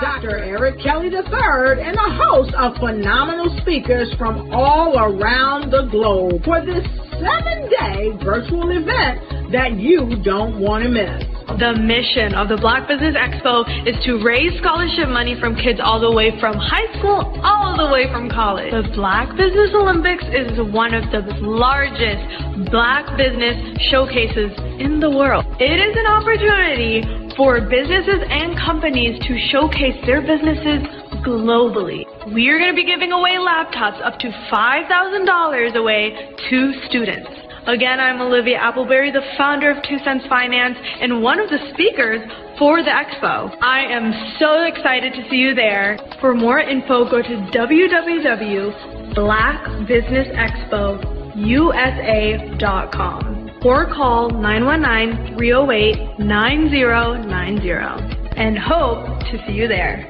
Dr. Eric Kelly III and a host of phenomenal speakers from all around the globe for this 7-day virtual event that you don't want to miss. The mission of the Black Business Expo is to raise scholarship money from kids all the way from high school all the way from college. The Black Business Olympics is one of the largest Black business showcases in the world. It is an opportunity for businesses and companies to showcase their businesses globally. We are going to be giving away laptops up to $5,000 away to students. Again, I'm Olivia Appleberry, the founder of 2 Cents Finance and one of the speakers for the expo. I am so excited to see you there. For more info, go to www.blackbusinessexpousa.com or call 919-308-9090 and hope to see you there.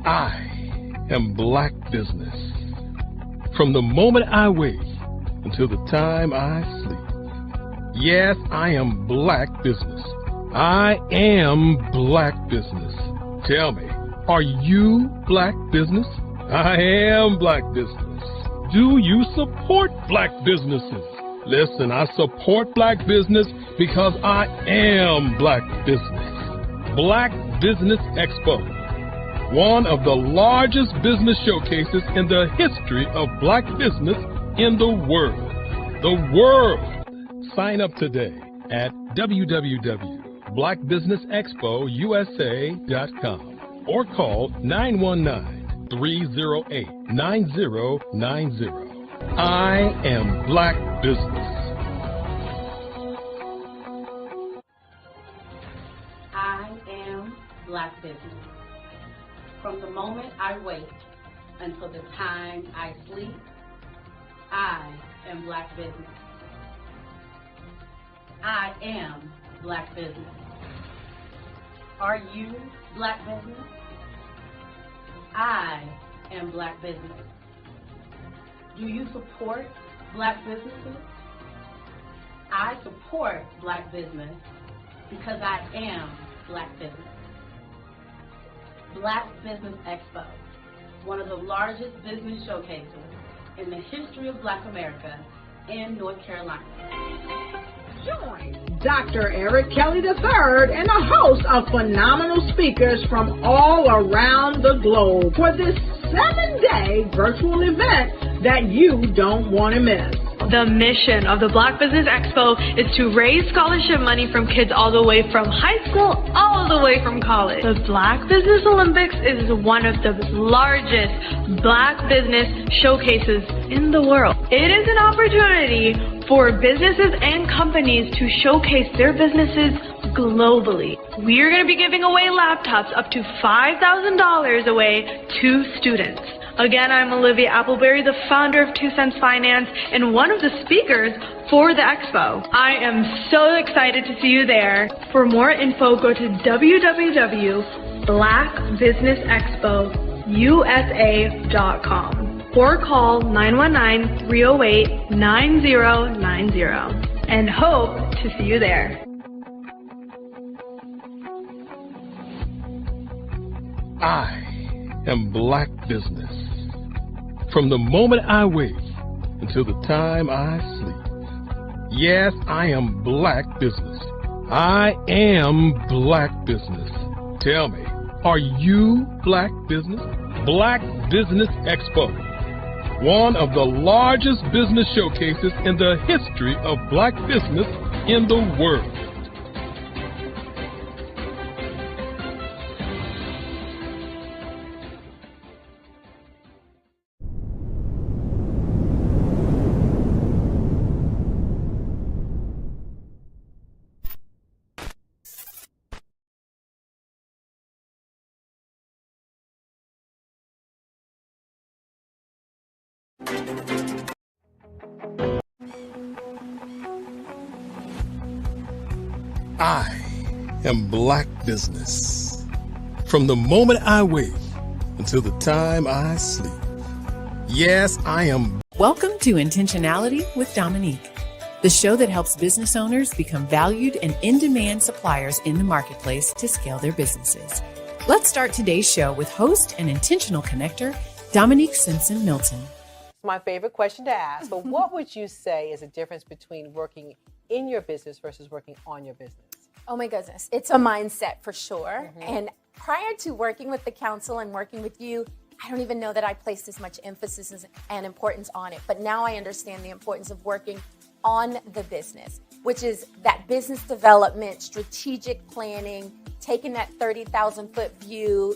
I am Black Business. From the moment I wake until the time I sleep. Yes, I am Black Business. I am Black Business. Tell me, are you Black Business? I am Black Business. Do you support Black businesses? Listen, I support Black business because I am Black Business. Black Business Expo, one of the largest business showcases in the history of Black business in the world. The world! Sign up today at www.blackbusinessexpousa.com or call 919-308-9090. I am Black Business. I am Black Business. From the moment I wake until the time I sleep, I am Black Business. I am Black Business. Are you Black Business? I am Black Business. Do you support Black businesses? I support Black business because I am Black Business. Black Business Expo, one of the largest business showcases in the history of Black America in North Carolina. Join Dr. Eric Kelly III and a host of phenomenal speakers from all around the globe for this 7-day virtual event that you don't want to miss. The mission of the Black Business Expo is to raise scholarship money from kids all the way from high school all the way from college. The Black Business Olympics is one of the largest Black business showcases in the world. It is an opportunity for businesses and companies to showcase their businesses globally. We are going to be giving away laptops up to $5,000 away to students. Again, I'm Olivia Appleberry, the founder of 2 Cents Finance and one of the speakers for the expo. I am so excited to see you there. For more info, go to www.blackbusinessexpousa.com or call 919-308-9090 and hope to see you there. I am Black Business. From the moment I wake until the time I sleep. Yes, I am Black Business. I am Black Business. Tell me, are you Black Business? Black Business Expo, one of the largest business showcases in the history of Black business in the world. I am Black Business. From the moment I wake until the time I sleep. Yes, I am. Welcome to Intentionality with Dominique, the show that helps business owners become valued and in-demand suppliers in the marketplace to scale their businesses. Let's start today's show with host and intentional connector, Dominique Simpson-Milton. My favorite question to ask, but what would you say is the difference between working in your business versus working on your business? Oh my goodness, it's a mindset for sure. And prior to working with the council and working with you, I don't even know that I placed as much emphasis and importance on it. But now I understand the importance of working on the business, which is that business development, strategic planning, taking that 30,000 foot view,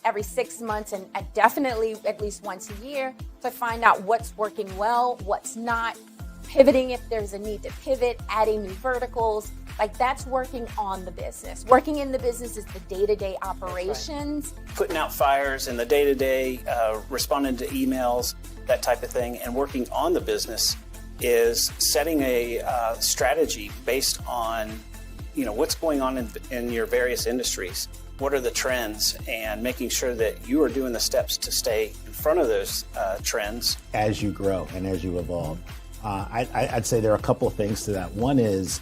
every 6 months and definitely at least once a year to find out what's working well, what's not, pivoting if there's a need to pivot, adding new verticals. Like that's working on the business. Working in the business is the day-to-day operations. Right. Putting out fires in the day-to-day, responding to emails, that type of thing. And working on the business is setting a strategy based on what's going on in your various industries. What are the trends, and making sure that you are doing the steps to stay in front of those trends. As you grow and as you evolve, I'd say there are a couple of things to that. One is,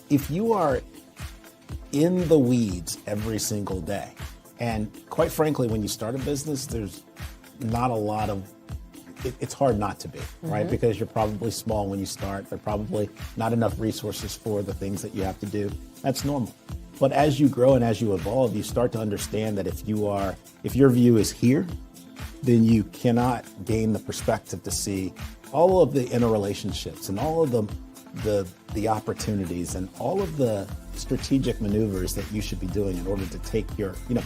if you are in the weeds every single day, and quite frankly, when you start a business, there's not a lot of, it's hard not to be, right? Because you're probably small when you start. There are probably not enough resources for the things that you have to do. That's normal. But as you grow and as you evolve, you start to understand that if your view is here, then you cannot gain the perspective to see all of the interrelationships and all of the opportunities and all of the strategic maneuvers that you should be doing in order to take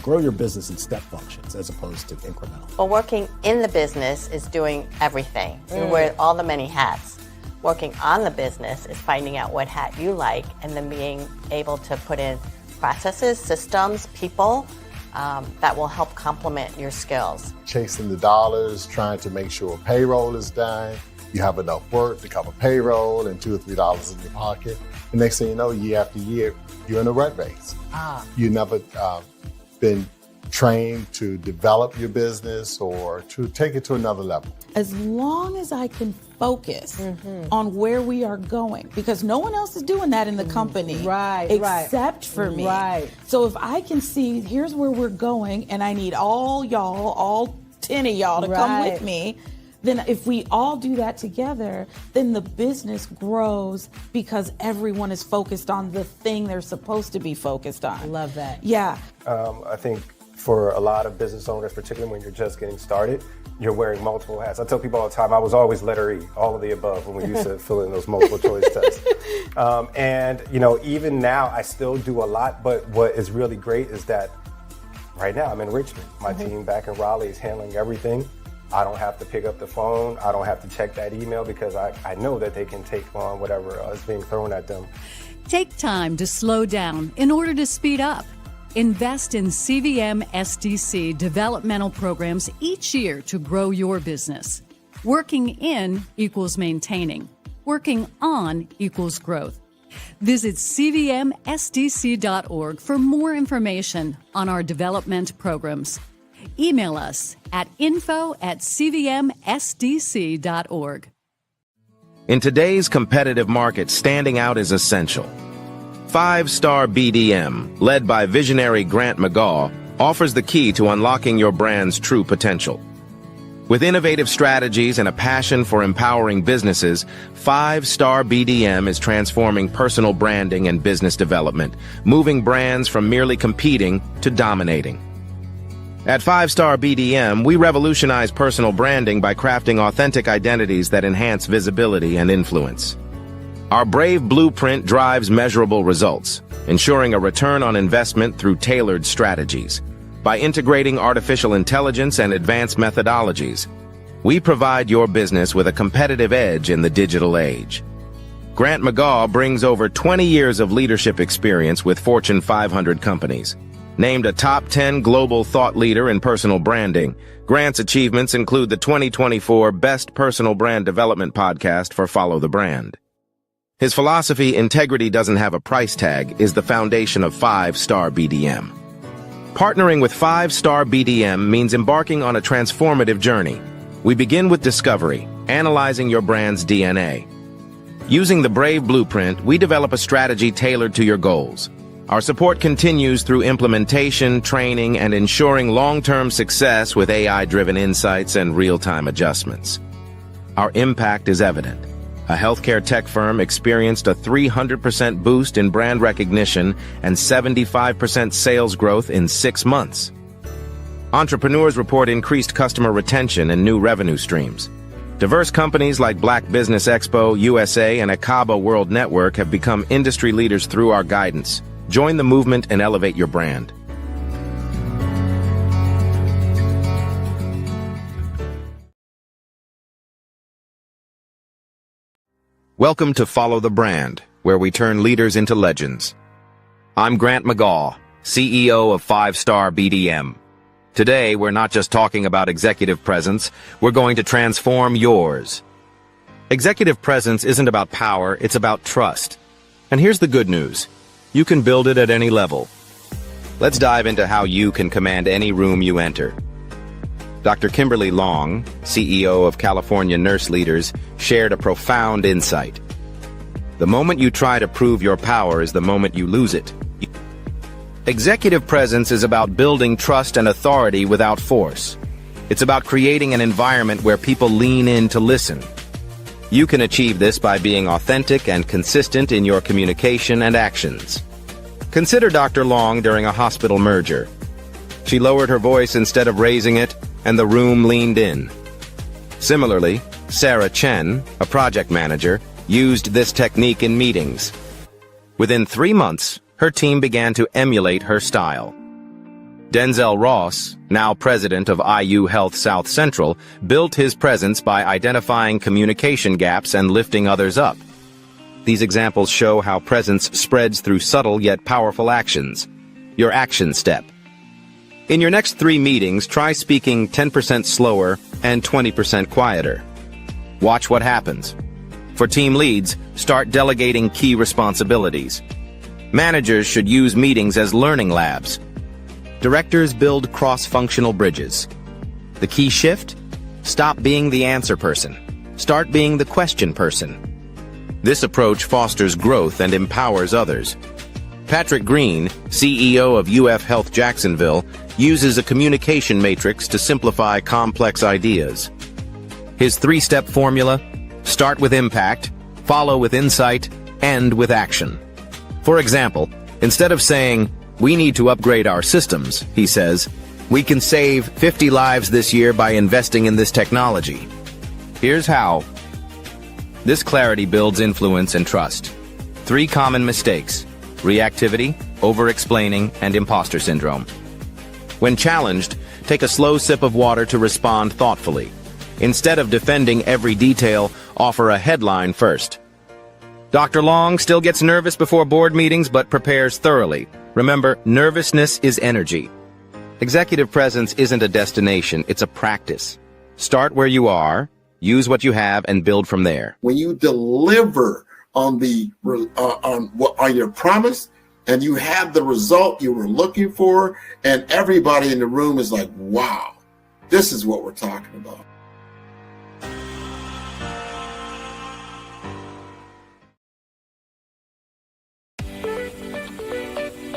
grow your business in step functions as opposed to incremental. Well, working in the business is doing everything. You wear all the many hats. Working on the business is finding out what hat you like and then being able to put in processes, systems, people that will help complement your skills. Chasing the dollars, trying to make sure payroll is done. You have enough work to cover payroll and $2 or $3 in your pocket. The next thing you know, year after year, you're in a rat race. You never been trained to develop your business or to take it to another level. As long as I can focus on where we are going, because no one else is doing that in the company, except for me. So if I can see, here's where we're going, and I need all 10 of y'all to come with me, then if we all do that together, then the business grows because everyone is focused on the thing they're supposed to be focused on. I love that. Yeah. I think for a lot of business owners, particularly when you're just getting started, you're wearing multiple hats. I tell people all the time, I was always letter E, all of the above, when we used to fill in those multiple choice tests. And even now I still do a lot, but what is really great is that right now I'm in Richmond. My team back in Raleigh is handling everything. I don't have to pick up the phone. I don't have to check that email because I know that they can take on whatever is being thrown at them. Take time to slow down in order to speed up. Invest in CVM SDC developmental programs each year to grow your business. Working in equals maintaining. Working on equals growth. Visit cvmsdc.org for more information on our development programs. Email us at info@cvmsdc.org. In today's competitive market, standing out is essential. 5-Star BDM, led by visionary Grant McGaw, offers the key to unlocking your brand's true potential. With innovative strategies and a passion for empowering businesses, 5-Star BDM is transforming personal branding and business development, moving brands from merely competing to dominating. At 5-Star BDM, we revolutionize personal branding by crafting authentic identities that enhance visibility and influence. Our brave blueprint drives measurable results, ensuring a return on investment through tailored strategies. By integrating artificial intelligence and advanced methodologies, we provide your business with a competitive edge in the digital age. Grant McGaw brings over 20 years of leadership experience with Fortune 500 companies. Named a top 10 global thought leader in personal branding, Grant's achievements include the 2024 Best Personal Brand Development Podcast for Follow the Brand. His philosophy, integrity doesn't have a price tag, is the foundation of 5-Star BDM. Partnering with 5-Star BDM means embarking on a transformative journey. We begin with discovery, analyzing your brand's DNA. Using the Brave Blueprint, we develop a strategy tailored to your goals. Our support continues through implementation, training, and ensuring long-term success with AI-driven insights and real-time adjustments. Our impact is evident. A healthcare tech firm experienced a 300% boost in brand recognition and 75% sales growth in 6 months. Entrepreneurs report increased customer retention and new revenue streams. Diverse companies like Black Business Expo USA and Acaba World Network have become industry leaders through our guidance. Join the movement and elevate your brand. Welcome to Follow the Brand, where we turn leaders into legends. I'm Grant McGaw, CEO of 5-Star BDM. Today, we're not just talking about executive presence, we're going to transform yours. Executive presence isn't about power, it's about trust. And here's the good news. You can build it at any level. Let's dive into how you can command any room you enter. Dr. Kimberly Long, CEO of California Nurse Leaders, shared a profound insight. The moment you try to prove your power is the moment you lose it. Executive presence is about building trust and authority without force. It's about creating an environment where people lean in to listen. You can achieve this by being authentic and consistent in your communication and actions. Consider Dr. Long during a hospital merger. She lowered her voice instead of raising it, and the room leaned in. Similarly, Sarah Chen, a project manager, used this technique in meetings. Within 3 months, her team began to emulate her style. Denzel Ross, now president of IU Health South Central, built his presence by identifying communication gaps and lifting others up. These examples show how presence spreads through subtle yet powerful actions. Your action step. In your next 3 meetings, try speaking 10% slower and 20% quieter. Watch what happens. For team leads, start delegating key responsibilities. Managers should use meetings as learning labs. Directors build cross-functional bridges. The key shift? Stop being the answer person. Start being the question person. This approach fosters growth and empowers others. Patrick Green, CEO of UF Health Jacksonville, uses a communication matrix to simplify complex ideas. His 3-step formula: start with impact, follow with insight, end with action. For example, instead of saying, "We need to upgrade our systems," he says, "We can save 50 lives this year by investing in this technology. Here's how." This clarity builds influence and trust. 3 common mistakes: reactivity, over-explaining, and imposter syndrome. When challenged, take a slow sip of water to respond thoughtfully. Instead of defending every detail, offer a headline first. Dr. Long still gets nervous before board meetings but prepares thoroughly. Remember, nervousness is energy. Executive presence isn't a destination, it's a practice. Start where you are, use what you have, and build from there. When you deliver on your promise and you have the result you were looking for, and everybody in the room is like, wow, this is what we're talking about.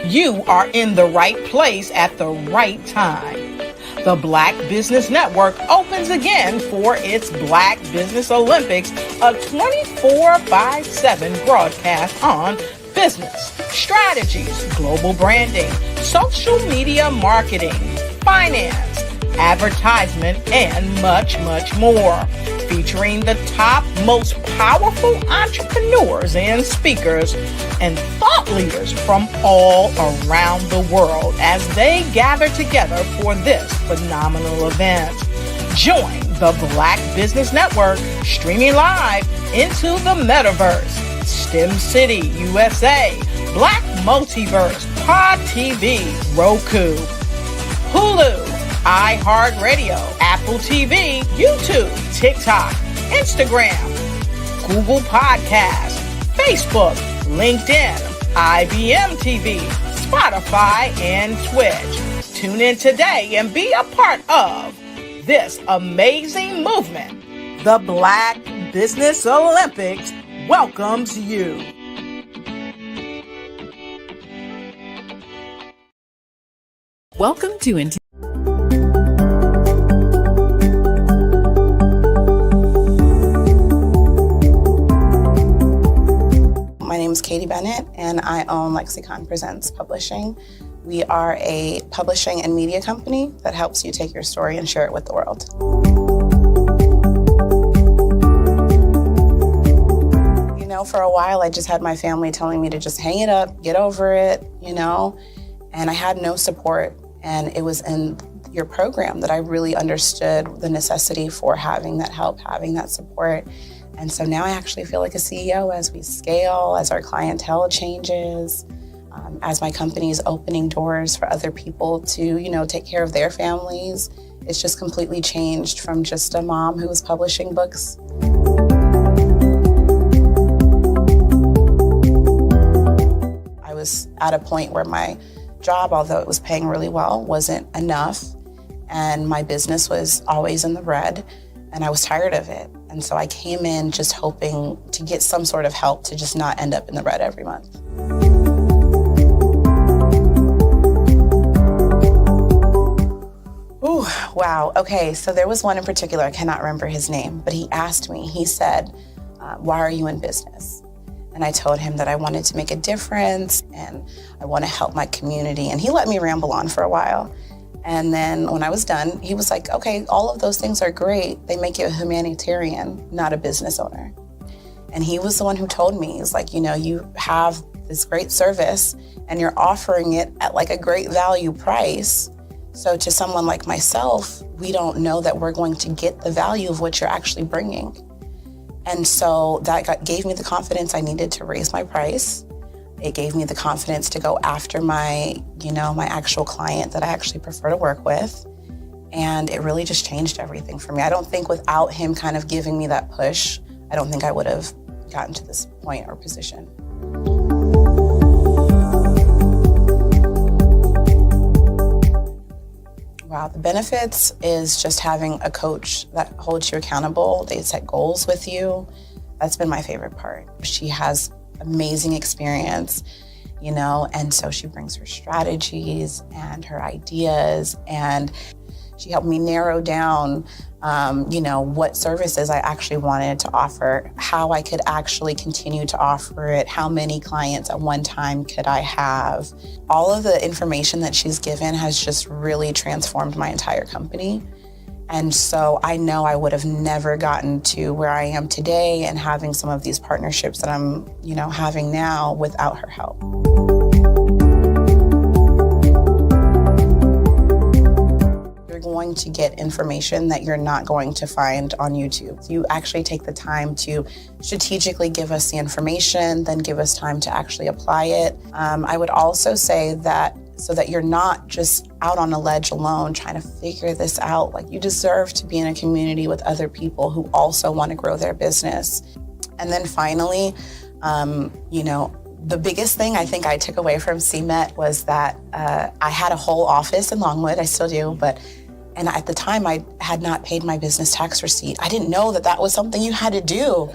You are in the right place at the right time. The Black Business Network opens again for its Black Business Olympics, a 24/7 broadcast on business, strategies, global branding, social media marketing, finance, advertisement, and much, much more. Featuring the top, most powerful entrepreneurs and speakers and thought leaders from all around the world as they gather together for this phenomenal event. Join the Black Business Network streaming live into the metaverse, STEM City USA, Black Multiverse, Pod TV, Roku, Hulu, iHeartRadio, Apple TV, YouTube, TikTok, Instagram, Google Podcasts, Facebook, LinkedIn, IBM TV, Spotify, and Twitch. Tune in today and be a part of this amazing movement, the Black Business Olympics welcomes you. Welcome to My name is Katie Bennett, and I own Lexicon Presents Publishing. We are a publishing and media company that helps you take your story and share it with the world. You know, for a while, I just had my family telling me to just hang it up, get over it, you know, and I had no support. And it was in your program that I really understood the necessity for having that help, having that support. And so now I actually feel like a CEO as we scale, as our clientele changes, as my company is opening doors for other people to, you know, take care of their families. It's just completely changed from just a mom who was publishing books. I was at a point where my job, although it was paying really well, wasn't enough. And my business was always in the red, and I was tired of it. And so I came in just hoping to get some sort of help to just not end up in the red every month. Ooh, wow. Okay, so there was one in particular, I cannot remember his name, but he asked me, he said, why are you in business? And I told him that I wanted to make a difference and I want to help my community. And he let me ramble on for a while. And then when I was done, he was like, okay, all of those things are great. They make you a humanitarian, not a business owner. And he was the one who told me, he's like, you know, you have this great service and you're offering it at like a great value price. So to someone like myself, we don't know that we're going to get the value of what you're actually bringing. And so that gave me the confidence I needed to raise my price. It gave me the confidence to go after my, you know, my actual client that I actually prefer to work with. And it really just changed everything for me. I don't think without him kind of giving me that push, I don't think I would have gotten to this point or position. Wow, the benefits is just having a coach that holds you accountable. They set goals with you. That's been my favorite part. She has amazing experience, you know, and so she brings her strategies and her ideas, and she helped me narrow down, you know, what services I actually wanted to offer, how I could actually continue to offer it, how many clients at one time could I have. All of the information that she's given has just really transformed my entire company. And so I know I would have never gotten to where I am today and having some of these partnerships that I'm, you know, having now without her help. You're going to get information that you're not going to find on YouTube. You actually take the time to strategically give us the information, then give us time to actually apply it. I would also say that so that you're not just out on a ledge alone trying to figure this out. Like, you deserve to be in a community with other people who also want to grow their business. And then finally, you know, the biggest thing I think I took away from CMET was that I had a whole office in Longwood, I still do, and at the time I had not paid my business tax receipt. I didn't know that that was something you had to do.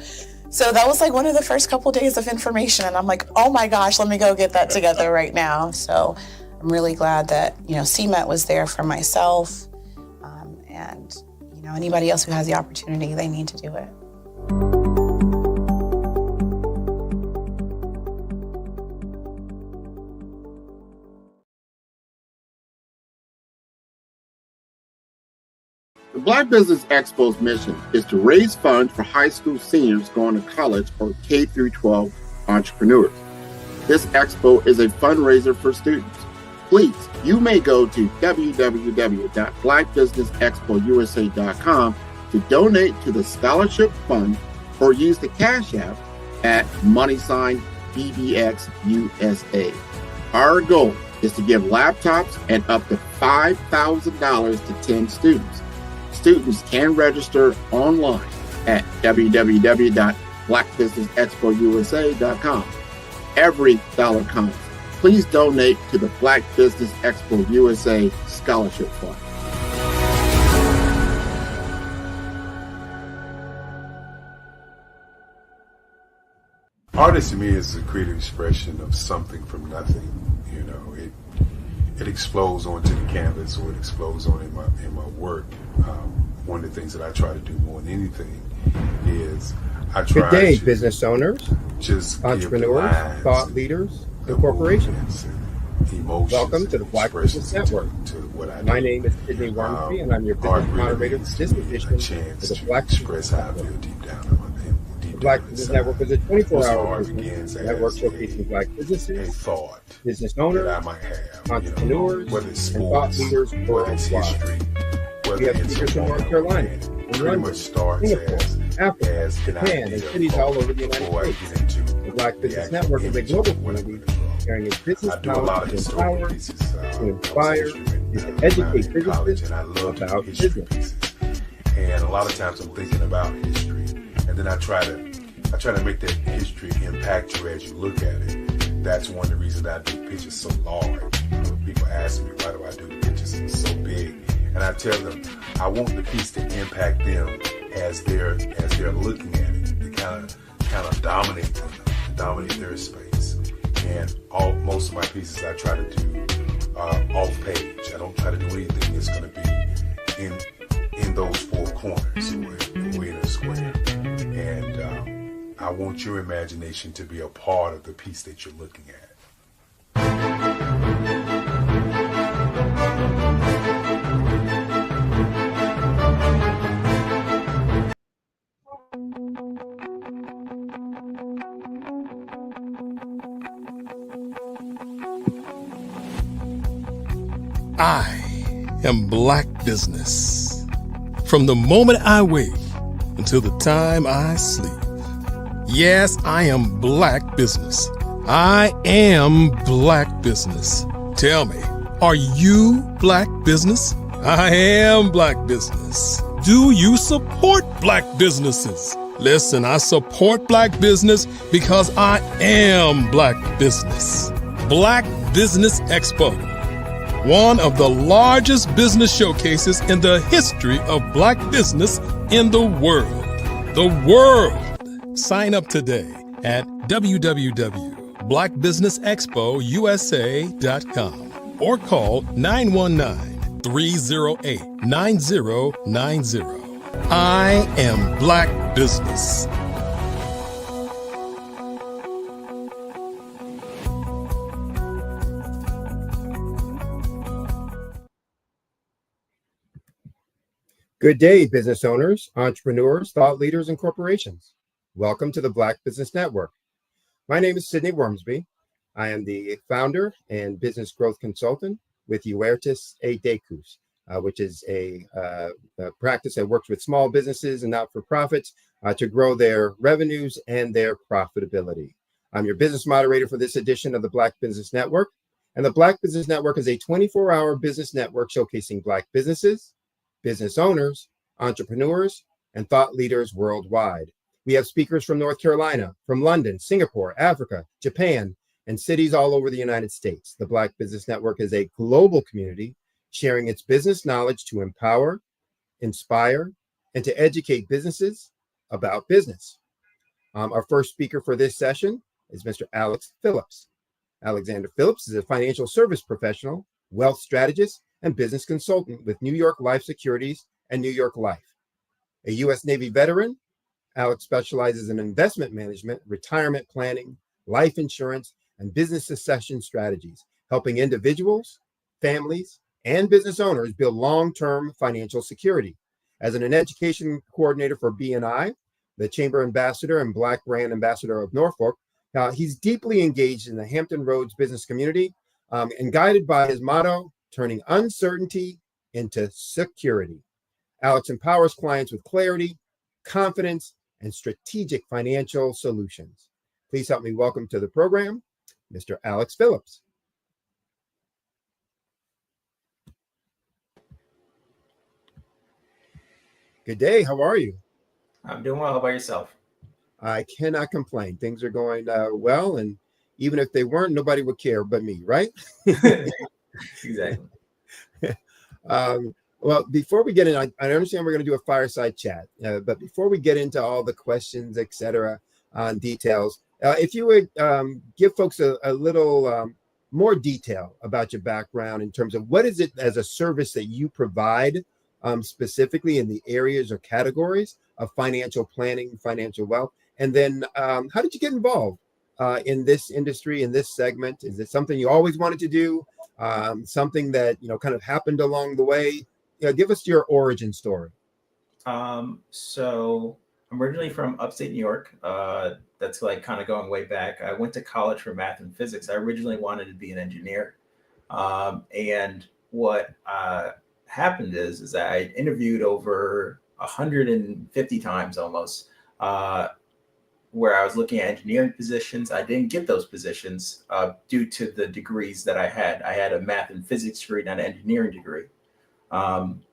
So that was like one of the first couple days of information, and I'm like, oh my gosh, let me go get that together right now. So I'm really glad that, you know, CMET was there for myself, and, you know, anybody else who has the opportunity, they need to do it. The Black Business Expo's mission is to raise funds for high school seniors going to college or K-12 entrepreneurs. This expo is a fundraiser for students. Please, you may go to www.blackbusinessexpousa.com to donate to the scholarship fund or use the Cash App at $BBXUSA. Our goal is to give laptops and up to $5,000 to 10 students. Students can register online at www.blackbusinessexpousa.com. Every dollar counts. Please donate to the Black Business Expo USA Scholarship Fund. Artist to me is a creative expression of something from nothing. You know, it explodes onto the canvas, or it explodes on in my work. One of the things that I try to do more than anything is I try. Good day, to business owners, just entrepreneurs, thought leaders, and corporations. Welcome to the Black Business Network. My name is Sidney Wormsby, and I'm your business moderator for this edition of the Black Business Network. The Black Business Network is a 24-hour business network showcasing Black businesses, business owners, entrepreneurs, and thought leaders worldwide. We have speakers from North Carolina, from London, Singapore, Africa, Japan, and cities all over the United States. The Black Business Network is a global community sharing its business knowledge to empower, to inspire, and to educate businesses about business. And a lot of times I'm thinking about history, and then I try to make that history impact you as you look at it. That's one of the reasons I do pictures so large. People ask me, why do I do the pictures so big? And I tell them, I want the piece to impact them as they're looking at it, to kind of dominate them, dominate their space. And most of my pieces I try to do off page. I don't try to do anything that's going to be in those four corners or in a square. And I want your imagination to be a part of the piece that you're looking at. I am Black Business. From the moment I wake until the time I sleep. Yes, I am Black Business. I am Black Business. Tell me, are you Black Business? I am Black Business. Do you support Black businesses? Listen, I support Black business because I am Black Business. Black Business Expo. One of the largest business showcases in the history of Black business in the world. The world! Sign up today at www.blackbusinessexpousa.com or call 919-308-9090. I am Black Business. Good day, business owners, entrepreneurs, thought leaders, and corporations. Welcome to the Black Business Network. My name is Sidney Wormsby. I am the founder and business growth consultant with Huertas e Decus, which is a practice that works with small businesses and not-for-profits to grow their revenues and their profitability. I'm your business moderator for this edition of the Black Business Network. And the Black Business Network is a 24-hour business network showcasing Black businesses, business owners, entrepreneurs, and thought leaders worldwide. We have speakers from North Carolina, from London, Singapore, Africa, Japan, and cities all over the United States. The Black Business Network is a global community sharing its business knowledge to empower, inspire, and to educate businesses about business. Our first speaker for this session is Mr. Alex Phillips. Alexander Phillips is a financial service professional, wealth strategist, and business consultant with New York Life Securities and New York Life. A U.S. Navy veteran, Alex specializes in investment management, retirement planning, life insurance, and business succession strategies, helping individuals, families, and business owners build long-term financial security. As an education coordinator for BNI, the Chamber Ambassador and Black Brand Ambassador of Norfolk, he's deeply engaged in the Hampton Roads business community and guided by his motto, turning uncertainty into security. Alex empowers clients with clarity, confidence, and strategic financial solutions. Please help me welcome to the program, Mr. Alex Phillips. Good day. How are you? I'm doing well. How about yourself? I cannot complain. Things are going well, and even if they weren't, nobody would care but me, right? Exactly. Well, before we get in, I understand we're going to do a fireside chat, but before we get into all the questions, et cetera, on details, If you would give folks a little more detail about your background in terms of what is it as a service that you provide specifically in the areas or categories of financial planning, financial wealth, and then how did you get involved in this industry, in this segment? Is it something you always wanted to do? Something that kind of happened along the way? Give us your origin story. So I'm originally from upstate New York. That's like kind of going way back. I went to college for math and physics. I originally wanted to be an engineer. And what happened is that I interviewed over 150 times almost, where I was looking at engineering positions. I didn't get those positions due to the degrees that I had. I had a math and physics degree, not an engineering degree.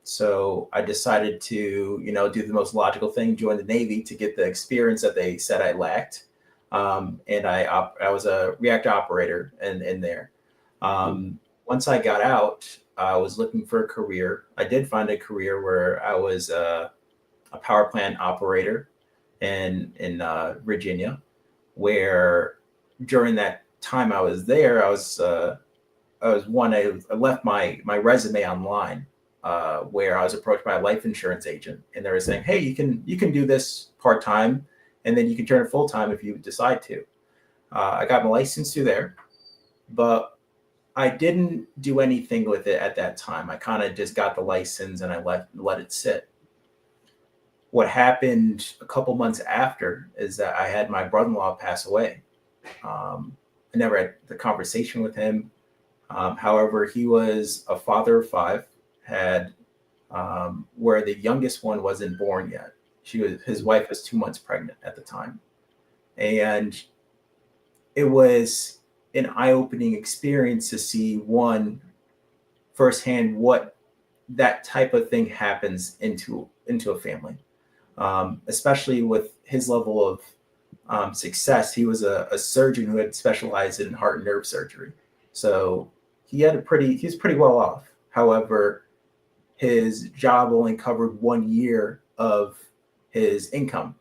So I decided to, do the most logical thing, join the Navy to get the experience that they said I lacked. And I was a reactor operator in there. Once I got out, I was looking for a career. I did find a career where I was a power plant operator in Virginia, where during that time I was there, I left my resume online, where I was approached by a life insurance agent, and they were saying, "Hey, you can do this part time, and then you can turn it full time if you decide to." I got my license through there, but I didn't do anything with it at that time. I kind of just got the license and I let it sit. What happened a couple months after is that I had my brother-in-law pass away. I never had the conversation with him. However, he was a father of 5, had where the youngest one wasn't born yet. His wife was 2 months pregnant at the time. And it was an eye-opening experience to see firsthand what that type of thing happens into a family. Especially with his level of success. He was a surgeon who had specialized in heart and nerve surgery. So he was pretty well off. However, his job only covered 1 year of his income.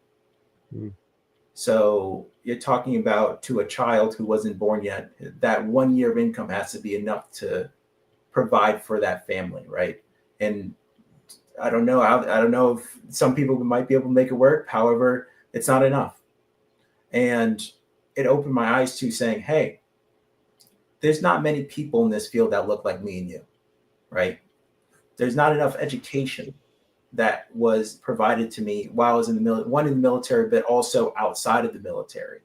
So you're talking about, to a child who wasn't born yet, that 1 year of income has to be enough to provide for that family, right? And I don't know if some people might be able to make it work. However, it's not enough. And it opened my eyes to saying, hey, there's not many people in this field that look like me and you, right? There's not enough education that was provided to me while I was in the military, but also outside of the military.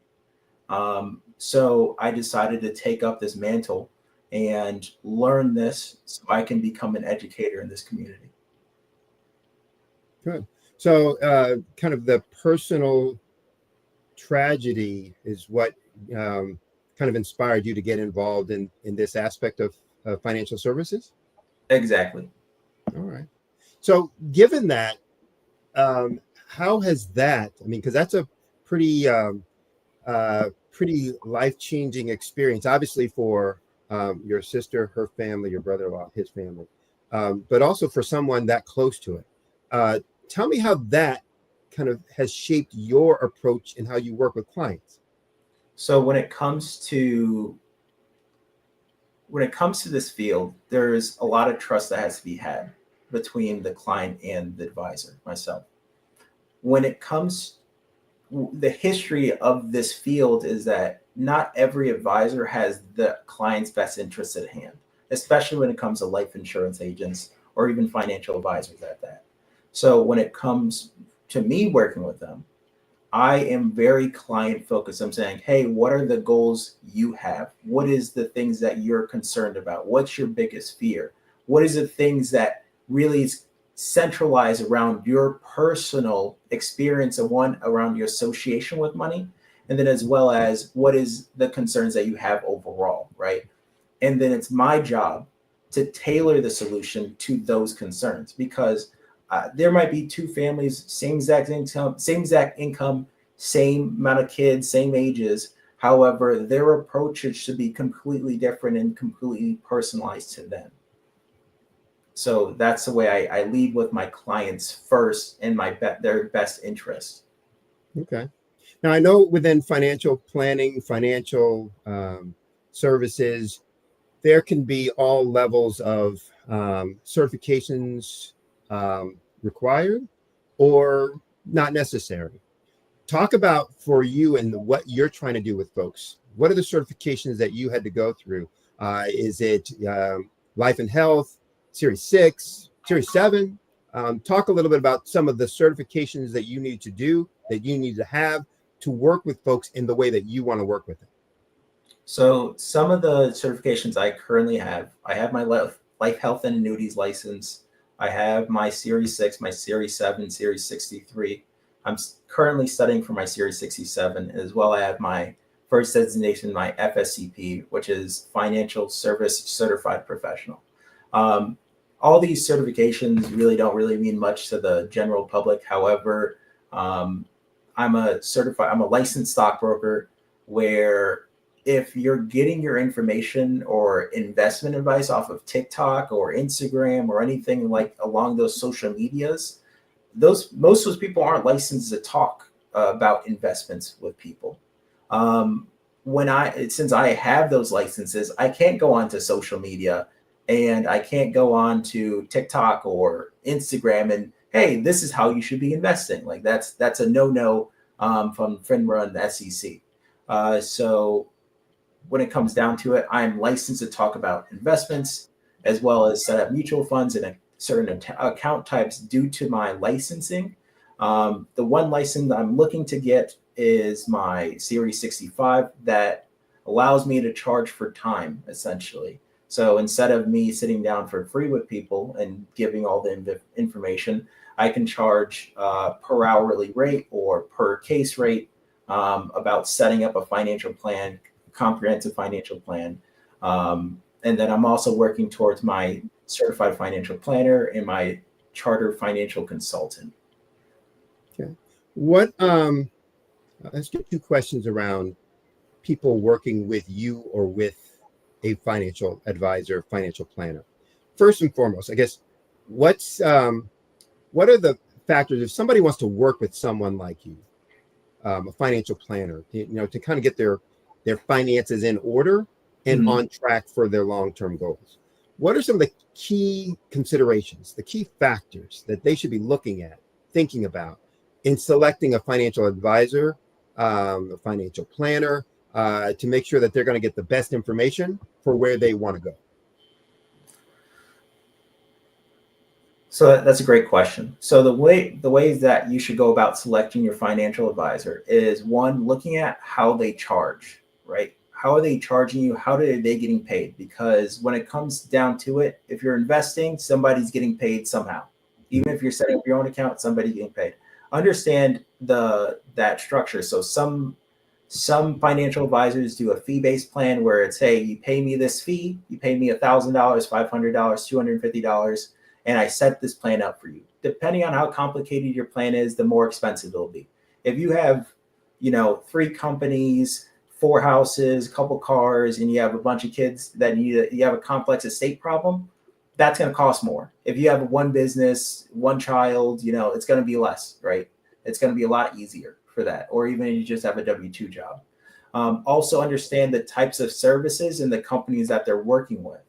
So I decided to take up this mantle and learn this so I can become an educator in this community. Good. So kind of the personal tragedy is what kind of inspired you to get involved in this aspect of financial services? Exactly. All right. So given that, how has that, because that's a pretty life-changing experience, obviously for your sister, her family, your brother-in-law, his family, but also for someone that close to it. Tell me how that kind of has shaped your approach in how you work with clients. So when it comes to this field, there's a lot of trust that has to be had between the client and the advisor, myself. When it comes, the history of this field is that not every advisor has the client's best interests at hand, especially when it comes to life insurance agents or even financial advisors at that. So when it comes to me working with them, I am very client focused. I'm saying, hey, what are the goals you have? What is the things that you're concerned about? What's your biggest fear? What is the things that really centralize around your personal experience and around your association with money? And then as well as what is the concerns that you have overall, right? And then it's my job to tailor the solution to those concerns, because there might be 2 families, same exact income, same amount of kids, same ages. However, their approaches should be completely different and completely personalized to them. So that's the way I lead with my clients first in their best interest. Okay. Now, I know within financial planning, financial services, there can be all levels of certifications required or not necessary. Talk about for you and what you're trying to do with folks. What are the certifications that you had to go through? Is it Life and Health, Series 6, Series 7? Talk a little bit about some of the certifications that you need to do, that you need to have to work with folks in the way that you want to work with them. So some of the certifications I currently have, I have my life health and annuities license. I have my Series 6, my Series 7, Series 63. I'm currently studying for my Series 67. As well, I have my first designation, my FSCP, which is Financial Service Certified Professional. All these certifications really don't mean much to the general public. However, I'm a licensed stockbroker, where if you're getting your information or investment advice off of TikTok or Instagram or anything like along those social medias, most of those people aren't licensed to talk about investments with people. Since I have those licenses, I can't go onto social media and I can't go on to TikTok or Instagram and, hey, this is how you should be investing. Like that's a no-no from FINRA and the SEC. So when it comes down to it, I'm licensed to talk about investments as well as set up mutual funds and certain account types due to my licensing. The one license I'm looking to get is my Series 65 that allows me to charge for time, essentially. So instead of me sitting down for free with people and giving all the information, I can charge per hourly rate or per case rate about setting up a financial plan, comprehensive financial plan. And then I'm also working towards my certified financial planner and my chartered financial consultant. Okay. Let's get 2 questions around people working with you or with a financial advisor, financial planner. First and foremost, I guess, what are the factors if somebody wants to work with someone like you, a financial planner, to kind of get their finances in order and on track for their long-term goals? What are some of the key considerations, the key factors that they should be looking at, thinking about in selecting a financial advisor, a financial planner, to make sure that they're going to get the best information for where they want to go? So that's a great question. So the ways that you should go about selecting your financial advisor is, one, looking at how they charge, right? How are they charging you? How are they getting paid? Because when it comes down to it, if you're investing, somebody's getting paid somehow. Even if you're setting up your own account, somebody's getting paid. Understand that structure. So some financial advisors do a fee-based plan where it's, hey, you pay me this fee, you pay me $1,000, $500, $250, and I set this plan up for you. Depending on how complicated your plan is, the more expensive it'll be. If you have, 3 companies, 4 houses, a couple cars, and you have a bunch of kids that you have a complex estate problem, that's going to cost more. If you have one business, one child, it's going to be less, right? It's going to be a lot easier for that. Or even if you just have a W-2 job. Also understand the types of services and the companies that they're working with.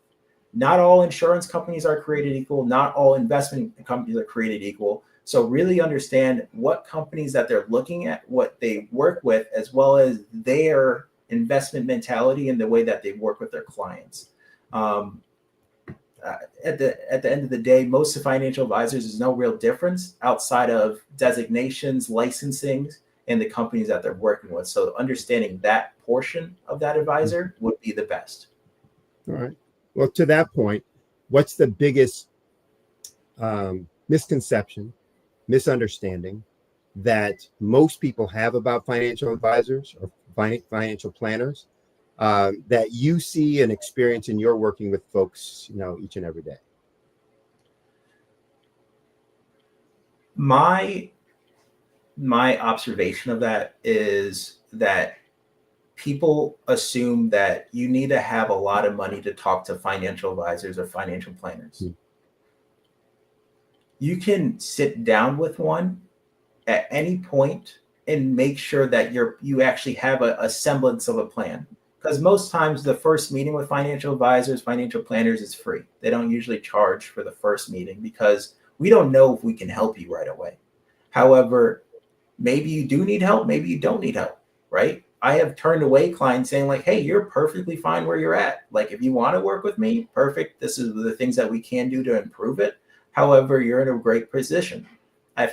Not all insurance companies are created equal. Not all investment companies are created equal. So really understand what companies that they're looking at, what they work with, as well as their investment mentality and the way that they work with their clients. At the end of the day, most of financial advisors, there's no real difference outside of designations, licensing, and the companies that they're working with. So understanding that portion of that advisor would be the best. All right. Well, to that point, what's the biggest misconception, misunderstanding that most people have about financial advisors or financial planners that you see and experience in your working with folks, each and every day? My observation of that is that people assume that you need to have a lot of money to talk to financial advisors or financial planners. You can sit down with one at any point and make sure that you actually have a semblance of a plan. Because most times the first meeting with financial advisors, financial planners is free. They don't usually charge for the first meeting because we don't know if we can help you right away. However, maybe you do need help, maybe you don't need help, right? I have turned away clients saying like, hey, you're perfectly fine where you're at. Like, if you want to work with me, perfect. This is the things that we can do to improve it. However, you're in a great position. I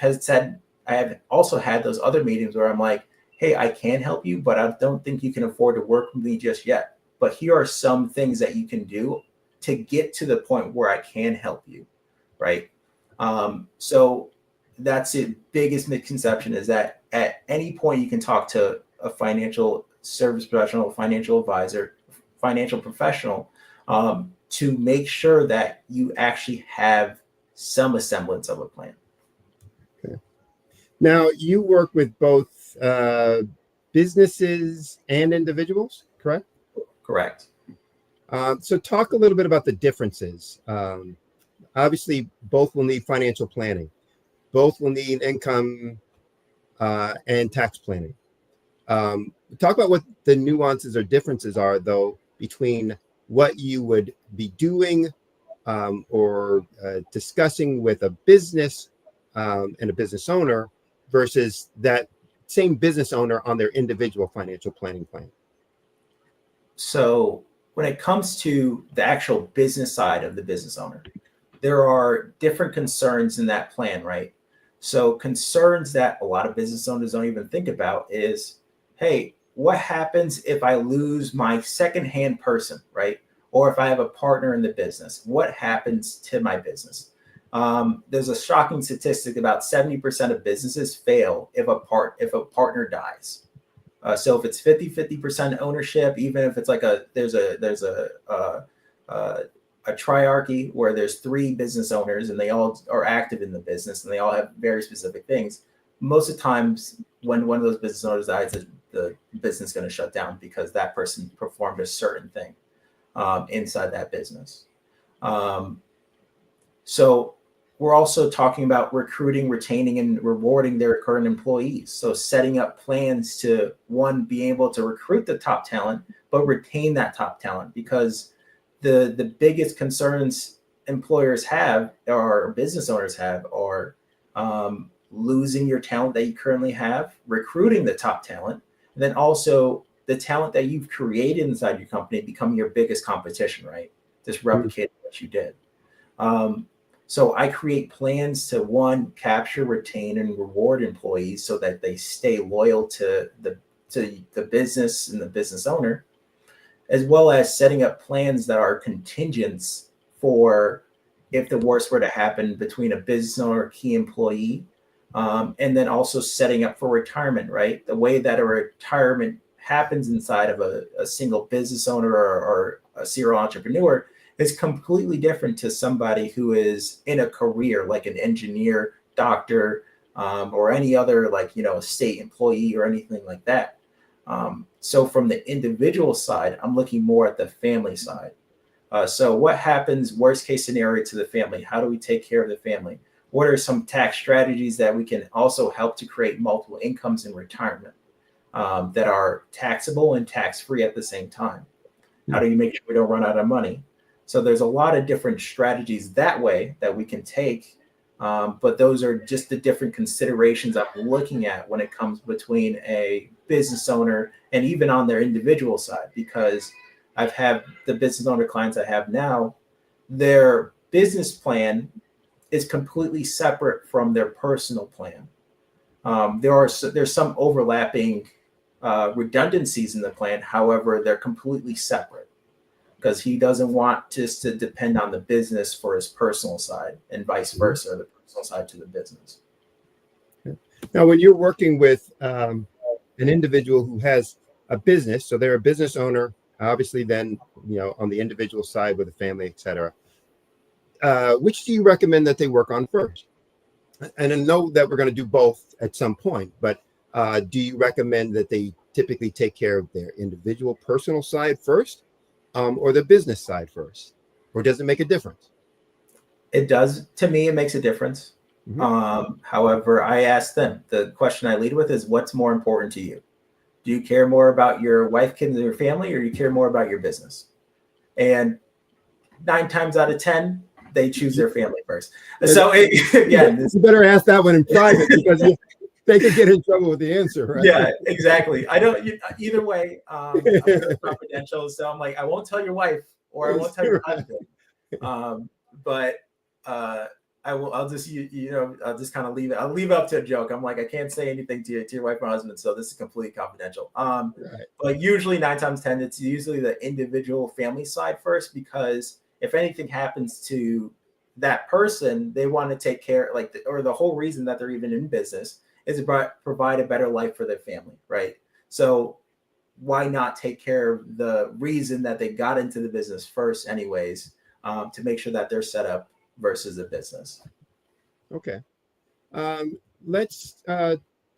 have also had those other meetings where I'm like, hey, I can help you, but I don't think you can afford to work with me just yet. But here are some things that you can do to get to the point where I can help you, right? So that's the biggest misconception, is that at any point you can talk to a financial service professional, financial advisor, financial professional, to make sure that you actually have some semblance of a plan. Okay. Now, you work with both businesses and individuals, correct? Correct. So talk a little bit about the differences. Obviously, both will need financial planning. Both will need income and tax planning. Talk about what the nuances or differences are, though, between what you would be doing or discussing with a business and a business owner versus that same business owner on their individual financial planning plan. So when it comes to the actual business side of the business owner, there are different concerns in that plan, right? So concerns that a lot of business owners don't even think about is, hey, what happens if I lose my secondhand person, right? Or if I have a partner in the business, what happens to my business? There's a shocking statistic: about 70% of businesses fail if a partner dies. So if it's 50% ownership, even if it's like there's a triarchy where there's 3 business owners and they all are active in the business and they all have very specific things, most of the times when one of those business owners dies, the business is going to shut down because that person performed a certain thing inside that business. So we're also talking about recruiting, retaining, and rewarding their current employees. So setting up plans to, one, be able to recruit the top talent, but retain that top talent, because the biggest concerns employers have, or business owners have, are losing your talent that you currently have, recruiting the top talent, and then also the talent that you've created inside your company becoming your biggest competition, right? Just replicating what you did. So I create plans to, one, capture, retain, and reward employees so that they stay loyal to the business and the business owner, as well as setting up plans that are contingents for if the worst were to happen between a business owner or key employee, and then also setting up for retirement, right? The way that a retirement happens inside of a single business owner or a serial entrepreneur is completely different to somebody who is in a career like an engineer, doctor, or any other, like, state employee or anything like that. So from the individual side, I'm looking more at the family side. So what happens, worst case scenario, to the family? How do we take care of the family? What are some tax strategies that we can also help to create multiple incomes in retirement that are taxable and tax-free at the same time? How do you make sure we don't run out of money? So there's a lot of different strategies that way that we can take, but those are just the different considerations I'm looking at when it comes between a business owner and even on their individual side, because I've had the business owner clients I have now, their business plan is completely separate from their personal plan. There's some overlapping redundancies in the plan. However, they're completely separate, because he doesn't want just to depend on the business for his personal side, and vice versa, the personal side to the business. Now, when you're working with an individual who has a business, so they're a business owner, obviously then, on the individual side with a family, et cetera, which do you recommend that they work on first? And I know that we're going to do both at some point, but do you recommend that they typically take care of their individual personal side first, or the business side first? Or does it make a difference? It does. To me, it makes a difference. However, I ask them, the question I lead with is, what's more important to you? Do you care more about your wife, kids, and your family, or do you care more about your business? And 9 times out of 10, they choose their family first. So again, you better ask that one in private because they could get in trouble with the answer, right? Yeah, exactly. I don't either way. I'm very confidential, so I'm like, I won't tell your wife or I won't tell your husband. But I will. I'll just I'll just kind of leave it. I'll leave it up to a joke. I'm like, I can't say anything to your wife or husband, so this is completely confidential. But usually 9 times 10, it's usually the individual family side first, because if anything happens to that person, they want to take care, or the whole reason that they're even in business is to provide a better life for their family, right? So why not take care of the reason that they got into the business first anyways, to make sure that they're set up versus a business. Okay. Let's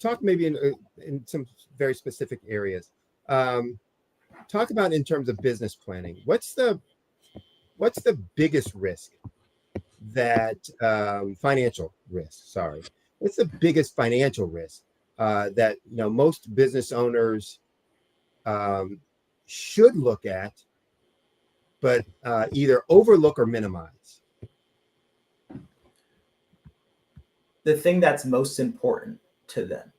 talk maybe in some very specific areas. Talk about in terms of business planning. What's the biggest risk that financial risk, sorry. What's the biggest financial risk that most business owners should look at, but either overlook or minimize? The thing that's most important to them,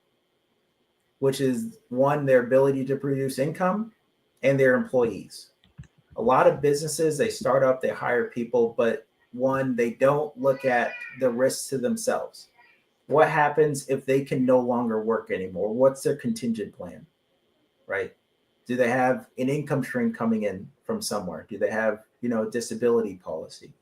which is one, their ability to produce income and their employees. A lot of businesses, they start up, they hire people, but one, they don't look at the risks to themselves. What happens if they can no longer work anymore? What's their contingent plan, right? Do they have an income stream coming in from somewhere? Do they have, a disability policy?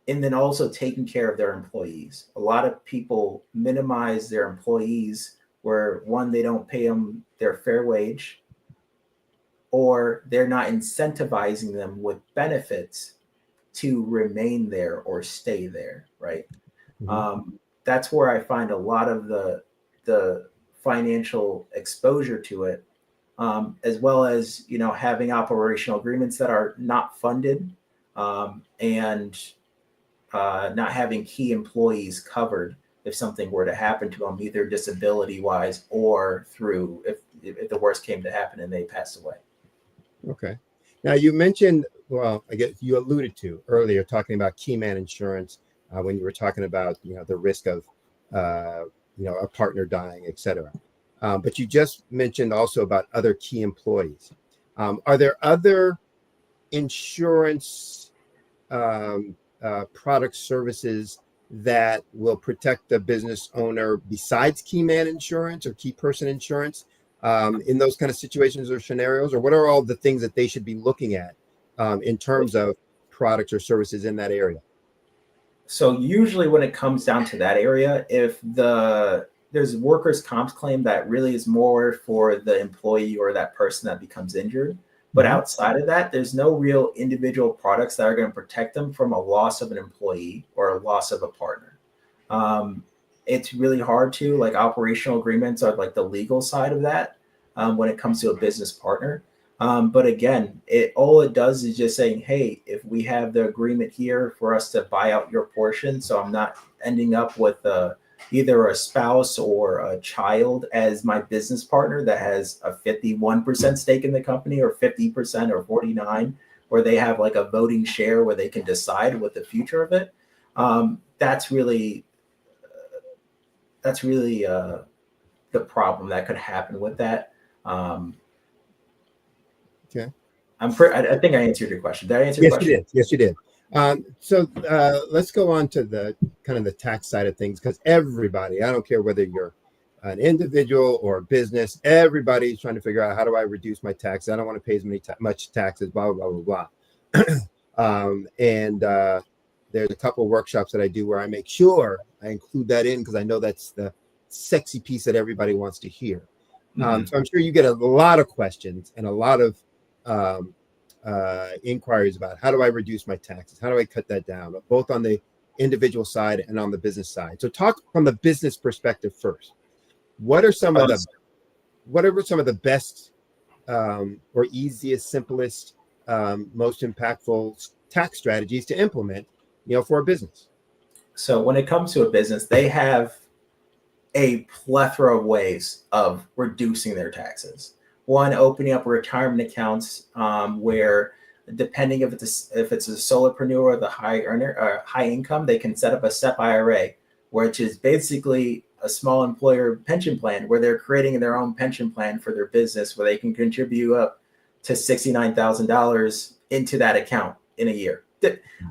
And then also taking care of their employees. A lot of people minimize their employees where, one, they don't pay them their fair wage, or they're not incentivizing them with benefits to remain there or stay there, right? That's where I find a lot of the financial exposure to it, as well as, having operational agreements that are not funded, and not having key employees covered if something were to happen to them, either disability wise or through if the worst came to happen and they passed away. Okay. Now you mentioned, well, I guess you alluded to earlier talking about key man insurance when you were talking about the risk of a partner dying, et cetera. But you just mentioned also about other key employees. Are there other insurance product services that will protect the business owner besides key man insurance or key person insurance in those kind of situations or scenarios? Or what are all the things that they should be looking at in terms of products or services in that area? So usually when it comes down to that area, if there's workers' comp claim that really is more for the employee or that person that becomes injured. But outside of that, there's no real individual products that are going to protect them from a loss of an employee or a loss of a partner. It's really hard to, operational agreements are the legal side of that when it comes to a business partner. But again, all it does is just saying, hey, if we have the agreement here for us to buy out your portion, so I'm not ending up with either a spouse or a child as my business partner that has a 51% stake in the company or 50% or 49%, where they have a voting share where they can decide what the future of it. That's really the problem that could happen with that. Okay. I think I answered your question. Did I answer your question? Yes, you did. So let's go on to the kind of the tax side of things, because everybody, I don't care whether you're an individual or a business, everybody's trying to figure out, how do I reduce my taxes? I don't want to pay as much taxes, blah, blah, blah, blah. And there's a couple of workshops that I do where I make sure I include that in, because I know that's the sexy piece that everybody wants to hear. So I'm sure you get a lot of questions and a lot of inquiries about, how do I reduce my taxes? How do I cut that down? Both on the individual side and on the business side. So talk from the business perspective first. What are some of the best or easiest, simplest, most impactful tax strategies to implement, for a business? So when it comes to a business, they have a plethora of ways of reducing their taxes. One, opening up retirement accounts where, depending if it's a solopreneur or the high earner or high income, they can set up a SEP IRA, which is basically a small employer pension plan where they're creating their own pension plan for their business, where they can contribute up to $69,000 into that account in a year.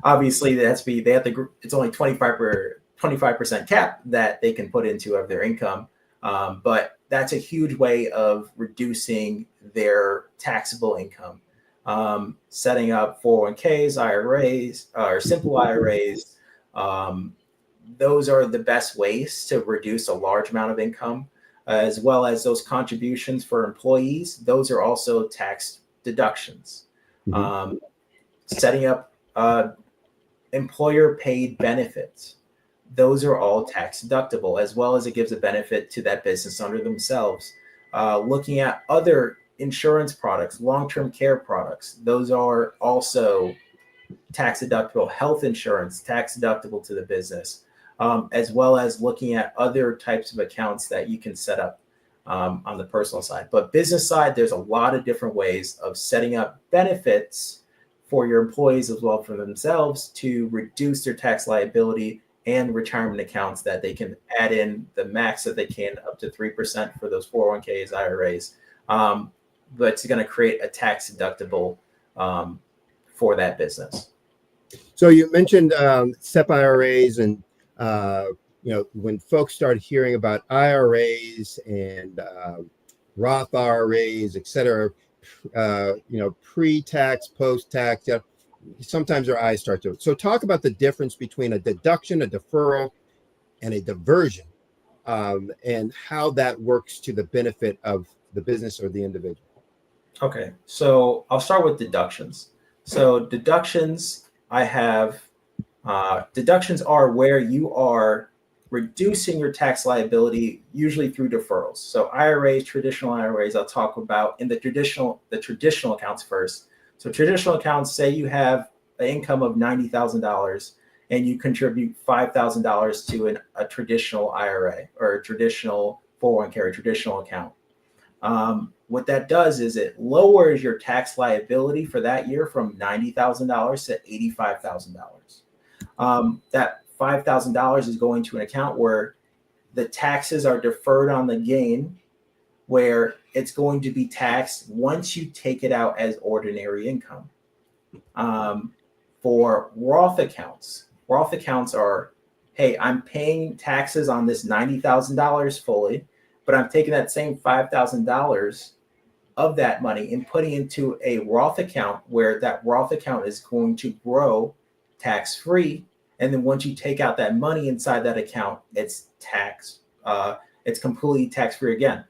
Obviously, it's only 25% cap that they can put into of their income. But that's a huge way of reducing their taxable income. Setting up 401ks, IRAs, or simple IRAs. Those are the best ways to reduce a large amount of income, as well as those contributions for employees. Those are also tax deductions. Setting up employer paid benefits. Those are all tax deductible, as well as it gives a benefit to that business owner themselves. Looking at other insurance products, long-term care products, those are also tax deductible. Health insurance, tax deductible to the business, as well as looking at other types of accounts that you can set up on the personal side. But business side, there's a lot of different ways of setting up benefits for your employees as well for themselves to reduce their tax liability, and retirement accounts that they can add in the max that they can, up to 3% for those 401ks, IRAs. But it's going to create a tax deductible for that business. So you mentioned SEP IRAs, and when folks start hearing about IRAs and Roth IRAs, et cetera, pre-tax, post-tax, sometimes their eyes start to. So talk about the difference between a deduction, a deferral, and a diversion, and how that works to the benefit of the business or the individual. Okay, so I'll start with deductions. So deductions, deductions are where you are reducing your tax liability, usually through deferrals. So IRAs, traditional IRAs, I'll talk about in the traditional accounts first. So traditional accounts, say you have an income of $90,000 and you contribute $5,000 to a traditional IRA or a traditional 401k or traditional account. What that does is it lowers your tax liability for that year from $90,000 to $85,000. That $5,000 is going to an account where the taxes are deferred on the gain, where it's going to be taxed once you take it out as ordinary income. For Roth accounts are, hey, I'm paying taxes on this $90,000 fully, but I'm taking that same $5,000 of that money and putting into a Roth account, where that Roth account is going to grow tax-free. And then once you take out that money inside that account, it's completely tax-free again.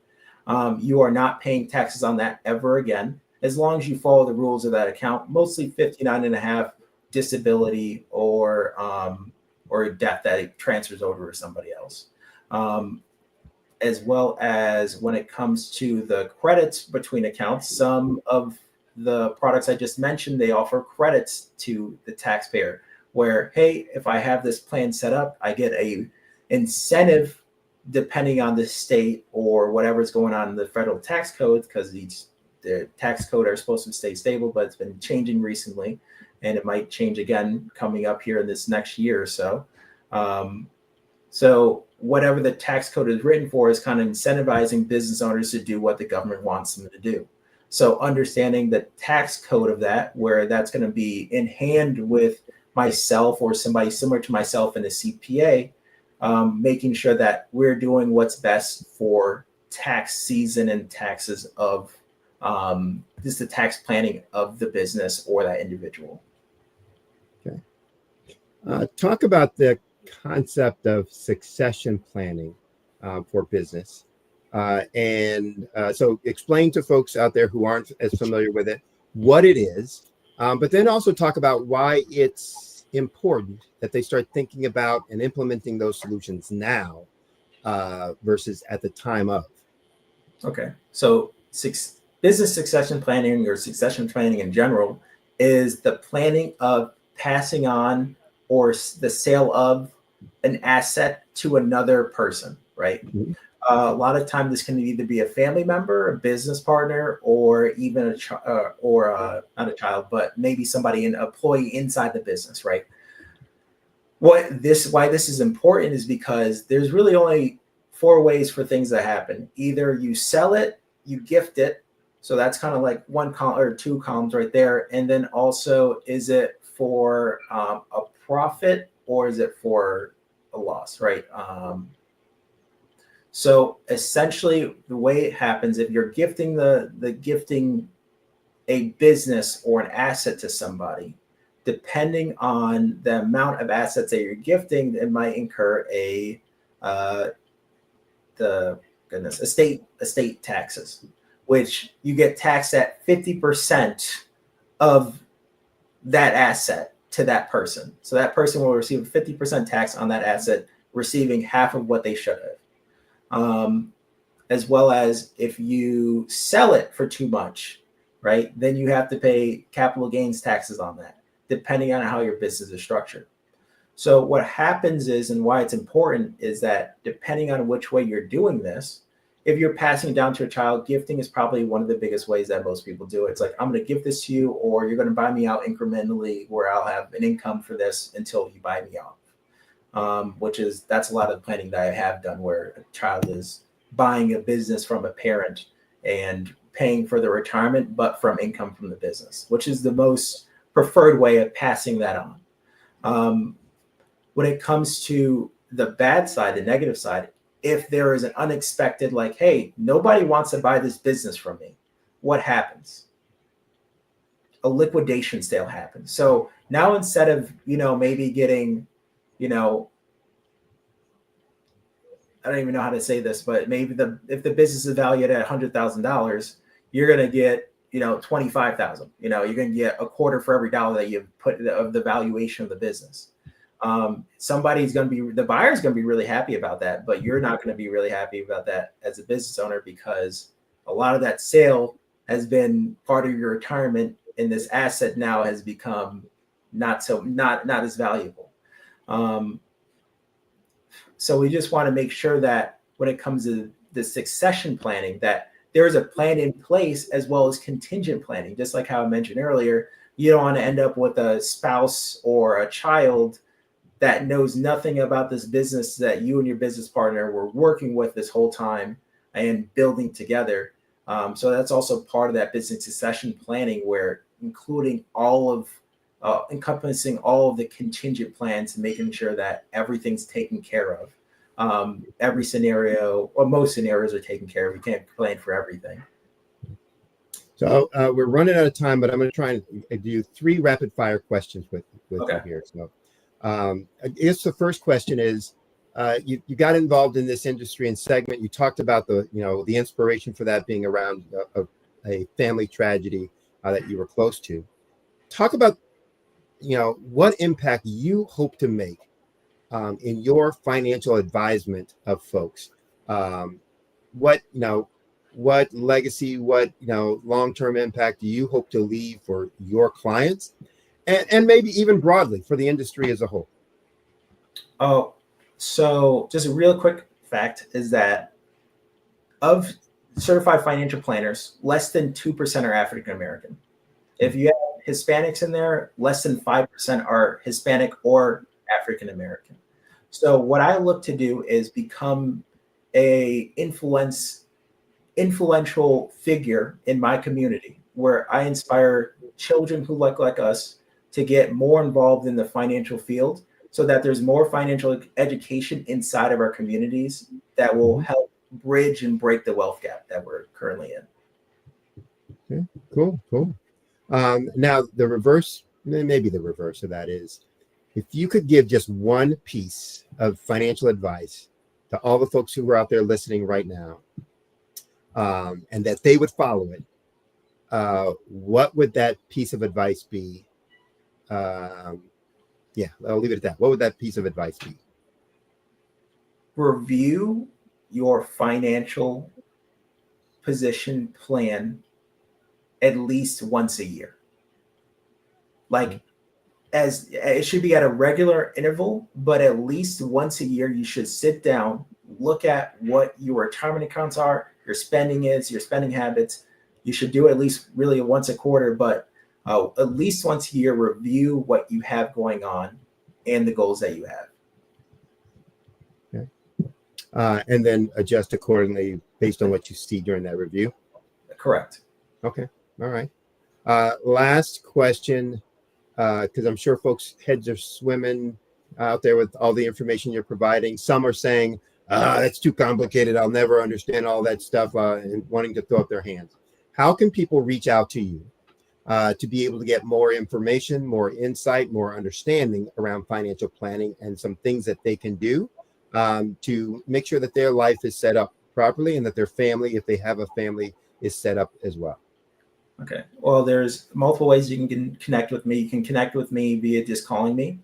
You are not paying taxes on that ever again, as long as you follow the rules of that account, mostly 59.5 disability or death that it transfers over to somebody else. As well as when it comes to the credits between accounts, some of the products I just mentioned, they offer credits to the taxpayer, where, hey, if I have this plan set up, I get a incentive depending on the state or whatever's going on in the federal tax codes, because the tax code are supposed to stay stable, but it's been changing recently, and it might change again coming up here in this next year or so. So whatever the tax code is written for is kind of incentivizing business owners to do what the government wants them to do. So understanding the tax code of that, where that's going to be in hand with myself or somebody similar to myself in a CPA, making sure that we're doing what's best for tax season and taxes of just the tax planning of the business or that individual. Okay. Talk about the concept of succession planning for business. So explain to folks out there who aren't as familiar with it what it is, but then also talk about why it's important that they start thinking about and implementing those solutions now versus at the time of. Okay, so business succession planning, or succession planning in general, is the planning of passing on or the sale of an asset to another person, right? A lot of time, this can either be a family member, a business partner, or even not a child, but maybe somebody, an employee inside the business, right? Why this is important is because there's really only 4 ways for things to happen. Either you sell it, you gift it, so that's kind of like 1 column or 2 columns right there, and then also, is it for a profit or is it for a loss, right? So essentially, the way it happens, if you're gifting gifting a business or an asset to somebody, depending on the amount of assets that you're gifting, it might incur estate taxes, which you get taxed at 50% of that asset to that person. So that person will receive a 50% tax on that asset, receiving half of what they should have. As well as if you sell it for too much, right, then you have to pay capital gains taxes on that, depending on how your business is structured. So what happens is, and why it's important, is that depending on which way you're doing this, if you're passing it down to a child, gifting is probably one of the biggest ways that most people do it. It's like, I'm going to give this to you, or you're going to buy me out incrementally, where I'll have an income for this until you buy me out. That's a lot of planning that I have done, where a child is buying a business from a parent and paying for the retirement, but from income from the business, which is the most preferred way of passing that on. When it comes to the bad side, the negative side, if there is an unexpected, like, hey, nobody wants to buy this business from me, what happens? A liquidation sale happens. So now, instead of, maybe getting, I don't even know how to say this, but maybe if the business is valued at $100,000, you're going to get, $25,000. You're going to get a quarter for every dollar that you've put of the valuation of the business. The buyer's going to be really happy about that, but you're not going to be really happy about that as a business owner, because a lot of that sale has been part of your retirement, and this asset now has become not as valuable. So we just want to make sure that when it comes to the succession planning, that there is a plan in place, as well as contingent planning. Just like how I mentioned earlier, you don't want to end up with a spouse or a child that knows nothing about this business that you and your business partner were working with this whole time and building together. So that's also part of that business succession planning, where encompassing all of the contingent plans and making sure that everything's taken care of. Every scenario, or most scenarios, are taken care of. We can't plan for everything. So we're running out of time, but I'm going to try and do 3 rapid fire questions with you here. So I guess the first question is, you got involved in this industry and segment. You talked about the inspiration for that being around a family tragedy that you were close to. Talk about, what impact you hope to make in your financial advisement of folks. What legacy, long-term impact do you hope to leave for your clients, and maybe even broadly for the industry as a whole? Oh, so just a real quick fact is that of certified financial planners, less than 2% are African American. If you have Hispanics in there, less than 5% are Hispanic or African American. So what I look to do is become a influential figure in my community, where I inspire children who look like us to get more involved in the financial field, so that there's more financial education inside of our communities that will help bridge and break the wealth gap that we're currently in. Okay, cool. Now the reverse, maybe the reverse of that is, if you could give just one piece of financial advice to all the folks who are out there listening right now, and that they would follow it, what would that piece of advice be? I'll leave it at that. What would that piece of advice be? Review your financial position plan at least once a year. Like, as it should be at a regular interval, but at least once a year, you should sit down, look at what your retirement accounts are, your spending is, your spending habits. You should do it at least really once a quarter, but at least once a year, review what you have going on and the goals that you have. Okay. And then adjust accordingly based on what you see during that review. Correct. Okay. All right. Last question, because I'm sure folks' heads are swimming out there with all the information you're providing. Some are saying, that's too complicated. I'll never understand all that stuff, and wanting to throw up their hands. How can people reach out to you to be able to get more information, more insight, more understanding around financial planning and some things that they can do to make sure that their life is set up properly and that their family, if they have a family, is set up as well? Okay. Well, there's multiple ways you can connect with me. You can connect with me via just calling me,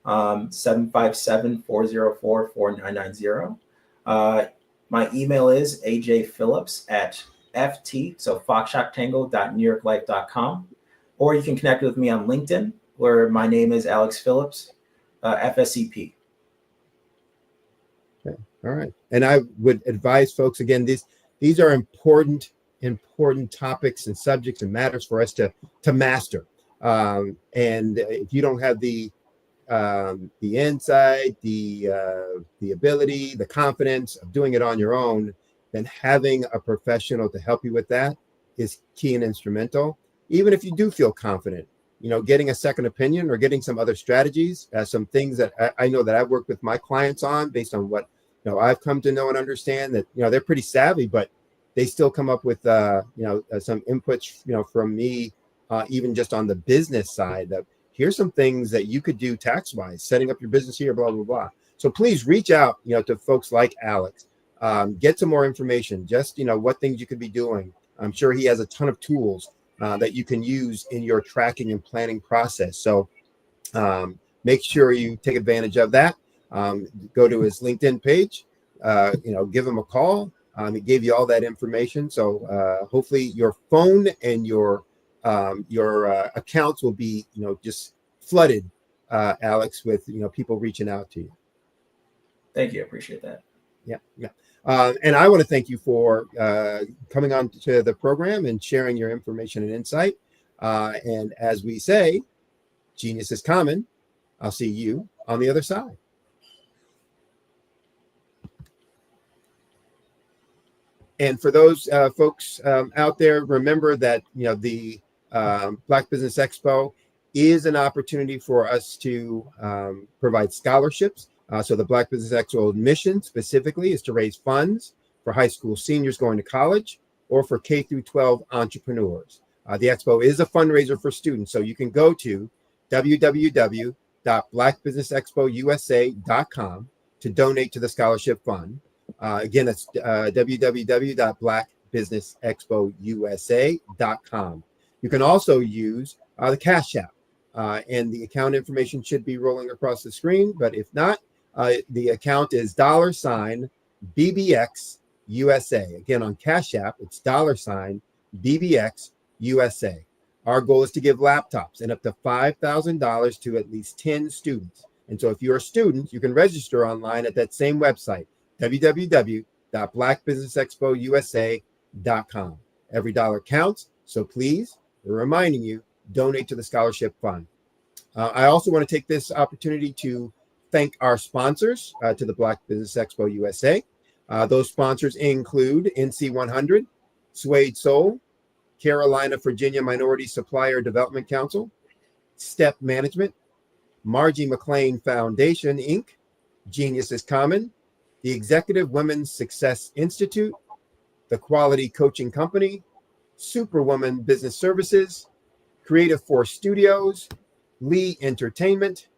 757-404-4990. My email is ajphillips@ft, so foxshottango.newyorklife.com. Or you can connect with me on LinkedIn, where my name is Alex Phillips, FSCP. Okay. All right. And I would advise folks, again, these are important topics and subjects and matters for us to master. And if you don't have the insight, the ability, the confidence of doing it on your own, then having a professional to help you with that is key and instrumental. Even if you do feel confident, getting a second opinion or getting some other strategies, some things that I know that I've worked with my clients on based on what I've come to know and understand, that they're pretty savvy, but they still come up with some inputs from me, even just on the business side, that here's some things that you could do tax wise, setting up your business here, blah blah blah. So please reach out to folks like Alex, get some more information, just what things you could be doing. I'm sure he has a ton of tools that you can use in your tracking and planning process. So make sure you take advantage of that. Go to his LinkedIn page, give him a call. It gave you all that information. So hopefully your phone and your accounts will be, just flooded, Alex, with, people reaching out to you. Thank you. I appreciate that. Yeah. And I want to thank you for coming on to the program and sharing your information and insight. And as we say, genius is common. I'll see you on the other side. And for those folks out there, remember that the Black Business Expo is an opportunity for us to provide scholarships. So the Black Business Expo mission specifically is to raise funds for high school seniors going to college or for K through 12 entrepreneurs. The expo is a fundraiser for students, so you can go to www.blackbusinessexpousa.com to donate to the scholarship fund. Again, that's www.blackbusinessexpousa.com. You can also use the Cash App, and the account information should be rolling across the screen. But if not, the account is $BBX USA. Again, on Cash App, it's $BBX USA. Our goal is to give laptops and up to $5,000 to at least 10 students. And so if you're a student, you can register online at that same website, www.blackbusinessexpousa.com. Every dollar counts, so please, we're reminding you, donate to the scholarship fund. I also want to take this opportunity to thank our sponsors to the Black Business Expo USA. Those sponsors include NC100, Suede Soul, Carolina, Virginia Minority Supplier Development Council, Step Management, Margie McLean Foundation, Inc., Genius is Common, the Executive Women's Success Institute, the Quality Coaching Company, Superwoman Business Services, Creative Force Studios, Lee Entertainment,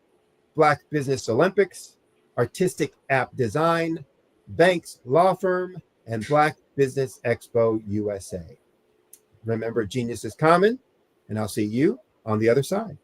Black Business Olympics, Artistic App Design, Banks Law Firm, and Black Business Expo USA. Remember, genius is common, and I'll see you on the other side.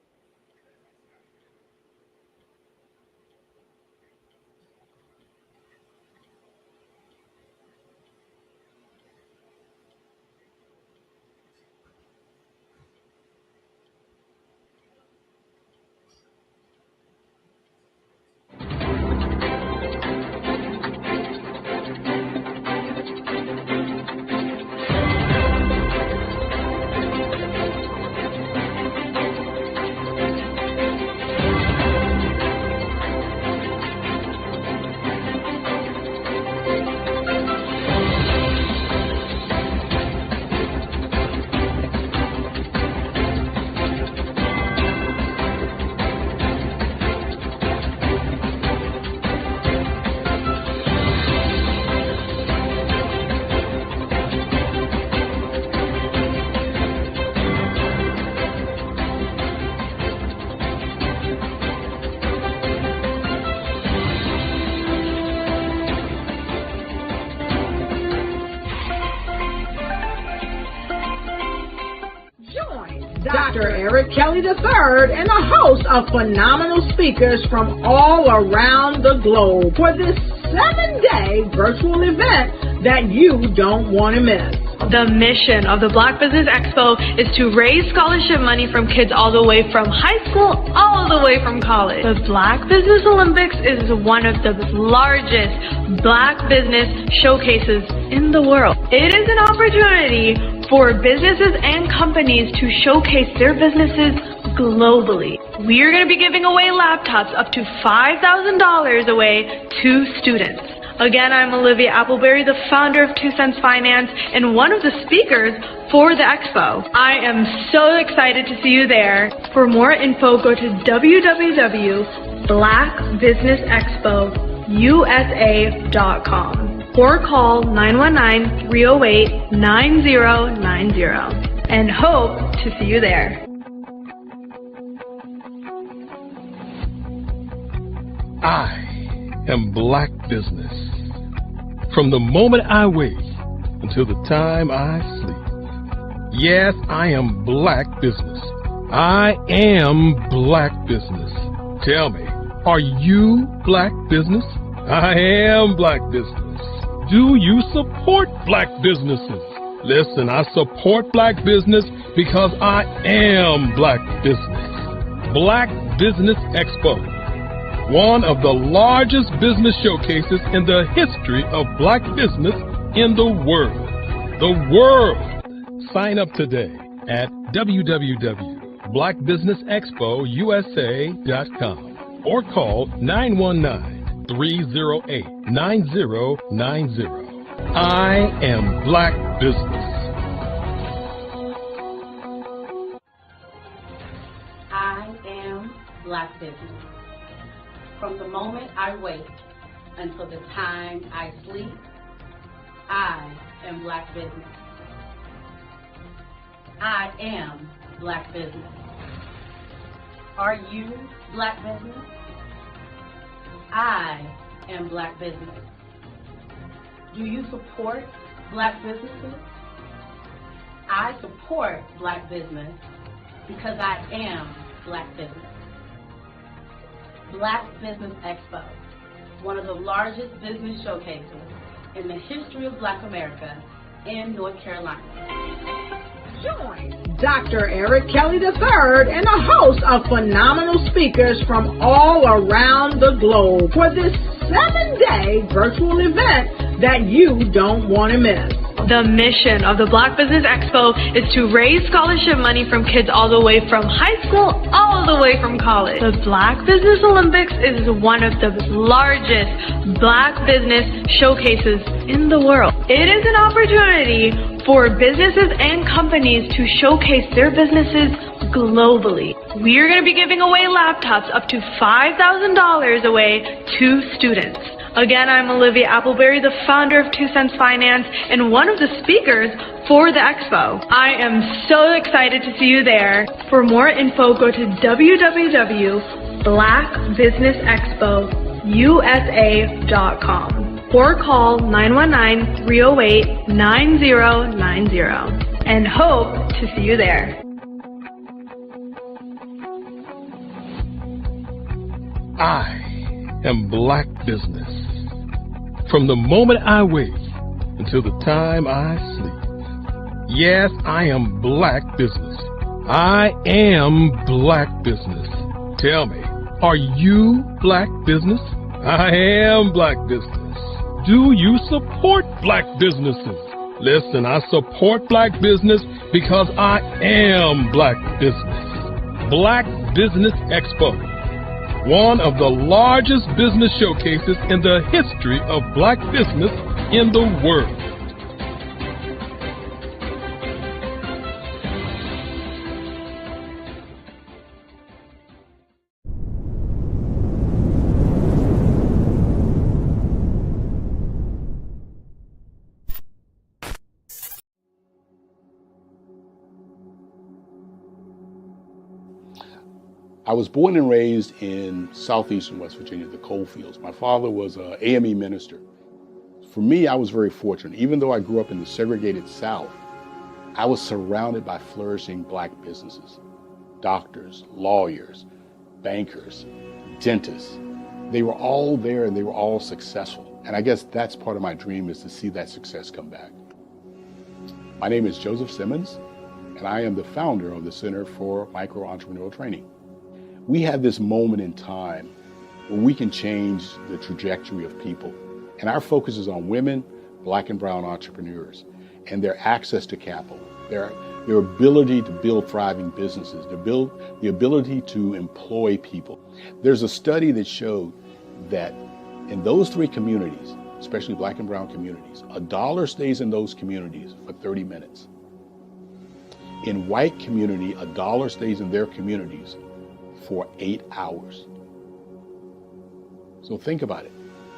Dr. Eric Kelly III and a host of phenomenal speakers from all around the globe for this 7-day virtual event that you don't want to miss. The mission of the Black Business Expo is to raise scholarship money from kids all the way from high school, all the way from college. The Black Business Olympics is one of the largest Black business showcases in the world. It is an opportunity for businesses and companies to showcase their businesses globally. We are going to be giving away laptops up to $5,000 away to students. Again, I'm Olivia Appleberry, the founder of 2 Cents Finance and one of the speakers for the expo. I am so excited to see you there. For more info, go to www.blackbusinessexpousa.com or call 919-308-9090 and hope to see you there. I am Black Business. From the moment I wake until the time I sleep. Yes, I am Black Business. I am Black Business. Tell me, are you Black Business? I am Black Business. Do you support Black businesses? Listen, I support Black business because I am Black Business. Black Business Expo, one of the largest business showcases in the history of Black business in the world. The world! Sign up today at www.blackbusinessexpousa.com or call 919-308-9090. I am Black Business. I am Black Business. From the moment I wake until the time I sleep, I am Black Business. I am Black Business. Are you Black Business? I am Black Business. Do you support Black businesses? I support Black business because I am Black Business. Black Business Expo, one of the largest business showcases in the history of Black America in North Carolina. Join Dr. Eric Kelly III and a host of phenomenal speakers from all around the globe for this 7-day virtual event that you don't want to miss. The mission of the Black Business Expo is to raise scholarship money from kids all the way from high school, all the way from college. The Black Business Olympics is one of the largest Black business showcases in the world. It is an opportunity for businesses and companies to showcase their businesses globally. We are going to be giving away laptops up to $5,000 away to students. Again, I'm Olivia Appleberry, the founder of 2 Cents Finance and one of the speakers for the expo. I am so excited to see you there. For more info, go to www.blackbusinessexpousa.com or call 919-308-9090 and hope to see you there. I am Black Business. From the moment I wake until the time I sleep. Yes, I am Black Business. I am Black Business. Tell me, are you Black Business? I am Black Business. Do you support Black businesses? Listen, I support Black business because I am Black Business. Black Business Expo, one of the largest business showcases in the history of Black business in the world. I was born and raised in southeastern West Virginia, the coal fields. My father was an AME minister. For me, I was very fortunate. Even though I grew up in the segregated South, I was surrounded by flourishing Black businesses. doctors, lawyers, bankers, dentists. They were all there and they were all successful. And I guess that's part of my dream, is to see that success come back. My name is Joseph Simmons, and I am the founder of the Center for Micro-Entrepreneurial Training. We have this moment in time where we can change the trajectory of people. And our focus is on women, Black and brown entrepreneurs, and their access to capital, their ability to build thriving businesses, the ability to employ people. There's a study that showed that in those three communities, especially Black and brown communities, $1 stays in those communities for 30 minutes. In white community, $1 stays in their communities for 8 hours. So think about it.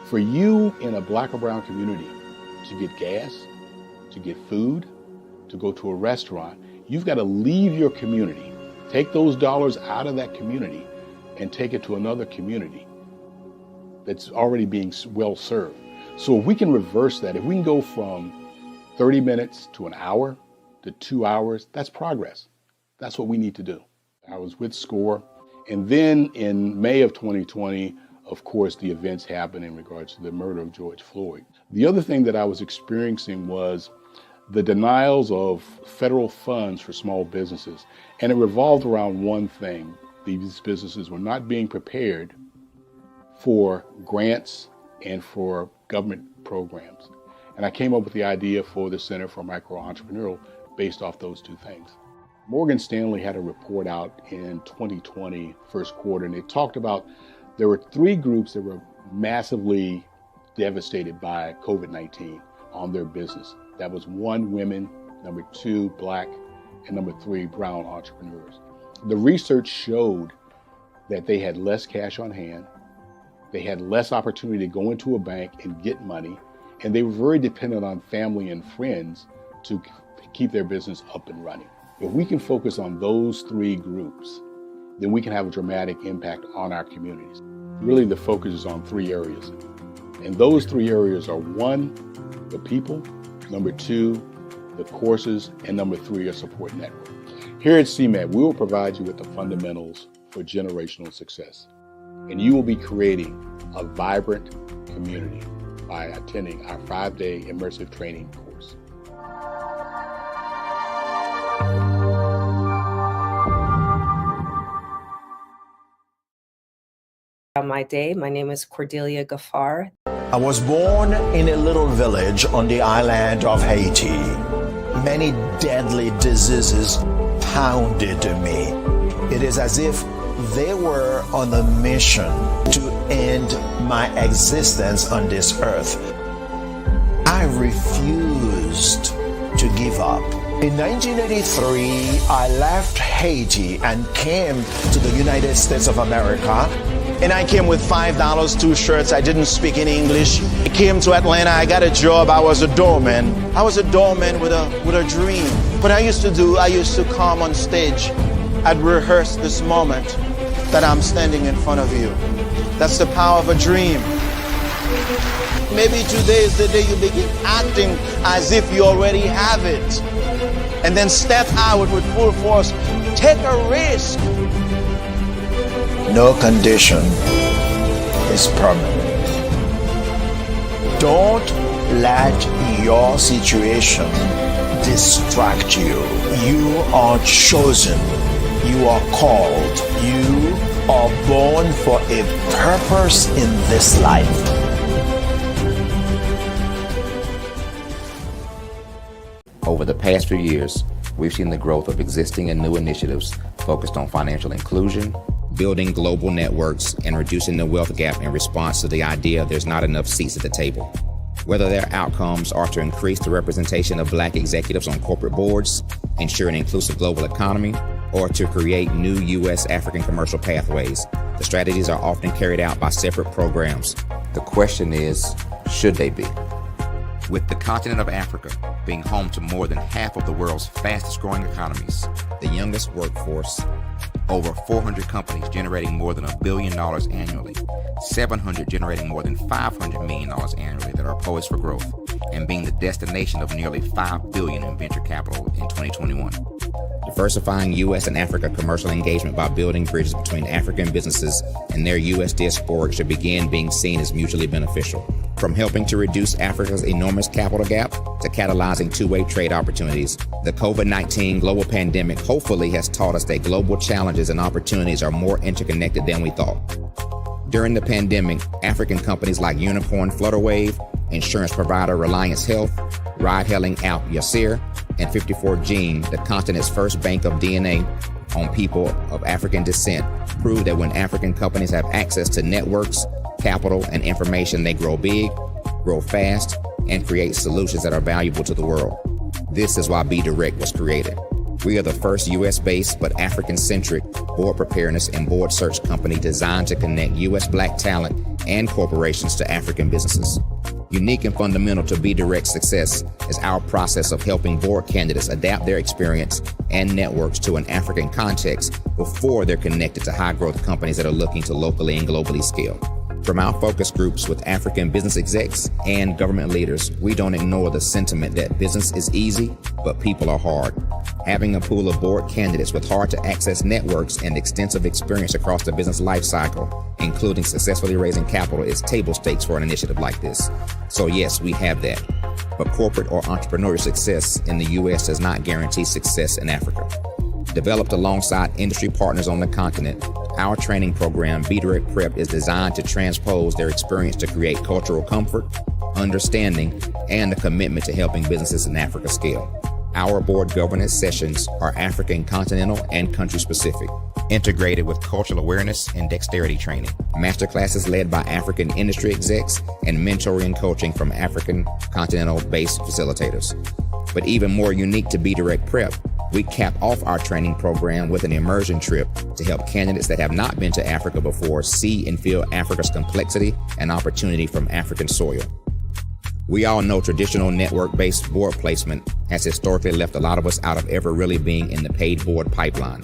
For you in a Black or brown community to get gas, to get food, to go to a restaurant, you've got to leave your community, take those dollars out of that community and take it to another community that's already being well served. So if we can reverse that, if we can go from 30 minutes to an hour to 2 hours, that's progress. That's what we need to do. I was with SCORE, and then in May of 2020, of course, the events happened in regards to the murder of George Floyd. The other thing that I was experiencing was the denials of federal funds for small businesses. And it revolved around one thing. These businesses were not being prepared for grants and for government programs. And I came up with the idea for the Center for Micro-Entrepreneurial based off those two things. Morgan Stanley had a report out in 2020, first quarter, and they talked about there were 3 groups that were massively devastated by COVID-19 on their business. That was 1, women, number 2, Black, and number 3, brown entrepreneurs. The research showed that they had less cash on hand, they had less opportunity to go into a bank and get money, and they were very dependent on family and friends to keep their business up and running. If we can focus on those 3 groups, then we can have a dramatic impact on our communities. Really, the focus is on 3 areas. And those 3 areas are 1, the people, number 2, the courses, and number 3, a support network. Here at CMAT, we will provide you with the fundamentals for generational success. And you will be creating a vibrant community by attending our 5-day immersive training course. My day. My name is Cordelia Gaffar. I was born in a little village on the island of Haiti. Many deadly diseases pounded me. It is as if they were on a mission to end my existence on this earth. I refused to give up. In 1983, I left Haiti and came to the United States of America. And I came with $5, 2 shirts. I didn't speak in English. I came to Atlanta. I got a job. I was a doorman. I was a doorman with a dream. What I used to come on stage. I'd rehearse this moment that I'm standing in front of you. That's the power of a dream. Maybe today is the day you begin acting as if you already have it. And then step out with full force. Take a risk. No condition is permanent. Don't let your situation distract you. You are chosen. You are called. You are born for a purpose in this life. Over the past few years, we've seen the growth of existing and new initiatives focused on financial inclusion, building global networks, and reducing the wealth gap in response to the idea there's not enough seats at the table. Whether their outcomes are to increase the representation of Black executives on corporate boards, ensure an inclusive global economy, or to create new U.S. African commercial pathways, the strategies are often carried out by separate programs. The question is, should they be? With the continent of Africa being home to more than half of the world's fastest growing economies, the youngest workforce, over 400 companies generating more than $1 billion annually, 700 generating more than $500 million annually that are poised for growth, and being the destination of nearly $5 billion in venture capital in 2021. The diversifying U.S. and Africa commercial engagement by building bridges between African businesses and their U.S. diaspora should begin being seen as mutually beneficial. From helping to reduce Africa's enormous capital gap to catalyzing two-way trade opportunities, the COVID-19 global pandemic hopefully has taught us that global challenges and opportunities are more interconnected than we thought. During the pandemic, African companies like Unicorn Flutterwave, insurance provider Reliance Health, ride-hailing app Yasir, and 54 Gene, the continent's first bank of DNA on people of African descent, proved that when African companies have access to networks, capital, and information, they grow big, grow fast, and create solutions that are valuable to the world. This is why Be Direct was created. We are the first U.S.-based but African-centric board preparedness and board search company designed to connect U.S. Black talent and corporations to African businesses. Unique and fundamental to Be Direct's success is our process of helping board candidates adapt their experience and networks to an African context before they're connected to high-growth companies that are looking to locally and globally scale. From our focus groups with African business execs and government leaders, we don't ignore the sentiment that business is easy, but people are hard. Having a pool of board candidates with hard-to-access networks and extensive experience across the business life cycle, including successfully raising capital, is table stakes for an initiative like this. So yes, we have that. But corporate or entrepreneurial success in the U.S. does not guarantee success in Africa. Developed alongside industry partners on the continent, our training program, Be Direct Prep, is designed to transpose their experience to create cultural comfort, understanding, and a commitment to helping businesses in Africa scale. Our board governance sessions are African, continental, and country-specific, integrated with cultural awareness and dexterity training, masterclasses led by African industry execs, and mentoring and coaching from African continental-based facilitators. But even more unique to Be Direct Prep, we cap off our training program with an immersion trip to help candidates that have not been to Africa before see and feel Africa's complexity and opportunity from African soil. We all know traditional network-based board placement has historically left a lot of us out of ever really being in the paid board pipeline.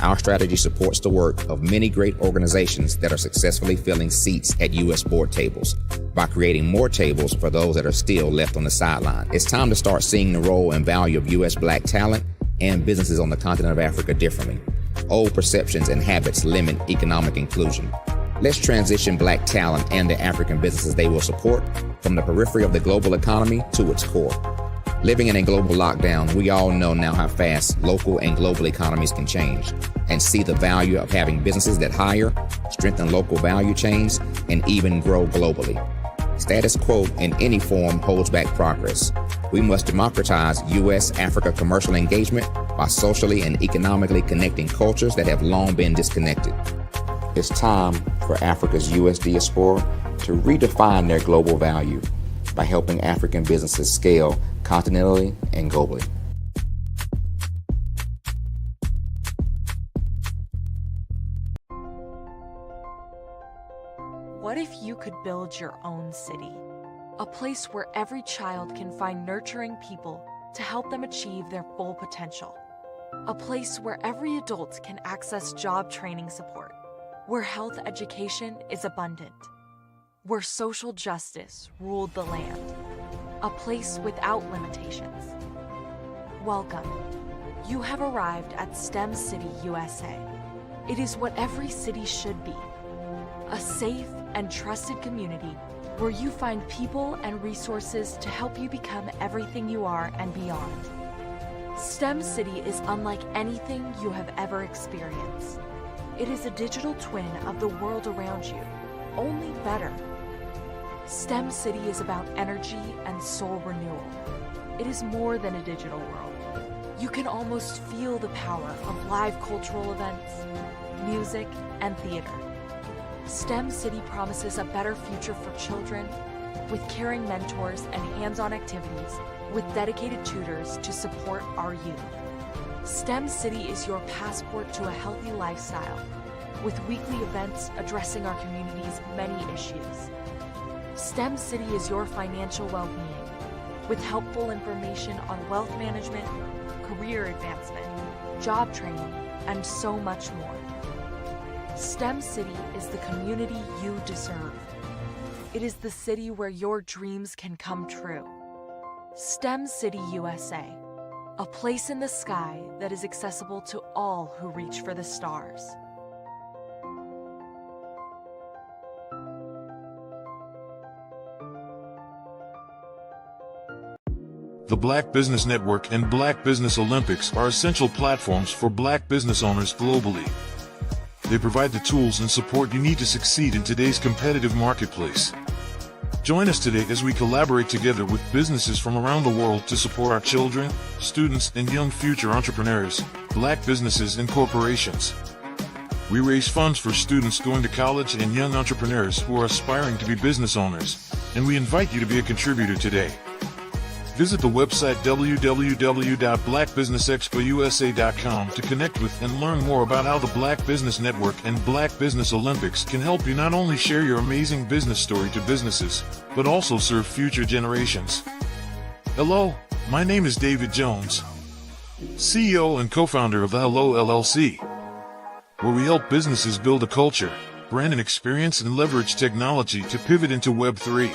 Our strategy supports the work of many great organizations that are successfully filling seats at U.S. board tables by creating more tables for those that are still left on the sideline. It's time to start seeing the role and value of U.S. Black talent and businesses on the continent of Africa differently. Old perceptions and habits limit economic inclusion. Let's transition Black talent and the African businesses they will support from the periphery of the global economy to its core. Living in a global lockdown, we all know now how fast local and global economies can change, and see the value of having businesses that hire, strengthen local value chains, and even grow globally. Status quo in any form holds back progress. We must democratize U.S.-Africa commercial engagement by socially and economically connecting cultures that have long been disconnected. It's time for Africa's U.S. diaspora to redefine their global value by helping African businesses scale continentally and globally. What if you could build your own city? A place where every child can find nurturing people to help them achieve their full potential. A place where every adult can access job training support. Where health education is abundant. Where social justice ruled the land. A place without limitations. Welcome. You have arrived at STEM City, USA. It is what every city should be. A safe and trusted community where you find people and resources to help you become everything you are and beyond. STEM City is unlike anything you have ever experienced. It is a digital twin of the world around you, only better. STEM City is about energy and soul renewal. It is more than a digital world. You can almost feel the power of live cultural events, music, and theater. STEM City promises a better future for children with caring mentors and hands-on activities with dedicated tutors to support our youth. STEM City is your passport to a healthy lifestyle with weekly events addressing our community's many issues. STEM City is your financial well-being with helpful information on wealth management, career advancement, job training, and so much more. STEM City is the community you deserve. It is the city where your dreams can come true. STEM City USA. a place in the sky that is accessible to all who reach for the stars. The Black Business Network and Black Business Olympics are essential platforms for Black business owners globally. They provide the tools and support you need to succeed in today's competitive marketplace. Join us today as we collaborate together with businesses from around the world to support our children, students, and young future entrepreneurs, Black businesses and corporations. We raise funds for students going to college and young entrepreneurs who are aspiring to be business owners, and we invite you to be a contributor today. Visit the website www.blackbusinessexpousa.com to connect with and learn more about how the Black Business Network and Black Business Olympics can help you not only share your amazing business story to businesses, but also serve future generations. Hello, my name is David Jones, CEO and co-founder of the Hello LLC, where we help businesses build a culture, brand and experience, and leverage technology to pivot into Web3.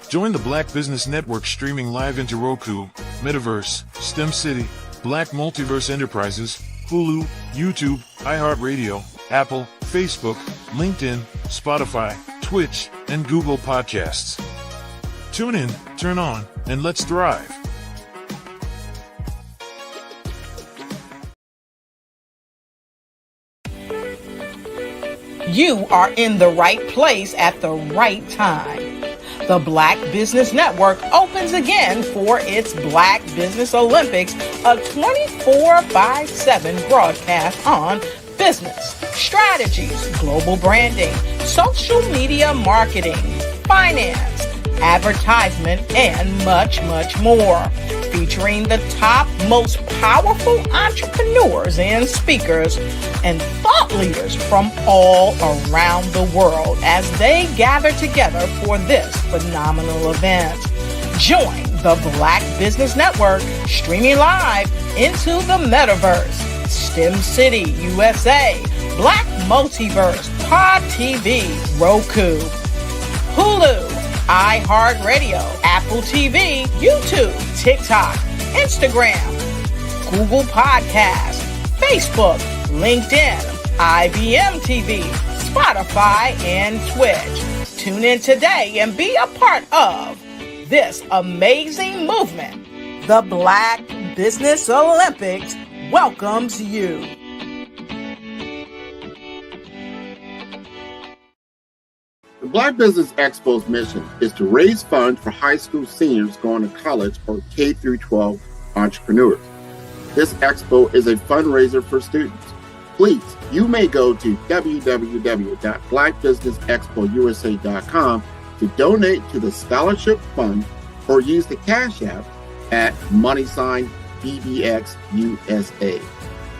Join the Black Business Network streaming live into Roku, Metaverse, STEM City, Black Multiverse Enterprises, Hulu, YouTube, iHeartRadio, Apple, Facebook, LinkedIn, Spotify, Twitch, and Google Podcasts. Tune in, turn on, and let's thrive. You are in the right place at the right time. The Black Business Network opens again for its Black Business Olympics, a 24/7 broadcast on business, strategies, global branding, social media marketing, finance, advertisement, and much, much more. Featuring the top, most powerful entrepreneurs and speakers and thought leaders from all around the world as they gather together for this phenomenal event. Join the Black Business Network streaming live into the Metaverse, STEM City USA, Black Multiverse, Pod TV, Roku, Hulu, iHeartRadio, Apple TV, YouTube, TikTok, Instagram, Google Podcasts, Facebook, LinkedIn, IBM TV, Spotify, and Twitch. Tune in today and be a part of this amazing movement. The Black Business Olympics welcomes you. The Black Business Expo's mission is to raise funds for high school seniors going to college or K-12 entrepreneurs. This expo is a fundraiser for students. Please, you may go to www.blackbusinessexpousa.com to donate to the scholarship fund or use the Cash App at $BBXUSA.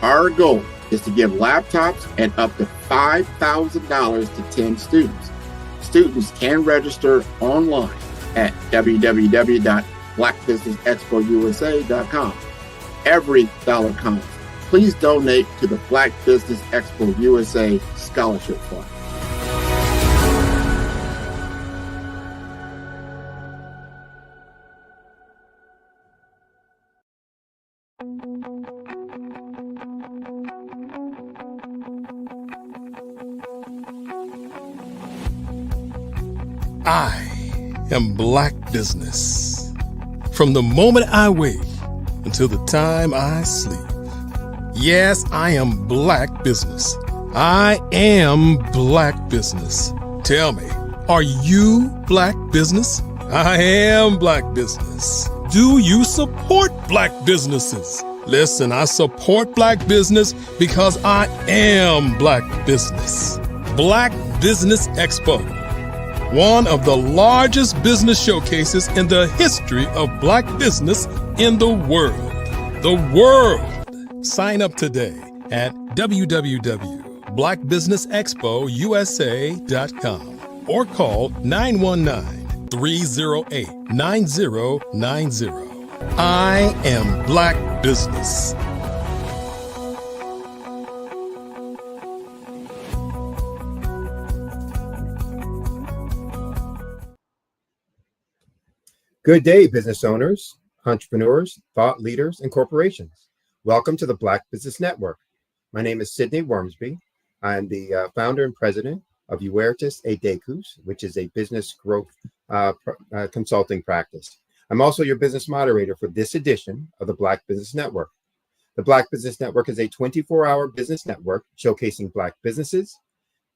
Our goal is to give laptops and up to $5,000 to 10 students. Students can register online at www.blackbusinessexpousa.com. Every dollar counts. Please donate to the Black Business Expo USA Scholarship Fund. I am Black Business. From the moment I wake until the time I sleep. Yes, I am Black Business. I am Black Business. Tell me, are you Black Business? I am Black Business. Do you support Black businesses? Listen, I support Black business because I am Black Business. Black Business Expo, one of the largest business showcases in the history of Black business in the world. The world! Sign up today at www.blackbusinessexpousa.com or call 919-308-9090. I am Black Business. Good day, business owners, entrepreneurs, thought leaders, and corporations. Welcome to the Black Business Network. My name is Sidney Wormsby. I'm the founder and president of Huertas e Decus, which is a business growth consulting practice. I'm also your business moderator for this edition of the Black Business Network. The Black Business Network is a 24-hour business network showcasing Black businesses,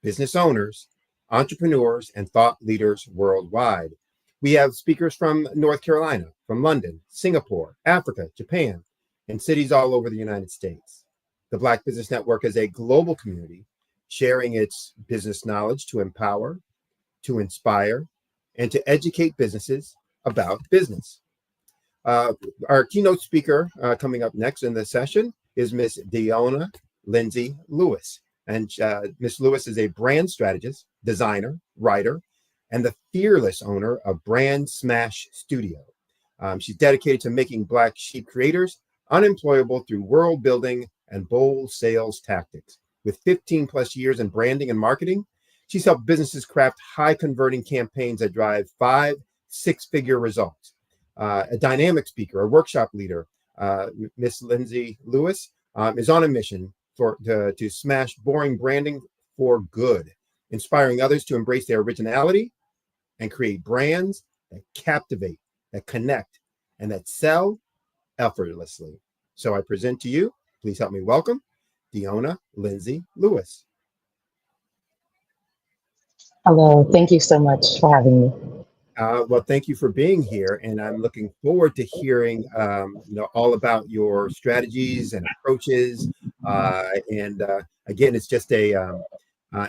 business owners, entrepreneurs, and thought leaders worldwide. We have speakers from North Carolina, from London, Singapore, Africa, Japan, and cities all over the United States. The Black Business Network is a global community sharing its business knowledge to empower, to inspire, and to educate businesses about business. Our keynote speaker coming up next in this session is Miss Deona Lindsay Lewis. And Miss Lewis is a brand strategist, designer, writer, and the fearless owner of Brand Smash Studio. She's dedicated to making Black sheep creators unemployable through world building and bold sales tactics. With 15 plus years in branding and marketing, she's helped businesses craft high converting campaigns that drive 5-6-figure results. A dynamic speaker, a workshop leader, Miss Lindsay Lewis is on a mission to smash boring branding for good, inspiring others to embrace their originality and create brands that captivate, that connect, and that sell effortlessly. So I present to you, please help me welcome Deona Lindsay Lewis. Hello, thank you so much for having me. Well, thank you for being here, and I'm looking forward to hearing all about your strategies and approaches. Again, it's just an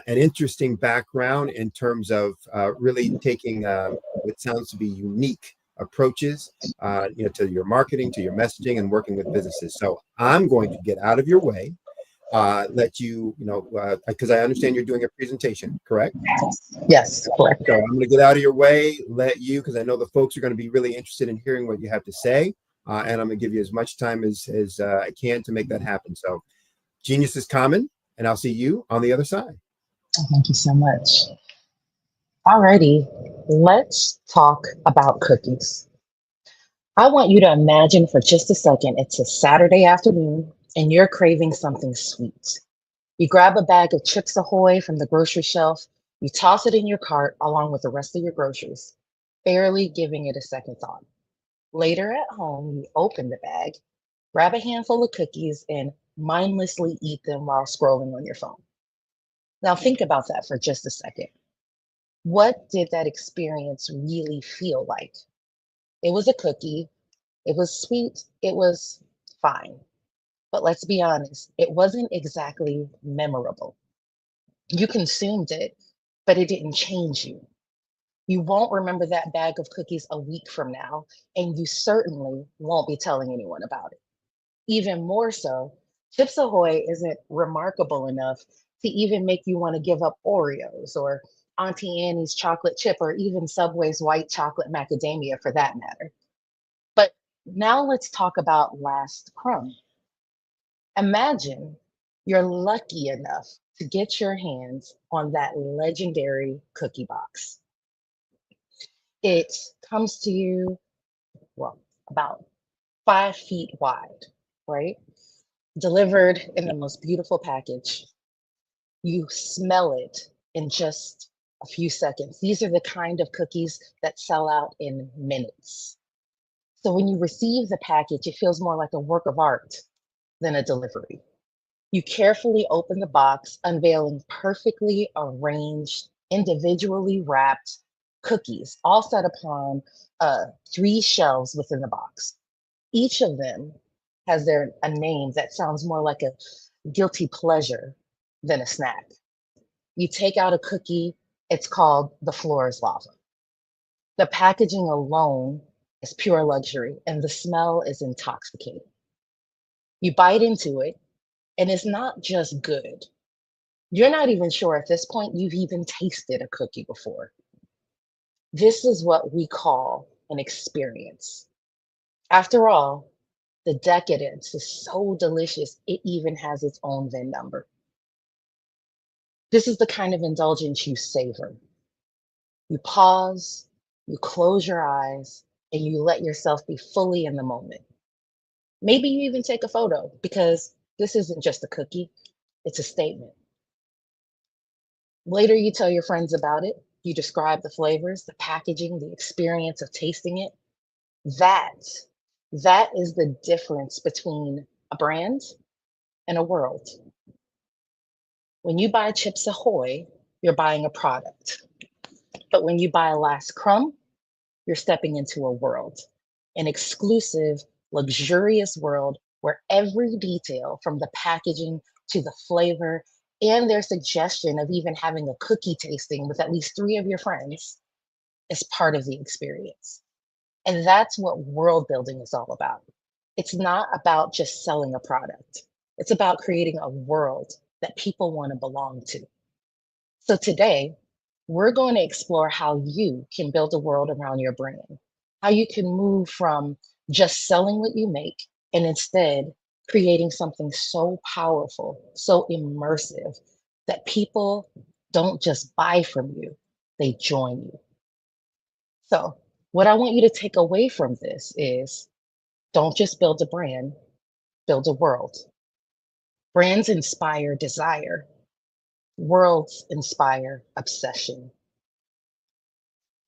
interesting background in terms of really taking what sounds to be unique approaches, to your marketing, to your messaging, and working with businesses. So I'm going to get out of your way. Let you, because I understand you're doing a presentation, correct? Yes, correct. So I'm going to get out of your way, let you, because I know the folks are going to be really interested in hearing what you have to say. And I'm going to give you as much time as I can to make that happen. So genius is common, and I'll see you on the other side. Thank you so much. Alrighty, let's talk about cookies. I want you to imagine for just a second, it's a Saturday afternoon and you're craving something sweet. You grab a bag of Chips Ahoy from the grocery shelf, you toss it in your cart along with the rest of your groceries, barely giving it a second thought. Later at home, you open the bag, grab a handful of cookies, and mindlessly eat them while scrolling on your phone. Now think about that for just a second. What did that experience really feel like? It was a cookie, it was sweet, it was fine. But let's be honest, it wasn't exactly memorable. You consumed it, but it didn't change you. You won't remember that bag of cookies a week from now, and you certainly won't be telling anyone about it. Even more so, Chips Ahoy isn't remarkable enough to even make you want to give up Oreos or Auntie Annie's chocolate chip or even Subway's white chocolate macadamia for that matter. But now let's talk about last crumb. Imagine you're lucky enough to get your hands on that legendary cookie box. It comes to you, well, about 5 feet wide, right? Delivered in the most beautiful package. You smell it in just a few seconds. These are the kind of cookies that sell out in minutes. So when you receive the package, it feels more like a work of art than a delivery. You carefully open the box, unveiling perfectly arranged, individually wrapped cookies, all set upon 3 shelves within the box. Each of them has a name that sounds more like a guilty pleasure than a snack. You take out a cookie, it's called the floor is lava. The packaging alone is pure luxury, and the smell is intoxicating. You bite into it, and it's not just good. You're not even sure at this point you've even tasted a cookie before. This is what we call an experience. After all, the decadence is so delicious, it even has its own VIN number. This is the kind of indulgence you savor. You pause, you close your eyes, and you let yourself be fully in the moment. Maybe you even take a photo because this isn't just a cookie, it's a statement. Later, you tell your friends about it. You describe the flavors, the packaging, the experience of tasting it. That, that is the difference between a brand and a world. When you buy Chips Ahoy, you're buying a product. But when you buy a Last Crumb, you're stepping into a world, an exclusive, luxurious world where every detail from the packaging to the flavor and their suggestion of even having a cookie tasting with at least 3 of your friends is part of the experience. And that's what world building is all about. It's not about just selling a product. It's about creating a world that people want to belong to. So today, we're going to explore how you can build a world around your brand, how you can move from just selling what you make and instead creating something so powerful, so immersive that people don't just buy from you, they join you. So, what I want you to take away from this is don't just build a brand, build a world. Brands inspire desire, worlds inspire obsession.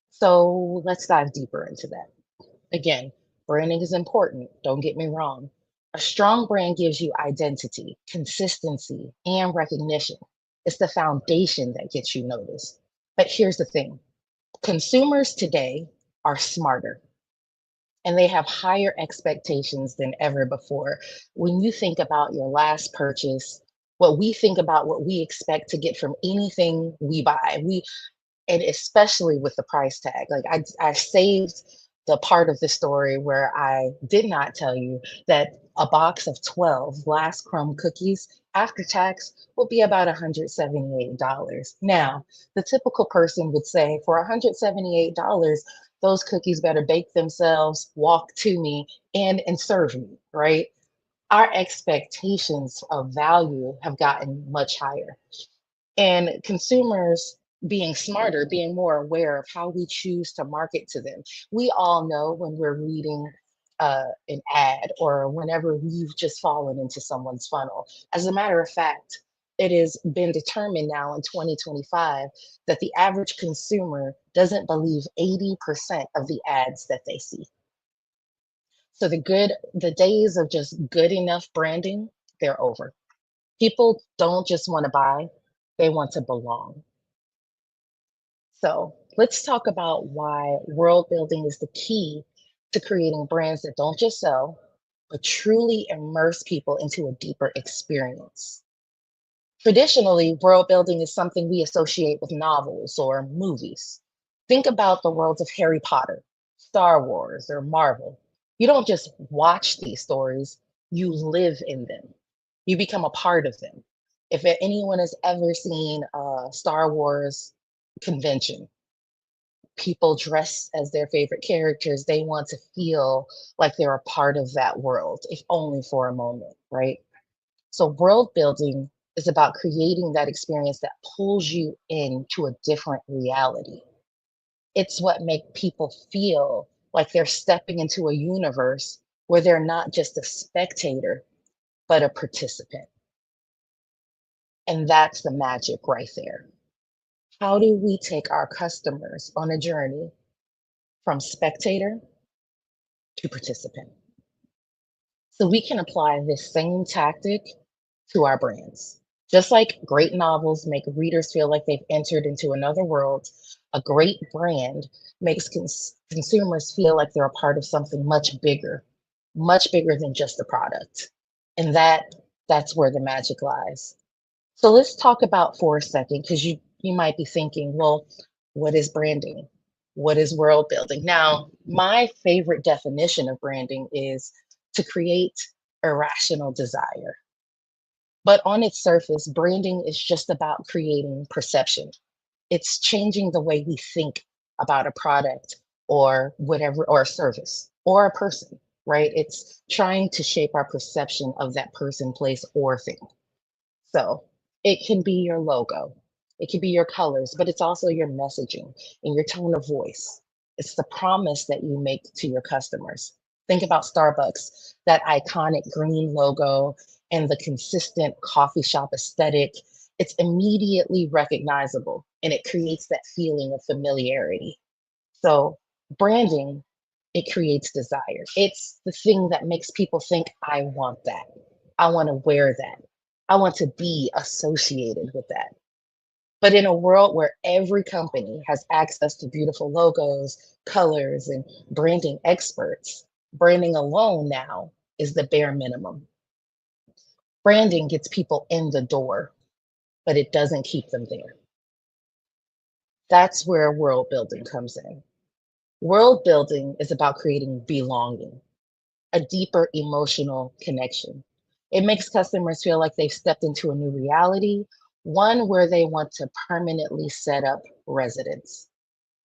So let's dive deeper into that. Again, branding is important, don't get me wrong. A strong brand gives you identity, consistency, and recognition. It's the foundation that gets you noticed. But here's the thing, consumers today are smarter and they have higher expectations than ever before. When you think about your last purchase, what we think about what we expect to get from anything we buy, and especially with the price tag. Like I saved the part of the story where I did not tell you that a box of 12 Last Crumb cookies after tax will be about $178. Now, the typical person would say for $178, those cookies better bake themselves, walk to me, and serve me, right? Our expectations of value have gotten much higher. And consumers being smarter, being more aware of how we choose to market to them. We all know when we're reading an ad or whenever we've just fallen into someone's funnel. As a matter of fact, it has been determined now in 2025 that the average consumer doesn't believe 80% of the ads that they see. So the days of just good enough branding, they're over. People don't just want to buy, they want to belong. So let's talk about why world building is the key to creating brands that don't just sell, but truly immerse people into a deeper experience. Traditionally, world building is something we associate with novels or movies. Think about the worlds of Harry Potter, Star Wars, or Marvel. You don't just watch these stories, you live in them. You become a part of them. If anyone has ever seen a Star Wars convention, people dress as their favorite characters, they want to feel like they're a part of that world, if only for a moment, right? So world building is about creating that experience that pulls you into a different reality. It's what makes people feel like they're stepping into a universe where they're not just a spectator, but a participant. And that's the magic right there. How do we take our customers on a journey from spectator to participant? So we can apply this same tactic to our brands. Just like great novels make readers feel like they've entered into another world, a great brand makes consumers feel like they're a part of something much bigger than just a product. And that's where the magic lies. So let's talk about for a second, because you might be thinking, well, what is branding? What is world building? Now, my favorite definition of branding is to create irrational desire. But on its surface, branding is just about creating perception. It's changing the way we think about a product or whatever, or a service or a person, right? It's trying to shape our perception of that person, place, or thing. So it can be your logo, it can be your colors, but it's also your messaging and your tone of voice. It's the promise that you make to your customers. Think about Starbucks, that iconic green logo and the consistent coffee shop aesthetic. It's immediately recognizable and it creates that feeling of familiarity. So, branding, it creates desire. It's the thing that makes people think, I want that. I want to wear that. I want to be associated with that. But in a world where every company has access to beautiful logos, colors, and branding experts, branding alone now is the bare minimum. Branding gets people in the door, but it doesn't keep them there. That's where world building comes in. World building is about creating belonging, a deeper emotional connection. It makes customers feel like they've stepped into a new reality, one where they want to permanently set up residence.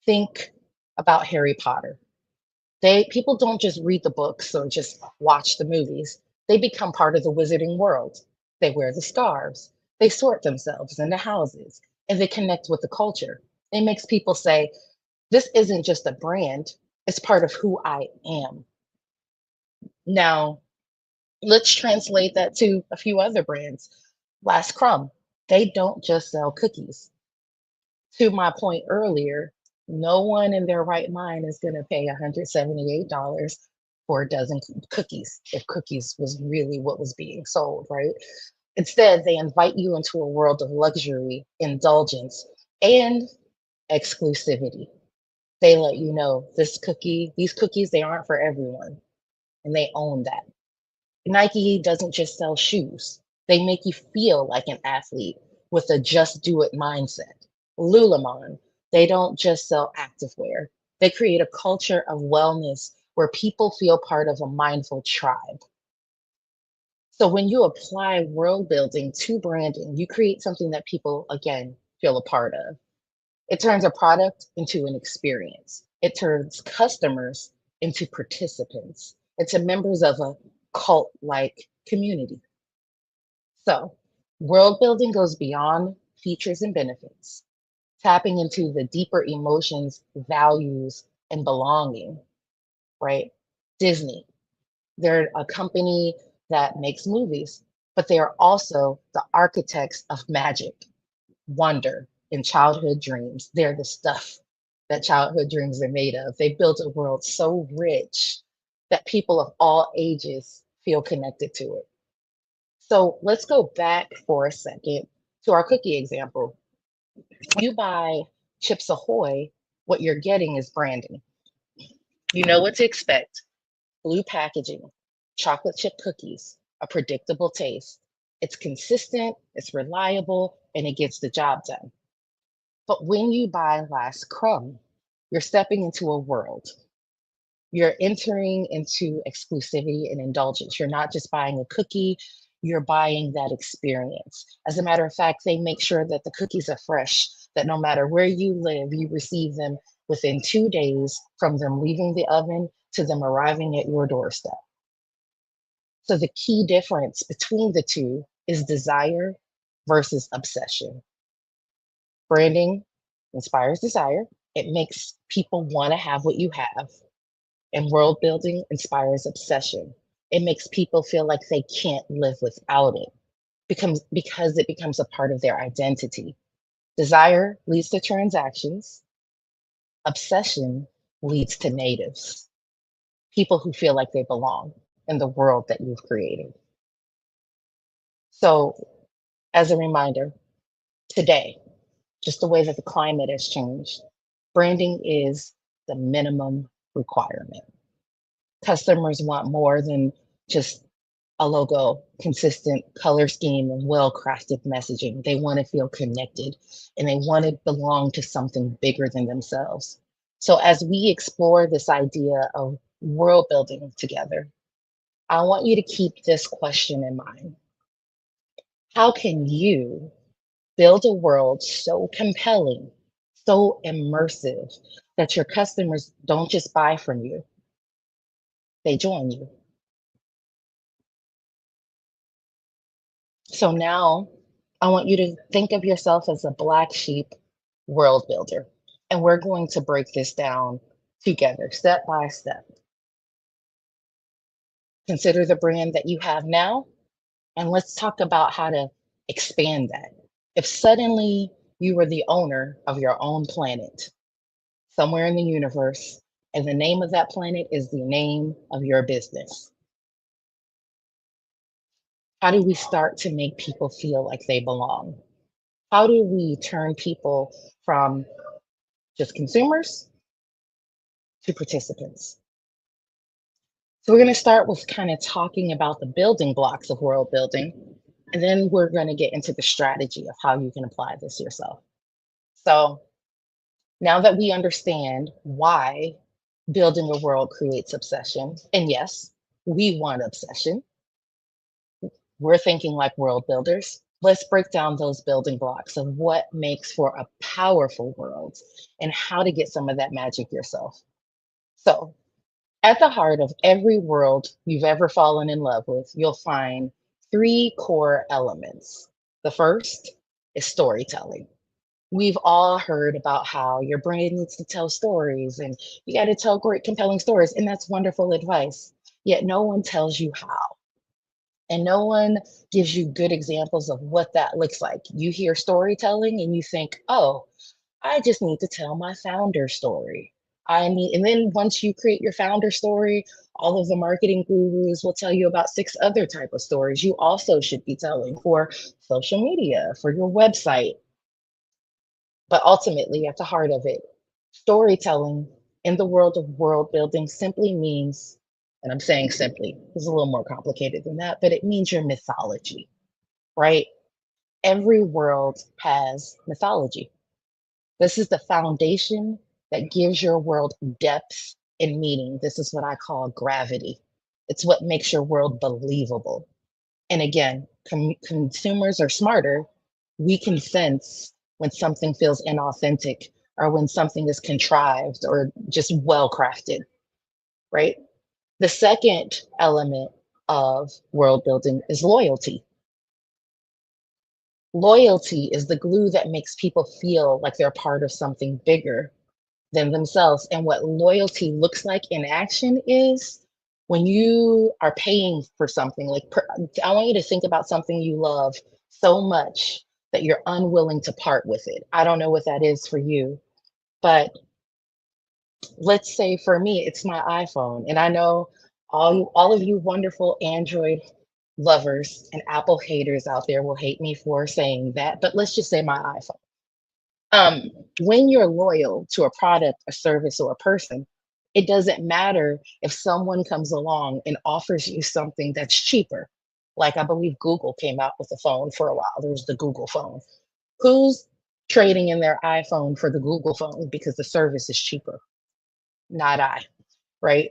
Think about Harry Potter. People don't just read the books or just watch the movies. They become part of the wizarding world. They wear the scarves. They sort themselves into houses and they connect with the culture. It makes people say, this isn't just a brand, it's part of who I am. Now, let's translate that to a few other brands. Last Crumb, they don't just sell cookies. To my point earlier, no one in their right mind is going to pay $178 for a dozen cookies if cookies was really what was being sold, right? Instead, they invite you into a world of luxury, indulgence, and exclusivity. They let you know these cookies, they aren't for everyone, and they own that. Nike doesn't just sell shoes. They make you feel like an athlete with a just do it mindset. Lululemon, they don't just sell activewear. They create a culture of wellness where people feel part of a mindful tribe. So when you apply world building to branding, you create something that people, again, feel a part of. It turns a product into an experience. It turns customers into participants, into members of a cult-like community. So world building goes beyond features and benefits, tapping into the deeper emotions, values, and belonging, right? Disney, they're a company that makes movies, but they are also the architects of magic, wonder, and childhood dreams. They're the stuff that childhood dreams are made of. They built a world so rich that people of all ages feel connected to it. So let's go back for a second to our cookie example. You buy Chips Ahoy, what you're getting is branding. You know what to expect: blue packaging, chocolate chip cookies, a predictable taste. It's consistent, it's reliable, and it gets the job done. But when you buy Last Crumb, you're stepping into a world. You're entering into exclusivity and indulgence. You're not just buying a cookie, you're buying that experience. As a matter of fact, they make sure that the cookies are fresh, that no matter where you live, you receive them within 2 days from them leaving the oven to them arriving at your doorstep. So the key difference between the two is desire versus obsession. Branding inspires desire. It makes people want to have what you have. And world building inspires obsession. It makes people feel like they can't live without it because it becomes a part of their identity. Desire leads to transactions. Obsession leads to natives, people who feel like they belong in the world that you've created. So, as a reminder, today, just the way that the climate has changed, branding is the minimum requirement. Customers want more than just a logo, consistent color scheme, and well-crafted messaging. They want to feel connected and they want to belong to something bigger than themselves. So as we explore this idea of world building together, I want you to keep this question in mind. How can you build a world so compelling, so immersive that your customers don't just buy from you, they join you? So now I want you to think of yourself as a black sheep world builder. And we're going to break this down together, step by step. Consider the brand that you have now, and let's talk about how to expand that. If suddenly you were the owner of your own planet somewhere in the universe, and the name of that planet is the name of your business, how do we start to make people feel like they belong? How do we turn people from just consumers to participants? So we're going to start with kind of talking about the building blocks of world building, and then we're going to get into the strategy of how you can apply this yourself. So now that we understand why building a world creates obsession, and yes, we want obsession, we're thinking like world builders. Let's break down those building blocks of what makes for a powerful world and how to get some of that magic yourself. So, at the heart of every world you've ever fallen in love with, you'll find three core elements. The first is storytelling. We've all heard about how your brain needs to tell stories and you got to tell great, compelling stories, and that's wonderful advice. Yet no one tells you how. And no one gives you good examples of what that looks like. You hear storytelling and you think, oh, I just need to tell my founder story. And then once you create your founder story, all of the marketing gurus will tell you about 6 other type of stories you also should be telling for social media, for your website. But ultimately, at the heart of it, storytelling in the world of world building simply means, and I'm saying simply, it's a little more complicated than that, but it means your mythology, right? Every world has mythology. This is the foundation that gives your world depth and meaning. This is what I call gravity. It's what makes your world believable. And again, consumers are smarter. We can sense when something feels inauthentic or when something is contrived or just well crafted, right? The second element of world building is loyalty. Loyalty is the glue that makes people feel like they're part of something bigger than themselves. And what loyalty looks like in action is when you are paying for something, I want you to think about something you love so much that you're unwilling to part with it. I don't know what that is for you, but let's say for me, it's my iPhone. And I know all of you wonderful Android lovers and Apple haters out there will hate me for saying that, but let's just say my iPhone. When you're loyal to a product, a service, or a person, it doesn't matter if someone comes along and offers you something that's cheaper. Like I believe Google came out with a phone for a while. There was the Google phone. Who's trading in their iPhone for the Google phone because the service is cheaper? Not I, right?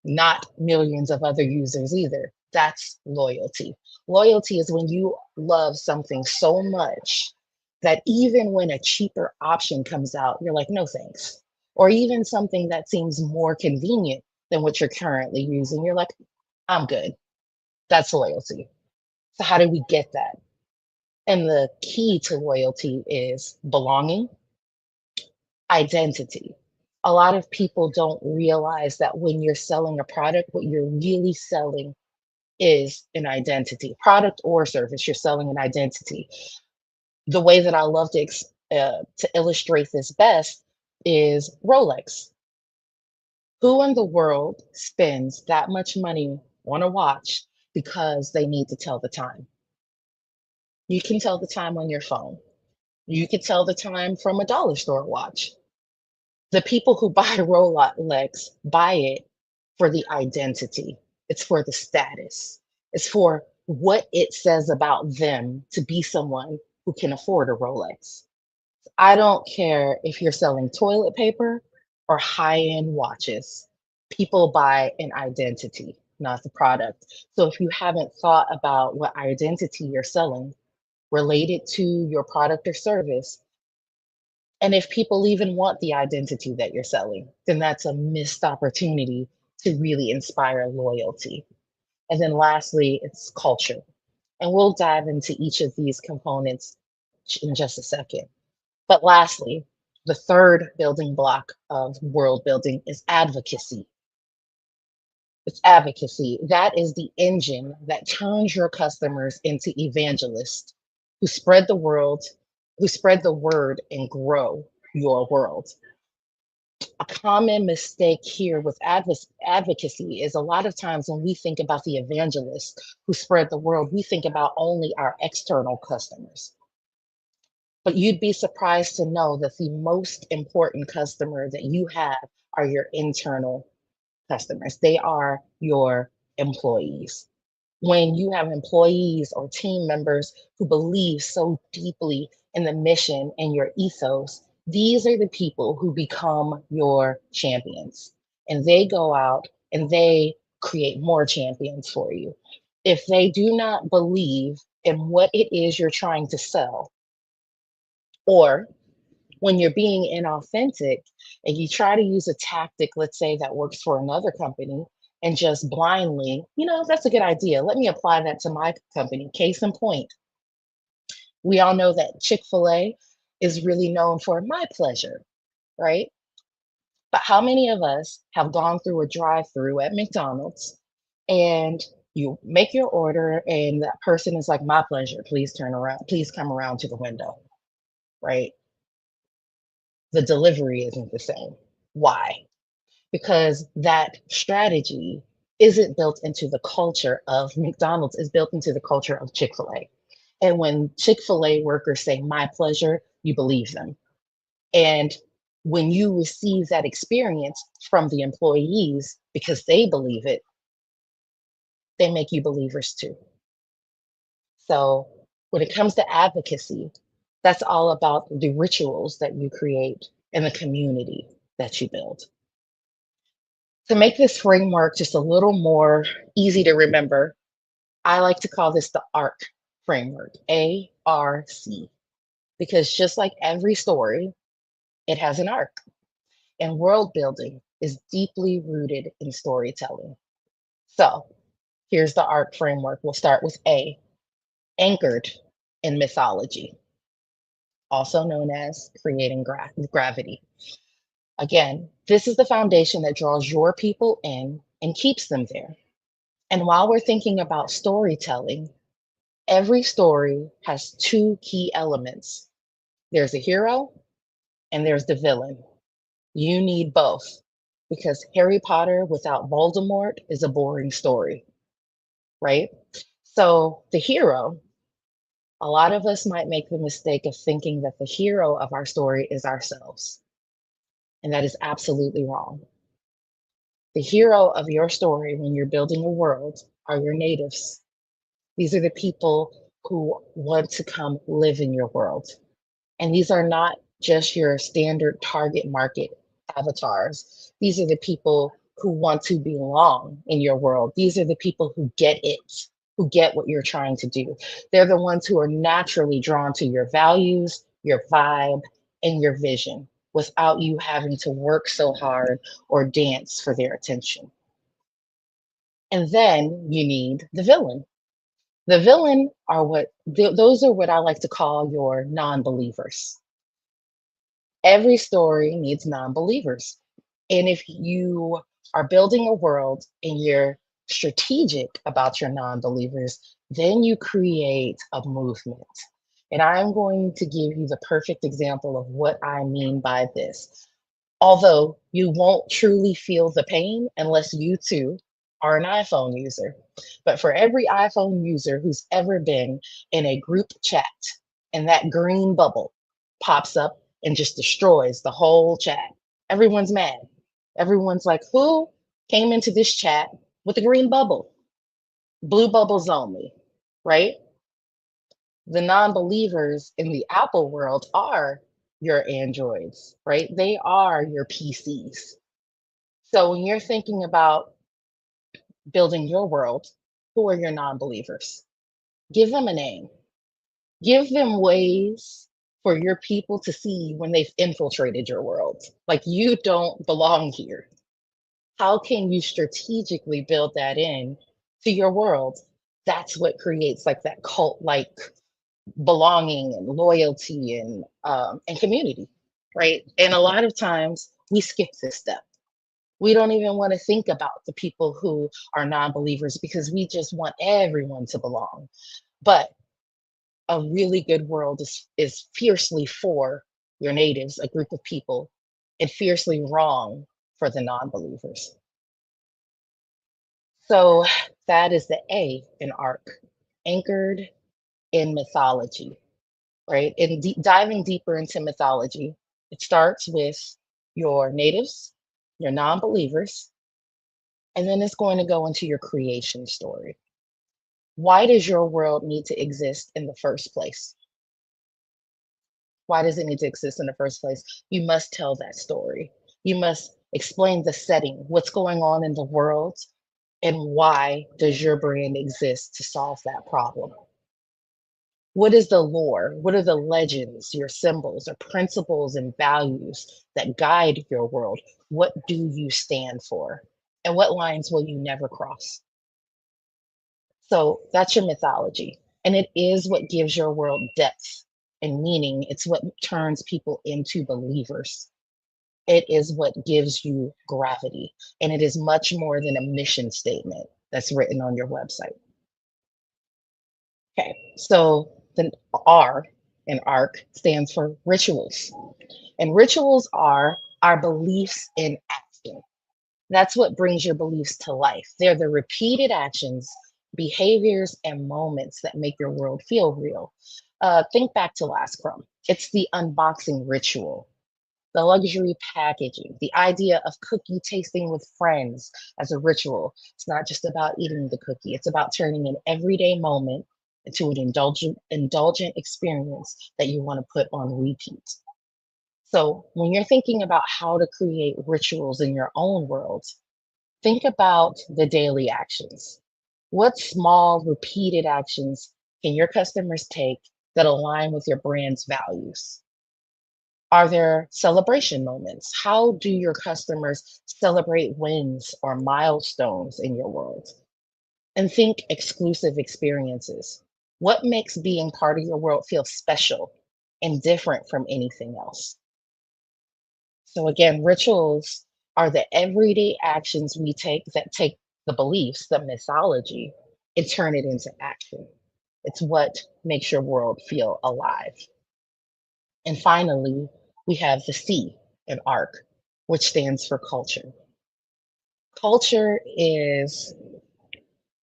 Not millions of other users either. That's loyalty. Loyalty is when you love something so much that even when a cheaper option comes out, you're like, no thanks. Or even something that seems more convenient than what you're currently using, you're like, I'm good. That's loyalty. So, how do we get that? And the key to loyalty is belonging, identity. A lot of people don't realize that when you're selling a product, what you're really selling is an identity. Product or service, you're selling an identity. The way that I love to illustrate this best is Rolex. Who in the world spends that much money on a watch because they need to tell the time? You can tell the time on your phone. You can tell the time from a dollar store watch. The people who buy Rolex buy it for the identity. It's for the status. It's for what it says about them to be someone who can afford a Rolex. I don't care if you're selling toilet paper or high-end watches. People buy an identity, not the product. So if you haven't thought about what identity you're selling related to your product or service, and if people even want the identity that you're selling, then that's a missed opportunity to really inspire loyalty. And then lastly, it's culture. And we'll dive into each of these components in just a second. But lastly, The third building block of world building is advocacy. It's advocacy. That is the engine that turns your customers into evangelists who spread the word and grow your world. A common mistake here with advocacy is a lot of times when we think about the evangelists who spread the word, we think about only our external customers. But you'd be surprised to know that the most important customer that you have are your internal customers. They are your employees. When you have employees or team members who believe so deeply in the mission and your ethos, these are the people who become your champions. And they go out and they create more champions for you. If they do not believe in what it is you're trying to sell, or when you're being inauthentic and you try to use a tactic, let's say that works for another company, and just blindly, that's a good idea. Let me apply that to my company. Case in point, we all know that Chick-fil-A is really known for my pleasure, right? But how many of us have gone through a drive-through at McDonald's and you make your order and that person is like, my pleasure, please turn around, please come around to the window, right? The delivery isn't the same. Why? Because that strategy isn't built into the culture of McDonald's, it's built into the culture of Chick-fil-A. And when Chick-fil-A workers say, my pleasure, you believe them. And when you receive that experience from the employees because they believe it, they make you believers too. So when it comes to advocacy, that's all about the rituals that you create and the community that you build. To make this framework just a little more easy to remember, I like to call this the ARC framework, A-R-C, because just like every story, it has an arc. And world building is deeply rooted in storytelling. So here's the ARC framework. We'll start with A, anchored in mythology, also known as creating gravity. Again, this is the foundation that draws your people in and keeps them there. And while we're thinking about storytelling, every story has two key elements. There's a hero and there's the villain. You need both because Harry Potter without Voldemort is a boring story, right? So the hero, a lot of us might make the mistake of thinking that the hero of our story is ourselves. And that is absolutely wrong. The hero of your story when you're building a world are your natives. These are the people who want to come live in your world. And these are not just your standard target market avatars. These are the people who want to belong in your world. These are the people who get it, who get what you're trying to do. They're the ones who are naturally drawn to your values, your vibe, and your vision without you having to work so hard or dance for their attention. And then you need the villain. The villain are those are what I like to call your non-believers. Every story needs non-believers. And if you are building a world and you're strategic about your non-believers, then you create a movement. And I'm going to give you the perfect example of what I mean by this. Although you won't truly feel the pain unless you too are an iPhone user. But for every iPhone user who's ever been in a group chat and that green bubble pops up and just destroys the whole chat, everyone's mad. Everyone's like, who came into this chat with a green bubble? Blue bubbles only, right? The non-believers in the Apple world are your Androids, right? They are your PCs. So when you're thinking about building your world, who are your non-believers? Give them a name. Give them ways for your people to see when they've infiltrated your world. Like you don't belong here. How can you strategically build that in to your world? That's what creates like that cult-like belonging and loyalty and community. right? And a lot of times we skip this step. We don't even want to think about the people who are non-believers because we just want everyone to belong. But a really good world is fiercely for your natives, a group of people, and fiercely wrong for the non-believers. So that is the A in ARC, anchored in mythology, right? And diving deeper into mythology, it starts with your natives, your non-believers, and then it's going to go into your creation story. Why does your world need to exist in the first place? Why does it need to exist in the first place? You must tell that story. You must explain the setting, what's going on in the world, and why does your brand exist to solve that problem? What is the lore? What are the legends, your symbols, or principles and values that guide your world? What do you stand for? And what lines will you never cross? So that's your mythology. And it is what gives your world depth and meaning. It's what turns people into believers. It is what gives you gravity. And it is much more than a mission statement that's written on your website. Okay, so the R in ARC stands for rituals. And rituals are our beliefs in action. That's what brings your beliefs to life. They're the repeated actions, behaviors, and moments that make your world feel real. Think back to Last Crumb. It's the unboxing ritual, the luxury packaging, the idea of cookie tasting with friends as a ritual. It's not just about eating the cookie, it's about turning an everyday moment into an indulgent experience that you want to put on repeat. So when you're thinking about how to create rituals in your own world, think about the daily actions. What small, repeated actions can your customers take that align with your brand's values? Are there celebration moments? How do your customers celebrate wins or milestones in your world? And think exclusive experiences. What makes being part of your world feel special and different from anything else? So again, rituals are the everyday actions we take that take the beliefs, the mythology, and turn it into action. It's what makes your world feel alive. And finally, we have the C in ARC, which stands for culture. Culture is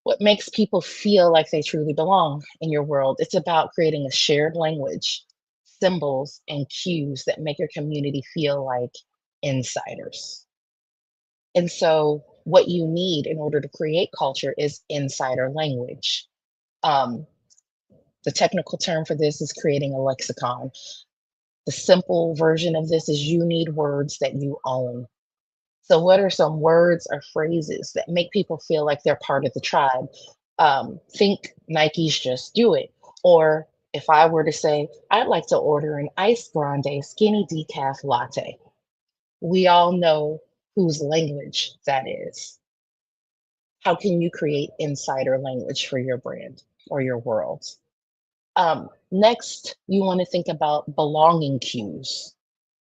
what makes people feel like they truly belong in your world. It's about creating a shared language, symbols, and cues that make your community feel like insiders. And so, what you need in order to create culture is insider language. Um, the technical term for this is creating a lexicon. The simple version of this is you need words that you own. So, what are some words or phrases that make people feel like they're part of the tribe? Think Nike's Just Do It. Or if I were to say, I'd like to order an iced grande skinny decaf latte. We all know whose language that is. How can you create insider language for your brand or your world? Next, you want to think about belonging cues.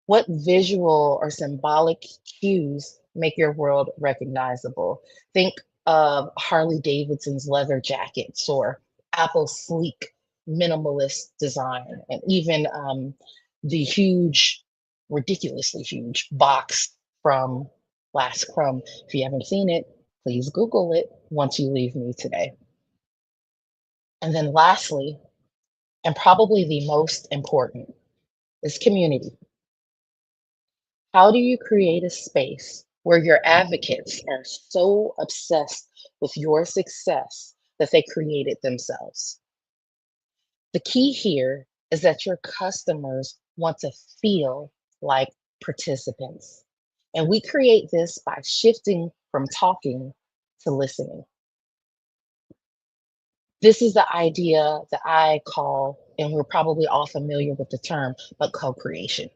What visual or symbolic cues make your world recognizable? Think of Harley Davidson's leather jackets or Apple's sleek minimalist design, and even the huge, ridiculously huge box from Last Crumb. If you haven't seen it, please Google it once you leave me today. And then lastly, and probably the most important, is community. How do you create a space where your advocates are so obsessed with your success that they create it themselves? The key here is that your customers want to feel like participants. And we create this by shifting from talking to listening. This is the idea that I call, and we're probably all familiar with the term, but co-creation.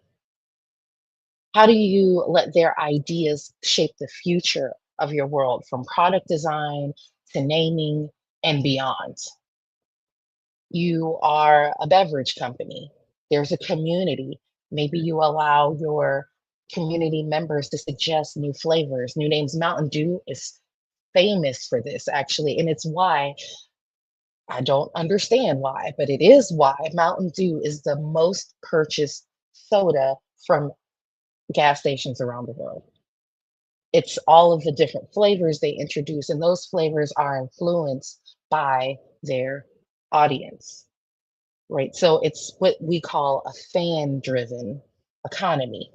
How do you let their ideas shape the future of your world, from product design to naming and beyond? You are a beverage company. There's a community Maybe you allow your community members to suggest new flavors, new names. Mountain Dew is famous for this, actually, and it's why I don't understand why, but it is why Mountain Dew is the most purchased soda from gas stations around the world. It's all of the different flavors they introduce, and those flavors are influenced by their audience, right? So it's what we call a fan driven economy.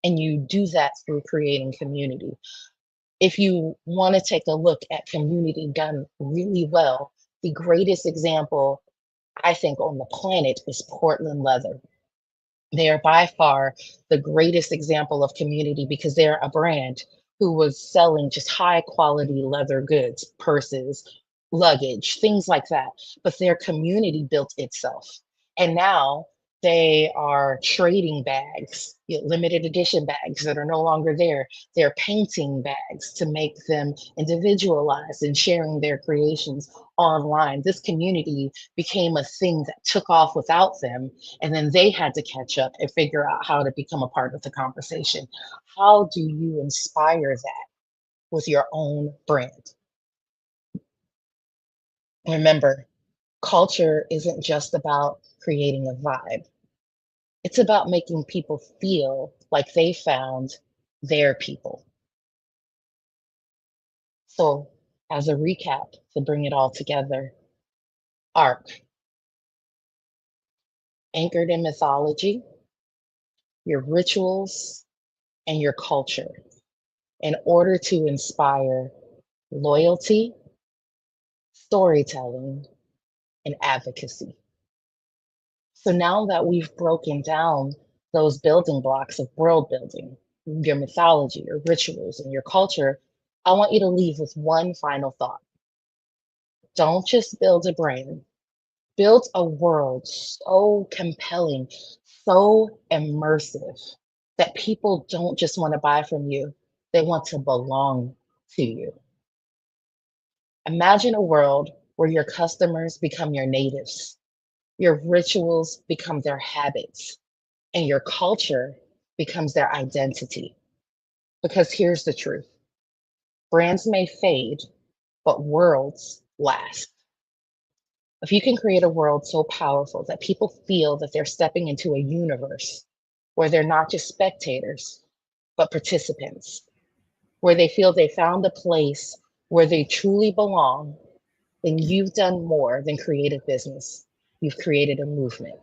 And you do that through creating community. If you want to take a look at community done really well, the greatest example I think on the planet is Portland Leather. They are by far the greatest example of community because they're a brand who was selling just high quality leather goods, purses, luggage, things like that. But their community built itself. And now they are trading bags, limited edition bags that are no longer there. They're painting bags to make them individualized and sharing their creations online. This community became a thing that took off without them. And then they had to catch up and figure out how to become a part of the conversation. How do you inspire that with your own brand? Remember, culture isn't just about creating a vibe. It's about making people feel like they found their people. So, as a recap to bring it all together, ARC, anchored in mythology, your rituals, and your culture in order to inspire loyalty, storytelling, and advocacy. So now that we've broken down those building blocks of world building, your mythology, your rituals, and your culture, I want you to leave with one final thought. Don't just build a brand, build a world so compelling, so immersive that people don't just want to buy from you, they want to belong to you. Imagine a world where your customers become your natives, your rituals become their habits, and your culture becomes their identity. Because here's the truth, brands may fade, but worlds last. If you can create a world so powerful that people feel that they're stepping into a universe where they're not just spectators, but participants, where they feel they found a place where they truly belong, then you've done more than create a business. You've created a movement.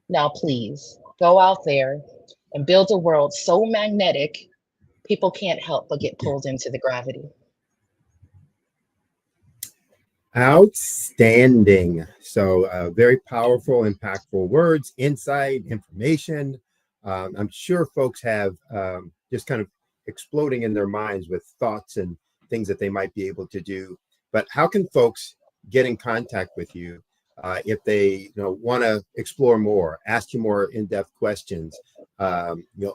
Now, please go out there and build a world so magnetic, people can't help but get pulled into the gravity. Outstanding. So very powerful, impactful words, insight, information. I'm sure folks have just kind of exploding in their minds with thoughts and things that they might be able to do. But how can folks get in contact with you if they want to explore more, ask you more in-depth questions,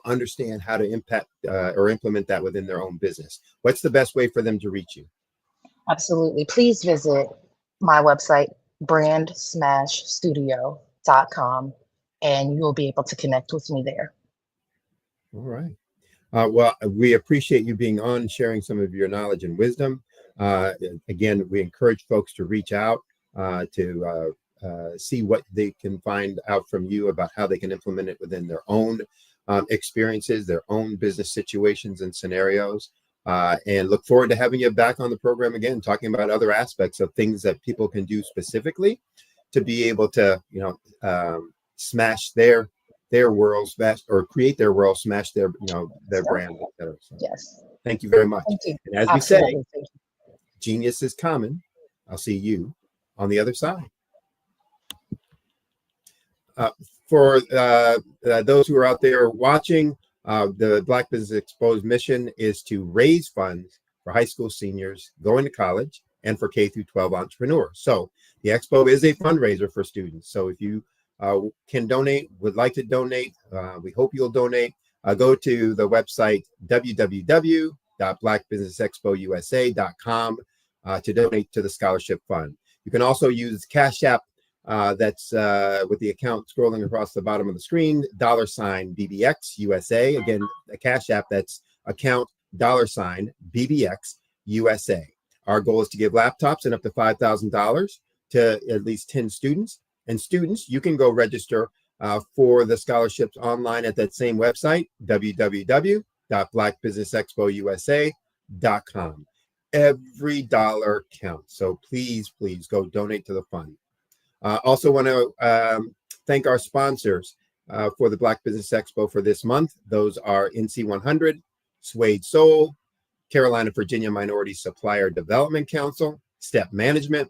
understand how to impact or implement that within their own business? What's the best way for them to reach you? Absolutely. Please visit my website, brandsmashstudio.com, and you'll be able to connect with me there. All right. Well, we appreciate you being on and sharing some of your knowledge and wisdom. Again, we encourage folks to reach out to see what they can find out from you about how they can implement it within their own experiences, their own business situations and scenarios. And look forward to having you back on the program again, talking about other aspects of things that people can do specifically to be able to, smash their world, smash or create their world, smash their, their brand, etc. So, yes. Thank you very much. Thank you. And as Absolutely. we say, genius is common. I'll see you on the other side. For those who are out there watching, the Black Business Expo's mission is to raise funds for high school seniors going to college and for K through 12 entrepreneurs. So the Expo is a fundraiser for students. So if you can donate, would like to donate, we hope you'll donate. Go to the website www.blackbusinessexpousa.com to donate to the scholarship fund. You can also use Cash App That's with the account scrolling across the bottom of the screen, $BBX USA. Again, a Cash App, that's account $BBX USA. Our goal is to give laptops and up to $5,000 to at least 10 students. And students, you can go register for the scholarships online at that same website, www.blackbusinessexpousa.com. Every dollar counts. So please go donate to the fund. Also want to thank our sponsors for the Black Business Expo for this month. Those are NC100, Suede Soul, Carolina, Virginia Minority Supplier Development Council, Step Management,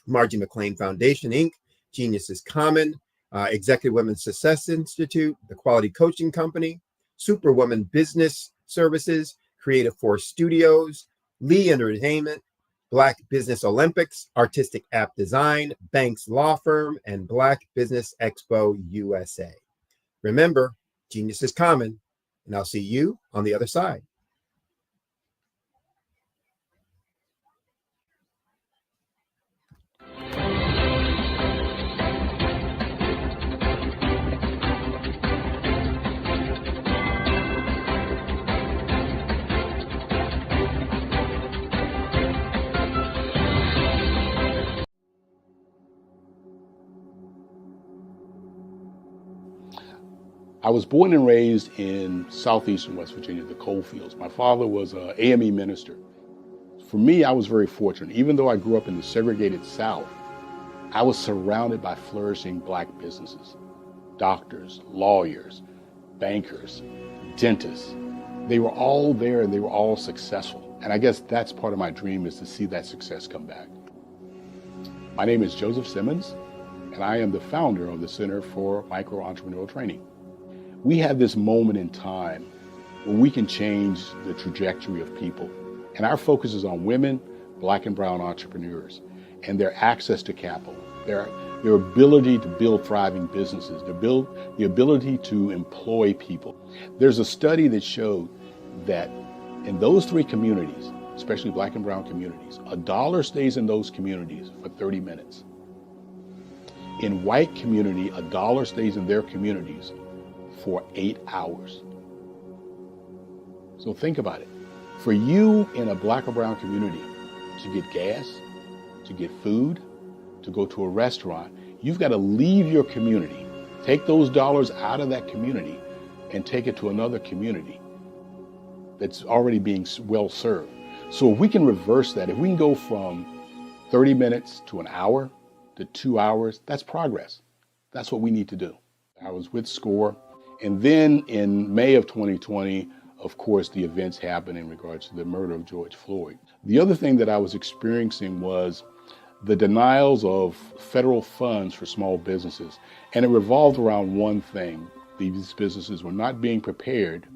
Margie McLean Foundation, Inc., Genius is Common, Executive Women's Success Institute, The Quality Coaching Company, Superwoman Business Services, Creative Force Studios, Lee Entertainment, Black Business Olympics, Artistic App Design, Banks Law Firm, and Black Business Expo USA. Remember, genius is common, and I'll see you on the other side. I was born and raised in southeastern West Virginia, the coal fields. My father was an AME minister. For me, I was very fortunate. Even though I grew up in the segregated South, I was surrounded by flourishing Black businesses, doctors, lawyers, bankers, dentists. They were all there and they were all successful. And I guess that's part of my dream, is to see that success come back. My name is Joseph Simmons, and I am the founder of the Center for Micro-Entrepreneurial Training. We have this moment in time where we can change the trajectory of people. And our focus is on women, Black and brown entrepreneurs, and their access to capital, their ability to build thriving businesses, the ability to employ people. There's a study that showed that in those three communities, especially Black and brown communities, $1 stays in those communities for 30 minutes. In white community, $1 stays in their communities for 8 hours. So think about it. For you in a Black or brown community to get gas, to get food, to go to a restaurant, you've got to leave your community, take those dollars out of that community and take it to another community that's already being well served. So if we can reverse that, if we can go from 30 minutes to an hour to 2 hours, that's progress. That's what we need to do. I was with SCORE. And then in May of 2020, of course, the events happened in regards to the murder of George Floyd. The other thing that I was experiencing was the denials of federal funds for small businesses. And it revolved around one thing. These businesses were not being prepared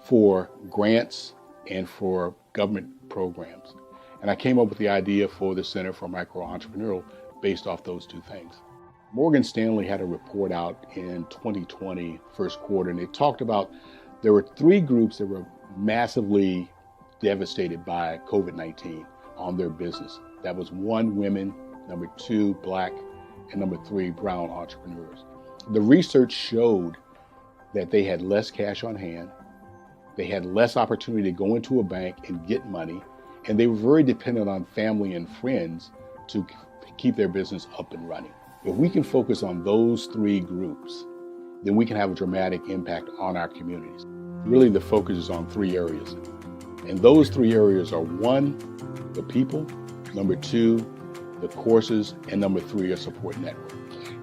for grants and for government programs. And I came up with the idea for the Center for Micro-Entrepreneurial based off those two things. Morgan Stanley had a report out in 2020, first quarter, and they talked about there were 3 groups that were massively devastated by COVID-19 on their business. That was 1, women, number 2, Black, and number 3, brown entrepreneurs. The research showed that they had less cash on hand, they had less opportunity to go into a bank and get money, and they were very dependent on family and friends to keep their business up and running. If we can focus on those 3 groups, then we can have a dramatic impact on our communities. Really, the focus is on 3 areas. And those 3 areas are 1, the people, number 2, the courses, and number 3, a support network.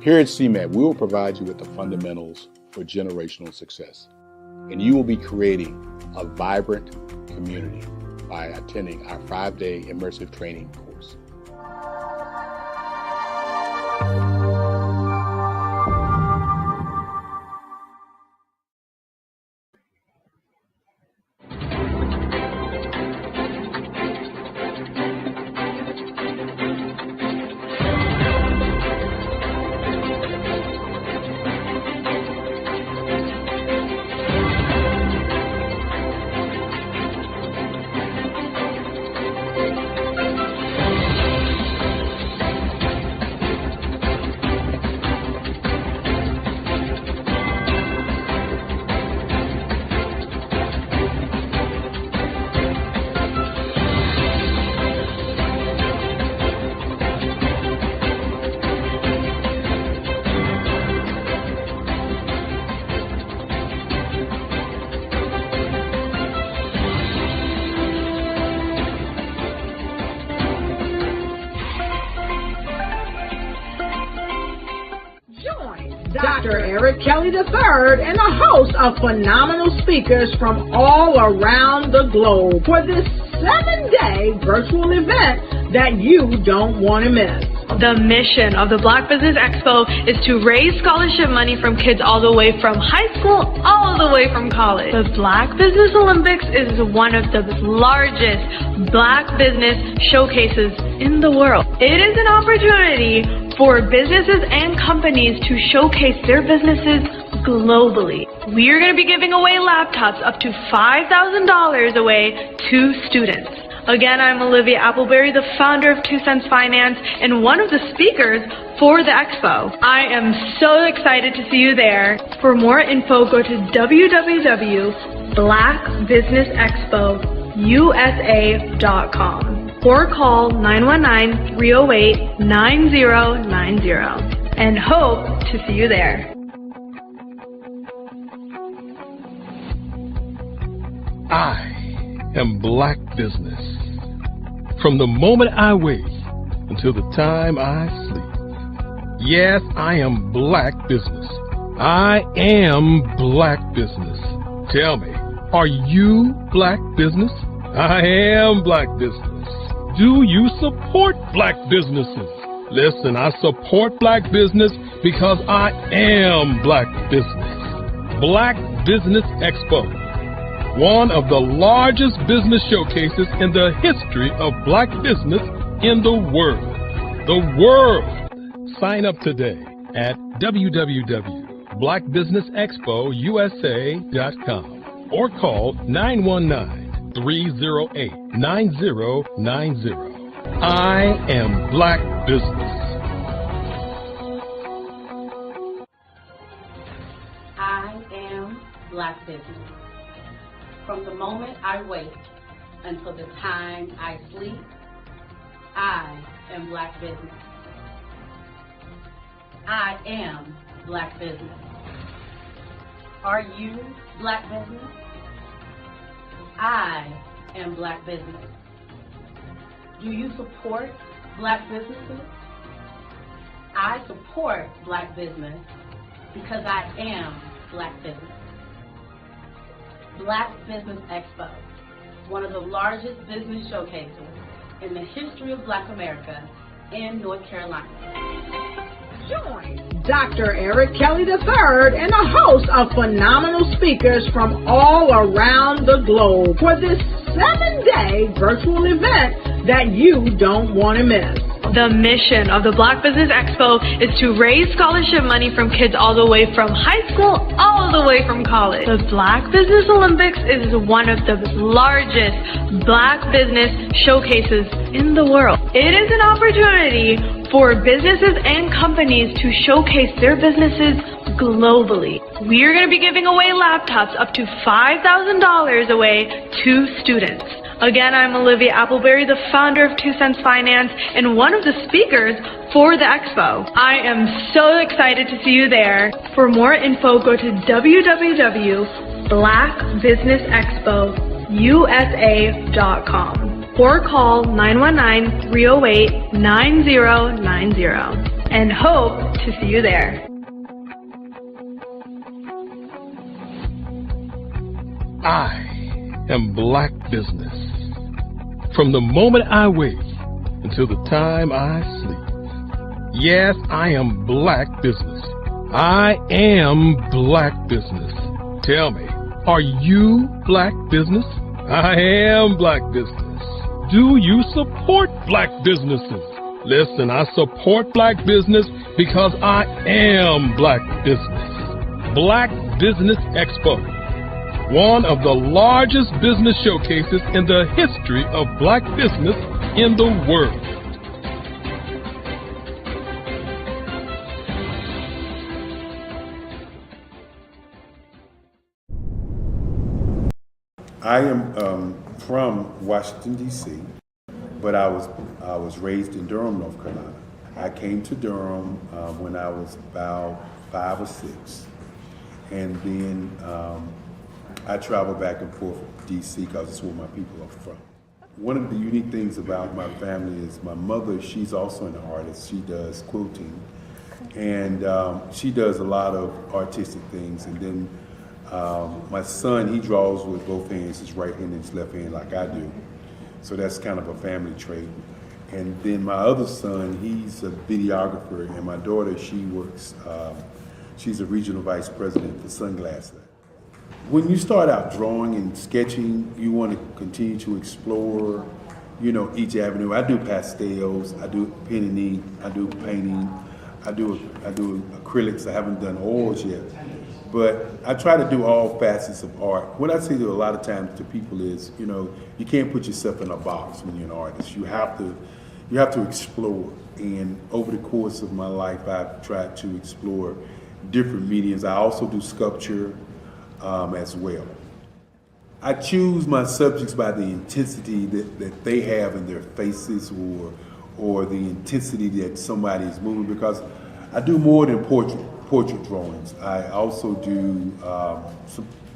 Here at CMAT, we will provide you with the fundamentals for generational success. And you will be creating a vibrant community by attending our 5-day immersive training course. Dr. Eric Kelly III and the host of phenomenal speakers from all around the globe for this 7-day virtual event that you don't want to miss. The mission of the Black Business Expo is to raise scholarship money from kids all the way from high school all the way from college. The Black Business Olympics is one of the largest Black business showcases in the world. It is an opportunity for businesses and companies to showcase their businesses globally. We are going to be giving away laptops up to $5,000 away to students. Again, I'm Olivia Appleberry, the founder of 2 Cents Finance and one of the speakers for the expo. I am so excited to see you there. For more info, go to www.blackbusinessexpousa.com or call 919-308-9090 and hope to see you there. I am Black Business. From the moment I wake until the time I sleep. Yes, I am Black Business. I am Black Business. Tell me, are you Black Business? I am Black Business. Do you support Black businesses? Listen, I support Black business because I am Black Business. Black Business Expo, one of the largest business showcases in the history of Black business in the world. The world! Sign up today at www.blackbusinessexpousa.com or call 919-308-9090. I am Black Business. I am Black Business. From the moment I wake until the time I sleep, I am Black Business. I am Black Business. Are you Black Business? I am Black Business. Do you support Black businesses? I support Black business because I am Black Business. Black Business Expo, one of the largest business showcases in the history of Black America in North Carolina. Join Dr. Eric Kelly III and a host of phenomenal speakers from all around the globe for this 7-day virtual event that you don't want to miss. The mission of the Black Business Expo is to raise scholarship money from kids all the way from high school all the way from college. The Black Business Olympics is one of the largest Black business showcases in the world. It is an opportunity for businesses and companies to showcase their businesses globally. We are going to be giving away laptops up to $5,000 away to students. Again, I'm Olivia Appleberry, the founder of 2 Cents Finance and one of the speakers for the expo. I am so excited to see you there. For more info, go to www.blackbusinessexpousa.com or call 919-308-9090 and hope to see you there. I am Black Business. From the moment I wake until the time I sleep. Yes, I am Black Business. I am Black Business. Tell me, are you Black Business? I am Black Business. Do you support Black businesses? Listen, I support Black business because I am Black Business. Black Business Expo, one of the largest business showcases in the history of Black business in the world. I am from Washington, D.C., but I was raised in Durham, North Carolina. I came to Durham when I was about 5 or 6, and then I travel back and forth to D.C. because it's where my people are from. One of the unique things about my family is my mother, she's also an artist. She does quilting, And she does a lot of artistic things. And then my son, he draws with both hands, his right hand and his left hand like I do. So that's kind of a family trait. And then my other son, he's a videographer, and my daughter, she works, she's a regional vice president for Sunglass. When you start out drawing and sketching, you want to continue to explore, you know, each avenue. I do pastels, I do pen and ink, I do painting, I do acrylics. I haven't done oils yet, but I try to do all facets of art. What I say to a lot of times to people is, you know, you can't put yourself in a box when you're an artist. You have to explore. And over the course of my life, I've tried to explore different mediums. I also do sculpture as well. I choose my subjects by the intensity that they have in their faces, or the intensity that somebody is moving, because I do more than portrait drawings. I also do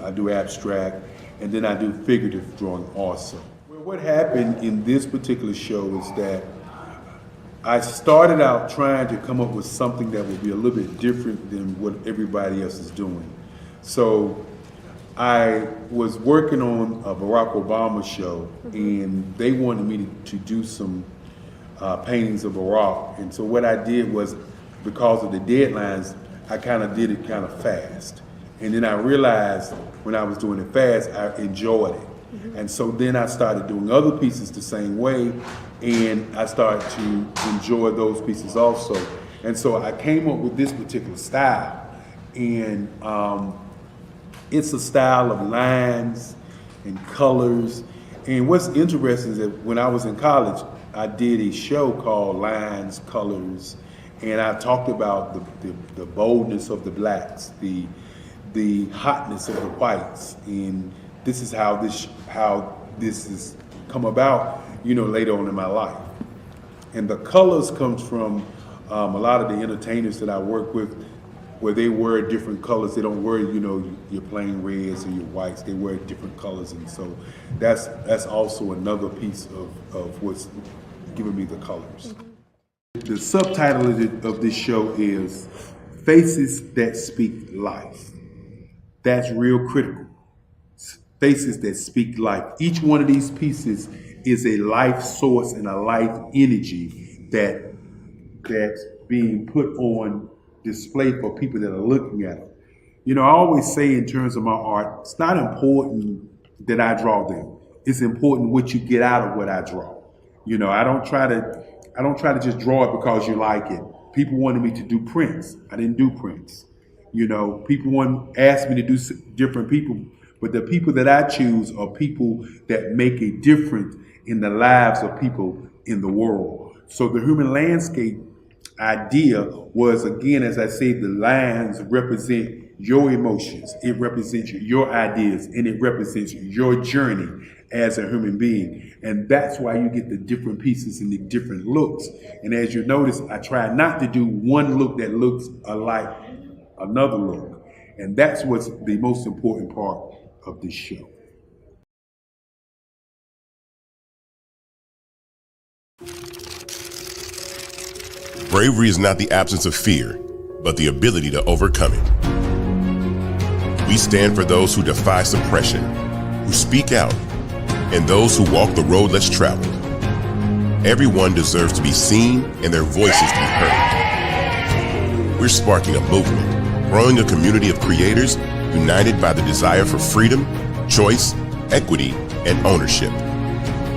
I do abstract, and then I do figurative drawing also. Well, what happened in this particular show is that I started out trying to come up with something that would be a little bit different than what everybody else is doing. So I was working on a Barack Obama show, and they wanted me to do some paintings of Barack. And so what I did was, because of the deadlines, I kind of did it kind of fast. And then I realized when I was doing it fast, I enjoyed it. And so then I started doing other pieces the same way, and I started to enjoy those pieces also. And so I came up with this particular style, and it's a style of lines and colors. And what's interesting is that when I was in college, I did a show called Lines, Colors, and I talked about the boldness of the blacks, the hotness of the whites, and this is how this has come about, you know, later on in my life. And the colors comes from a lot of the entertainers that I work with, where they wear different colors. They don't wear, you know, your plain reds or your whites. They wear different colors, and so that's also another piece of what's giving me the colors. The subtitle of this show is Faces That Speak Life. That's real critical. Faces that speak life. Each one of these pieces is a life source and a life energy that's being put on display for people that are looking at them. You know, I always say in terms of my art, it's not important that I draw them. It's important what you get out of what I draw. You know, I don't try to just draw it because you like it. People wanted me to do prints. I didn't do prints. You know, people asked me to do different people, but the people that I choose are people that make a difference in the lives of people in the world. So the human landscape idea was, again, as I say, the lines represent your emotions, it represents your ideas, and it represents your journey as a human being. And that's why you get the different pieces and the different looks. And as you notice, I try not to do one look that looks alike another look. And that's what's the most important part of this show. Bravery is not the absence of fear, but the ability to overcome it. We stand for those who defy suppression, who speak out, and those who walk the road less traveled. Everyone deserves to be seen and their voices to be heard. We're sparking a movement, growing a community of creators united by the desire for freedom, choice, equity, and ownership.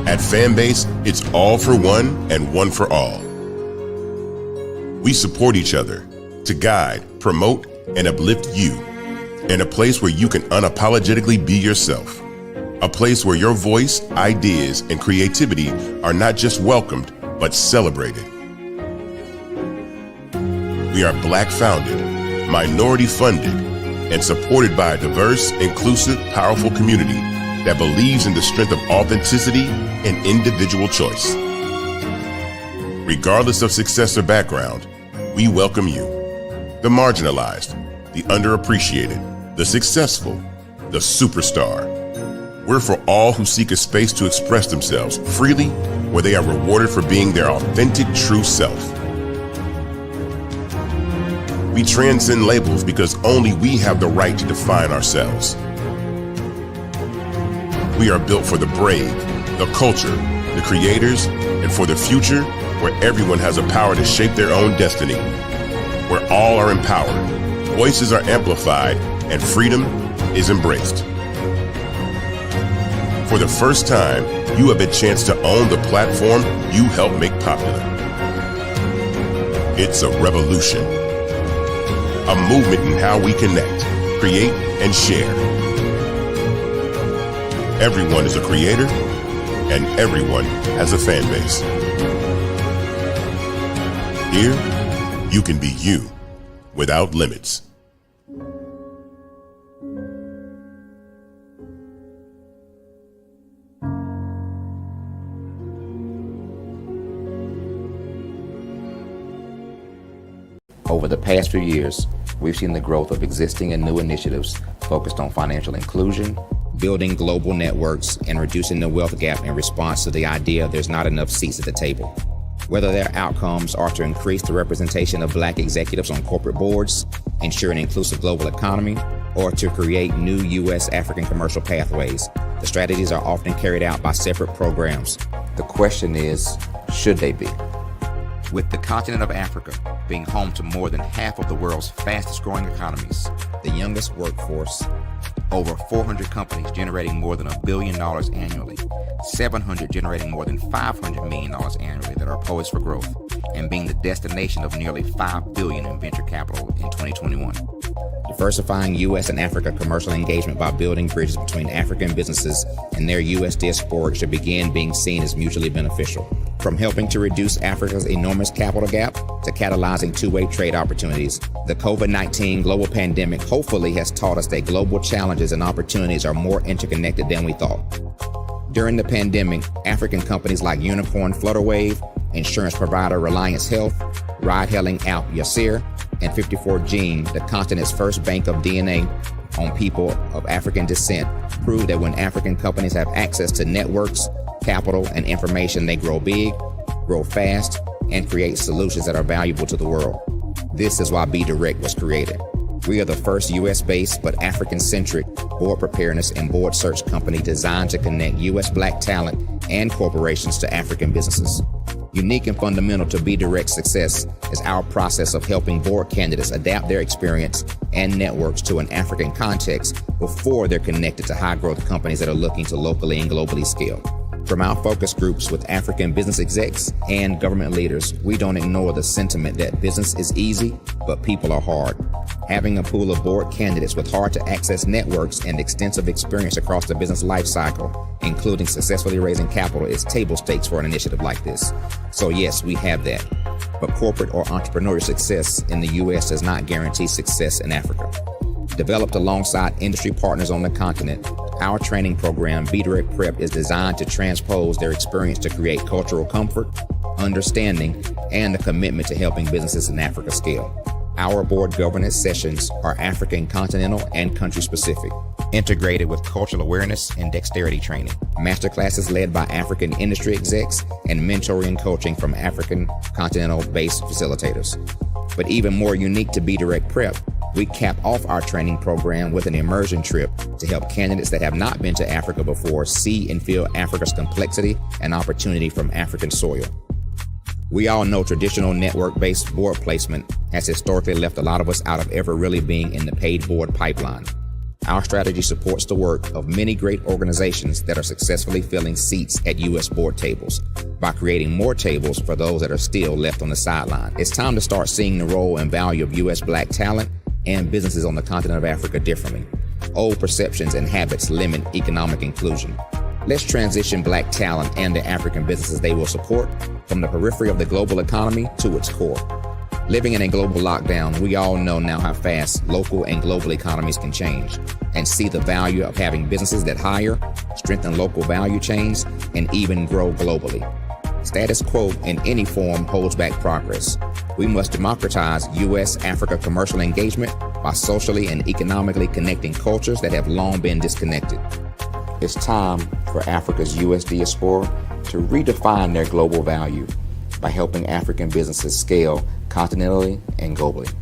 At Fanbase, it's all for one and one for all. We support each other to guide, promote, and uplift you in a place where you can unapologetically be yourself. A place where your voice, ideas, and creativity are not just welcomed, but celebrated. We are Black founded, minority funded, and supported by a diverse, inclusive, powerful community that believes in the strength of authenticity and individual choice. Regardless of success or background, we welcome you, the marginalized, the underappreciated, the successful, the superstar. We're for all who seek a space to express themselves freely, where they are rewarded for being their authentic, true self. We transcend labels because only we have the right to define ourselves. We are built for the brave, the culture, the creators, and for the future where everyone has the power to shape their own destiny, where all are empowered, voices are amplified, and freedom is embraced. For the first time, you have a chance to own the platform you helped make popular. It's a revolution, a movement in how we connect, create, and share. Everyone is a creator, and everyone has a fan base. Here, you can be you without limits. Over the past few years, we've seen the growth of existing and new initiatives focused on financial inclusion, building global networks, and reducing the wealth gap in response to the idea there's not enough seats at the table. Whether their outcomes are to increase the representation of Black executives on corporate boards, ensure an inclusive global economy, or to create new U.S. African commercial pathways, the strategies are often carried out by separate programs. The question is, should they be? With the continent of Africa being home to more than half of the world's fastest growing economies, the youngest workforce, over 400 companies generating more than $1 billion annually, 700 generating more than $500 million annually that are poised for growth, and being the destination of nearly $5 billion in venture capital in 2021. Diversifying U.S. and Africa commercial engagement by building bridges between African businesses and their U.S. diaspora should begin being seen as mutually beneficial. From helping to reduce Africa's enormous capital gap to catalyzing two-way trade opportunities, the COVID-19 global pandemic hopefully has taught us that global challenges and opportunities are more interconnected than we thought. During the pandemic, African companies like Unicorn Flutterwave, insurance provider Reliance Health, ride-hailing app Yasir, and 54Gene, the continent's first bank of DNA on people of African descent, prove that when African companies have access to networks, capital, and information, they grow big, grow fast, and create solutions that are valuable to the world. This is why Be Direct was created. We are the first U.S.-based but African-centric board preparedness and board search company designed to connect U.S. Black talent and corporations to African businesses. Unique and fundamental to Be Direct's success is our process of helping board candidates adapt their experience and networks to an African context before they're connected to high-growth companies that are looking to locally and globally scale. From our focus groups with African business execs and government leaders, we don't ignore the sentiment that business is easy, but people are hard. Having a pool of board candidates with hard-to-access networks and extensive experience across the business life cycle, including successfully raising capital, is table stakes for an initiative like this. So yes, we have that. But corporate or entrepreneurial success in the U.S. does not guarantee success in Africa. Developed alongside industry partners on the continent, our training program, Be Direct Prep, is designed to transpose their experience to create cultural comfort, understanding, and a commitment to helping businesses in Africa scale. Our board governance sessions are African continental and country specific, integrated with cultural awareness and dexterity training, masterclasses led by African industry execs, and mentoring and coaching from African continental-based facilitators. But even more unique to Be Direct Prep, we cap off our training program with an immersion trip to help candidates that have not been to Africa before see and feel Africa's complexity and opportunity from African soil. We all know traditional network-based board placement has historically left a lot of us out of ever really being in the paid board pipeline. Our strategy supports the work of many great organizations that are successfully filling seats at U.S. board tables by creating more tables for those that are still left on the sideline. It's time to start seeing the role and value of U.S. Black talent and businesses on the continent of Africa differently. Old perceptions and habits limit economic inclusion. Let's transition Black talent and the African businesses they will support from the periphery of the global economy to its core. Living in a global lockdown, we all know now how fast local and global economies can change, and see the value of having businesses that hire, strengthen local value chains, and even grow globally. Status quo in any form holds back progress. We must democratize U.S.-Africa commercial engagement by socially and economically connecting cultures that have long been disconnected. It's time for Africa's U.S. diaspora to redefine their global value by helping African businesses scale continentally and globally.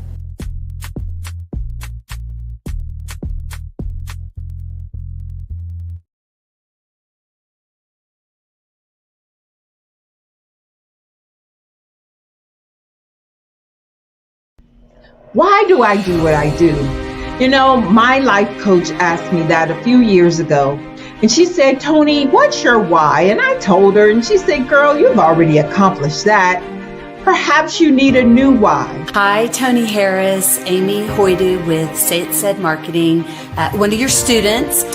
Why do I do what I do? You know, my life coach asked me that a few years ago. And she said, Tony, what's your why? And I told her, and she said, girl, you've already accomplished that. Perhaps you need a new why. Hi, Tony Harris, Amy Hoydu with Say It Said Marketing, one of your students.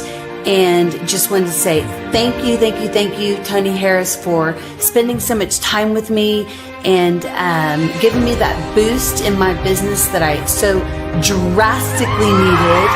And just wanted to say thank you, Tony Harris, for spending so much time with me and giving me that boost in my business that I so drastically needed.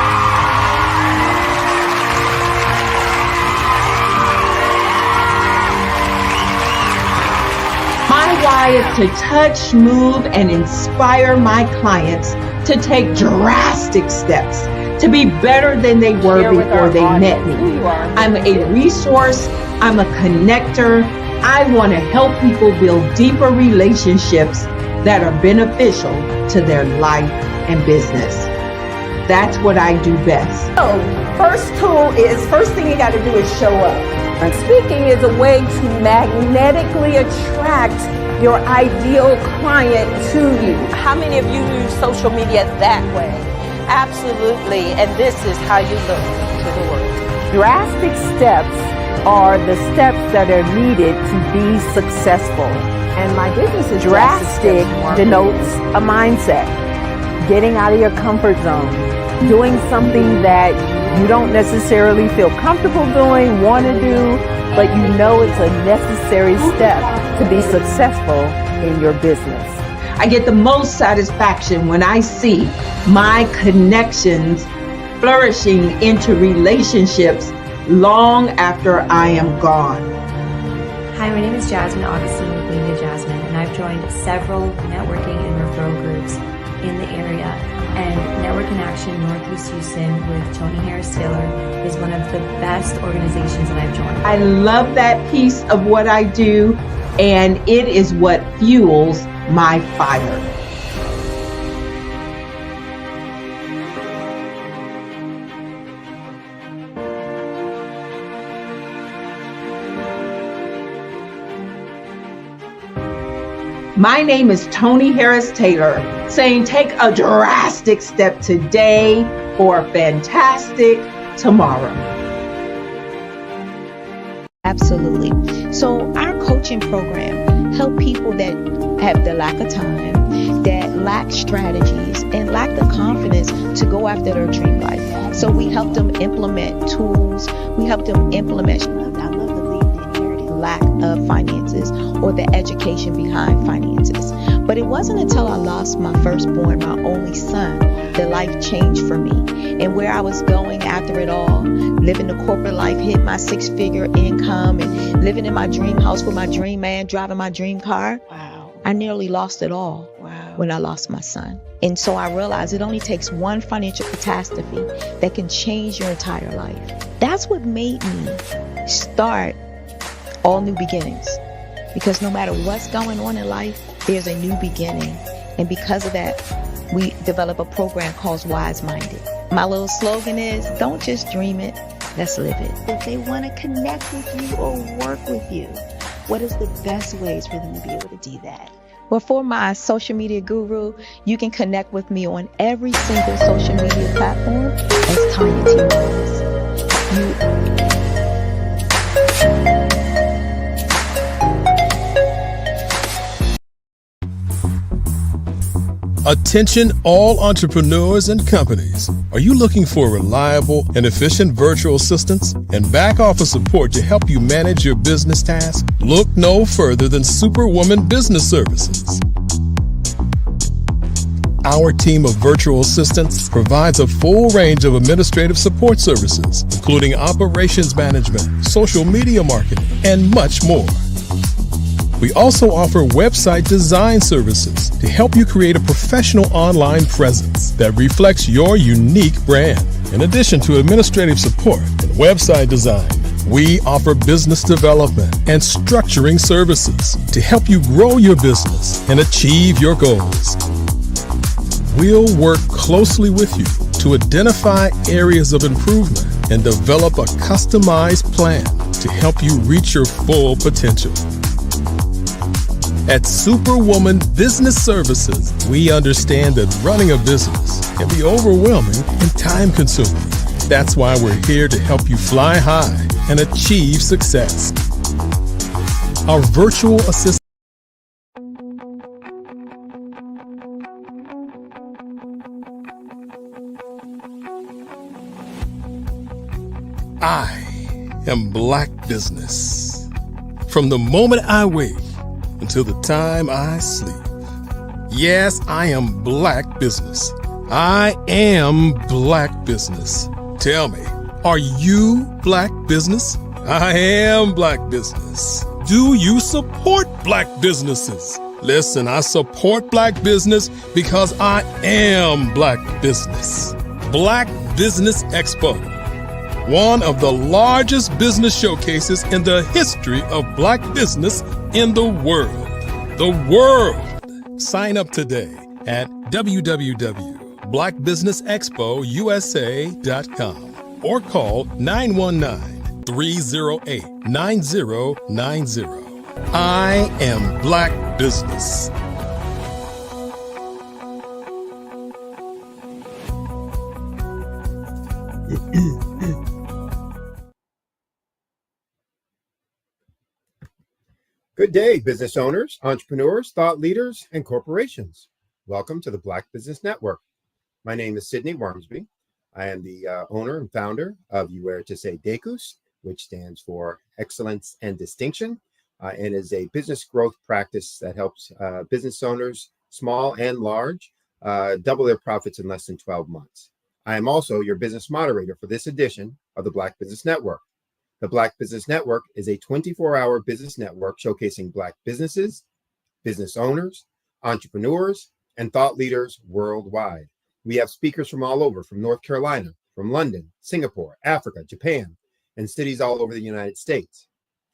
My why is to touch, move, and inspire my clients to take drastic steps to be better than they were before they met me. I'm a resource. I'm a connector. I want to help people build deeper relationships that are beneficial to their life and business. That's what I do best. So, first thing you got to do is show up. And speaking is a way to magnetically attract your ideal client to you. How many of you use social media that way? Absolutely, and this is how you look to the world. Drastic steps are the steps that are needed to be successful. And my business is drastic denotes a mindset. Getting out of your comfort zone. Doing something that you don't necessarily feel comfortable doing, want to do, but you know it's a necessary step to be successful in your business. I get the most satisfaction when I see my connections flourishing into relationships long after I am gone. Hi, my name is Jasmine Augustine with Media Jasmine, and I've joined several networking and referral groups in the area. And Network in Action Northeast Houston with Tony Harris Taylor is one of the best organizations that I've joined. I love that piece of what I do, and it is what fuels my fire. My name is Tony Harris Taylor, saying take a drastic step today for a fantastic tomorrow. Absolutely. So our coaching program help people that have the lack of time, that lack strategies, and lack the confidence to go after their dream life. So we help them implement tools. We help them implement, I love to leave the inherited lack of finances or the education behind finances. But it wasn't until I lost my firstborn, my only son, that life changed for me. And where I was going after it all, living the corporate life, hit my 6-figure income, and living in my dream house with my dream man, driving my dream car. Wow. I nearly lost it all when I lost my son. And so I realized it only takes one financial catastrophe that can change your entire life. That's what made me start All New Beginnings. Because no matter what's going on in life, there's a new beginning. And because of that, we develop a program called Wise Minded. My little slogan is, don't just dream it, let's live it. If they want to connect with you or work with you, what is the best ways for them to be able to do that? Well, for my social media guru, you can connect with me on every single social media platform as Tanya T. Rose. Attention all entrepreneurs and companies. Are you looking for reliable and efficient virtual assistants and back office support to help you manage your business tasks? Look no further than Superwoman Business Services. Our team of virtual assistants provides a full range of administrative support services, including operations management, social media marketing, and much more. We also offer website design services to help you create a professional online presence that reflects your unique brand. In addition to administrative support and website design, we offer business development and structuring services to help you grow your business and achieve your goals. We'll work closely with you to identify areas of improvement and develop a customized plan to help you reach your full potential. At Superwoman Business Services, we understand that running a business can be overwhelming and time-consuming. That's why we're here to help you fly high and achieve success. Our virtual assistant. I am Black Business. From the moment I wake until the time I sleep. Yes, I am Black Business. I am Black Business. Tell me, are you Black Business? I am Black Business. Do you support Black businesses? Listen, I support Black business because I am Black Business. Black Business Expo, one of the largest business showcases in the history of Black business in the world. The world! Sign up today at www.blackbusinessexpousa.com or call 919-308-9090. I am Black Business. Good day, business owners, entrepreneurs, thought leaders, and corporations. Welcome to the Black Business Network. My name is Sidney Wormsby. I am the owner and founder of URTC Decus, which stands for Excellence and Distinction, and is a business growth practice that helps business owners, small and large, double their profits in less than 12 months. I am also your business moderator for this edition of the Black Business Network. The Black Business Network is a 24-hour business network showcasing Black businesses, business owners, entrepreneurs, and thought leaders worldwide. We have speakers from all over, from North Carolina, from London, Singapore, Africa, Japan, and cities all over the United States.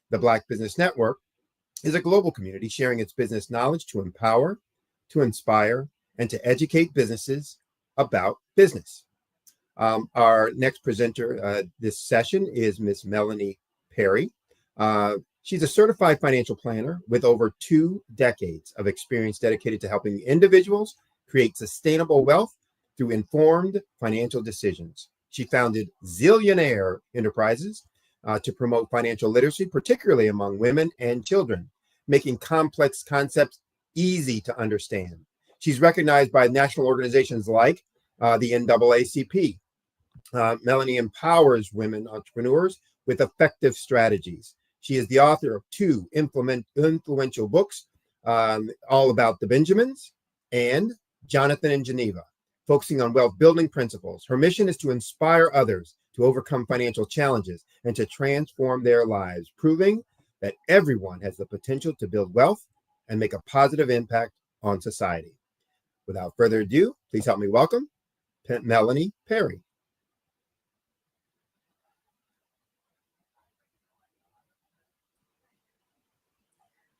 The Black Business Network is a global community sharing its business knowledge to empower, to inspire, and to educate businesses about business. Our next presenter this session is Miss Melanie Perry. She's a certified financial planner with over 2 decades of experience dedicated to helping individuals create sustainable wealth through informed financial decisions. She founded Zillionaire Enterprises to promote financial literacy, particularly among women and children, making complex concepts easy to understand. She's recognized by national organizations like the NAACP. Melanie empowers women entrepreneurs with effective strategies. She is the author of 2 influential books, all about the Benjamins and Jonathan in Geneva, focusing on wealth building principles. Her mission is to inspire others to overcome financial challenges and to transform their lives, proving that everyone has the potential to build wealth and make a positive impact on society. Without further ado, please help me welcome Melanie Perry.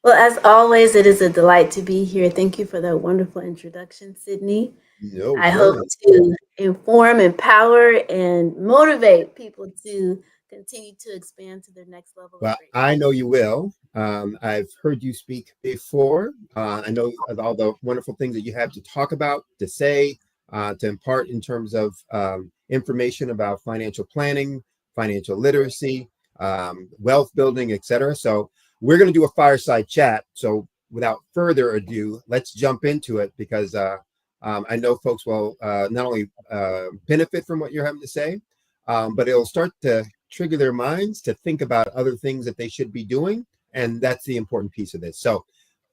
Well, as always, it is a delight to be here. Thank you for that wonderful introduction, Sydney. I hope to inform, empower, and motivate people to continue to expand to their next level. Well, I know you will. I've heard you speak before. I know all the wonderful things that you have to talk about, to say, to impart in terms of information about financial planning, financial literacy, wealth building, etc. So we're going to do a fireside chat. So without further ado, let's jump into it, because I know folks will not only benefit from what you're having to say, but it'll start to trigger their minds to think about other things that they should be doing. And that's the important piece of this. So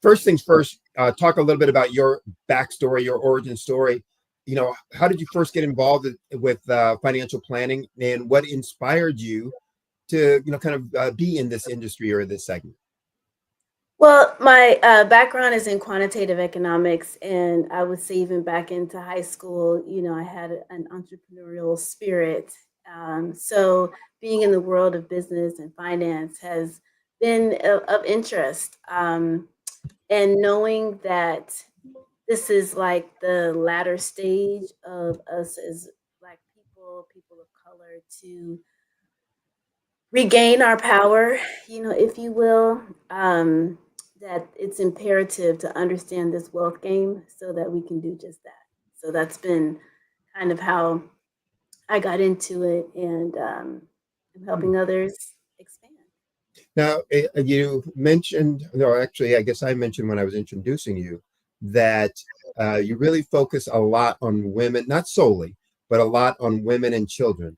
first things first, talk a little bit about your backstory, your origin story. You know, how did you first get involved with financial planning, and what inspired you to, kind of be in this industry or this segment? Well, my background is in quantitative economics, and I would say even back into high school, I had an entrepreneurial spirit. So being in the world of business and finance has been of interest. And knowing that this is like the latter stage of us as Black people, people of color, to regain our power, if you will. that it's imperative to understand this wealth game so that we can do just that. So that's been kind of how I got into it, and I'm helping others expand. Now, you mentioned, no, actually, I guess I mentioned when I was introducing you that you really focus a lot on women, not solely, but a lot on women and children.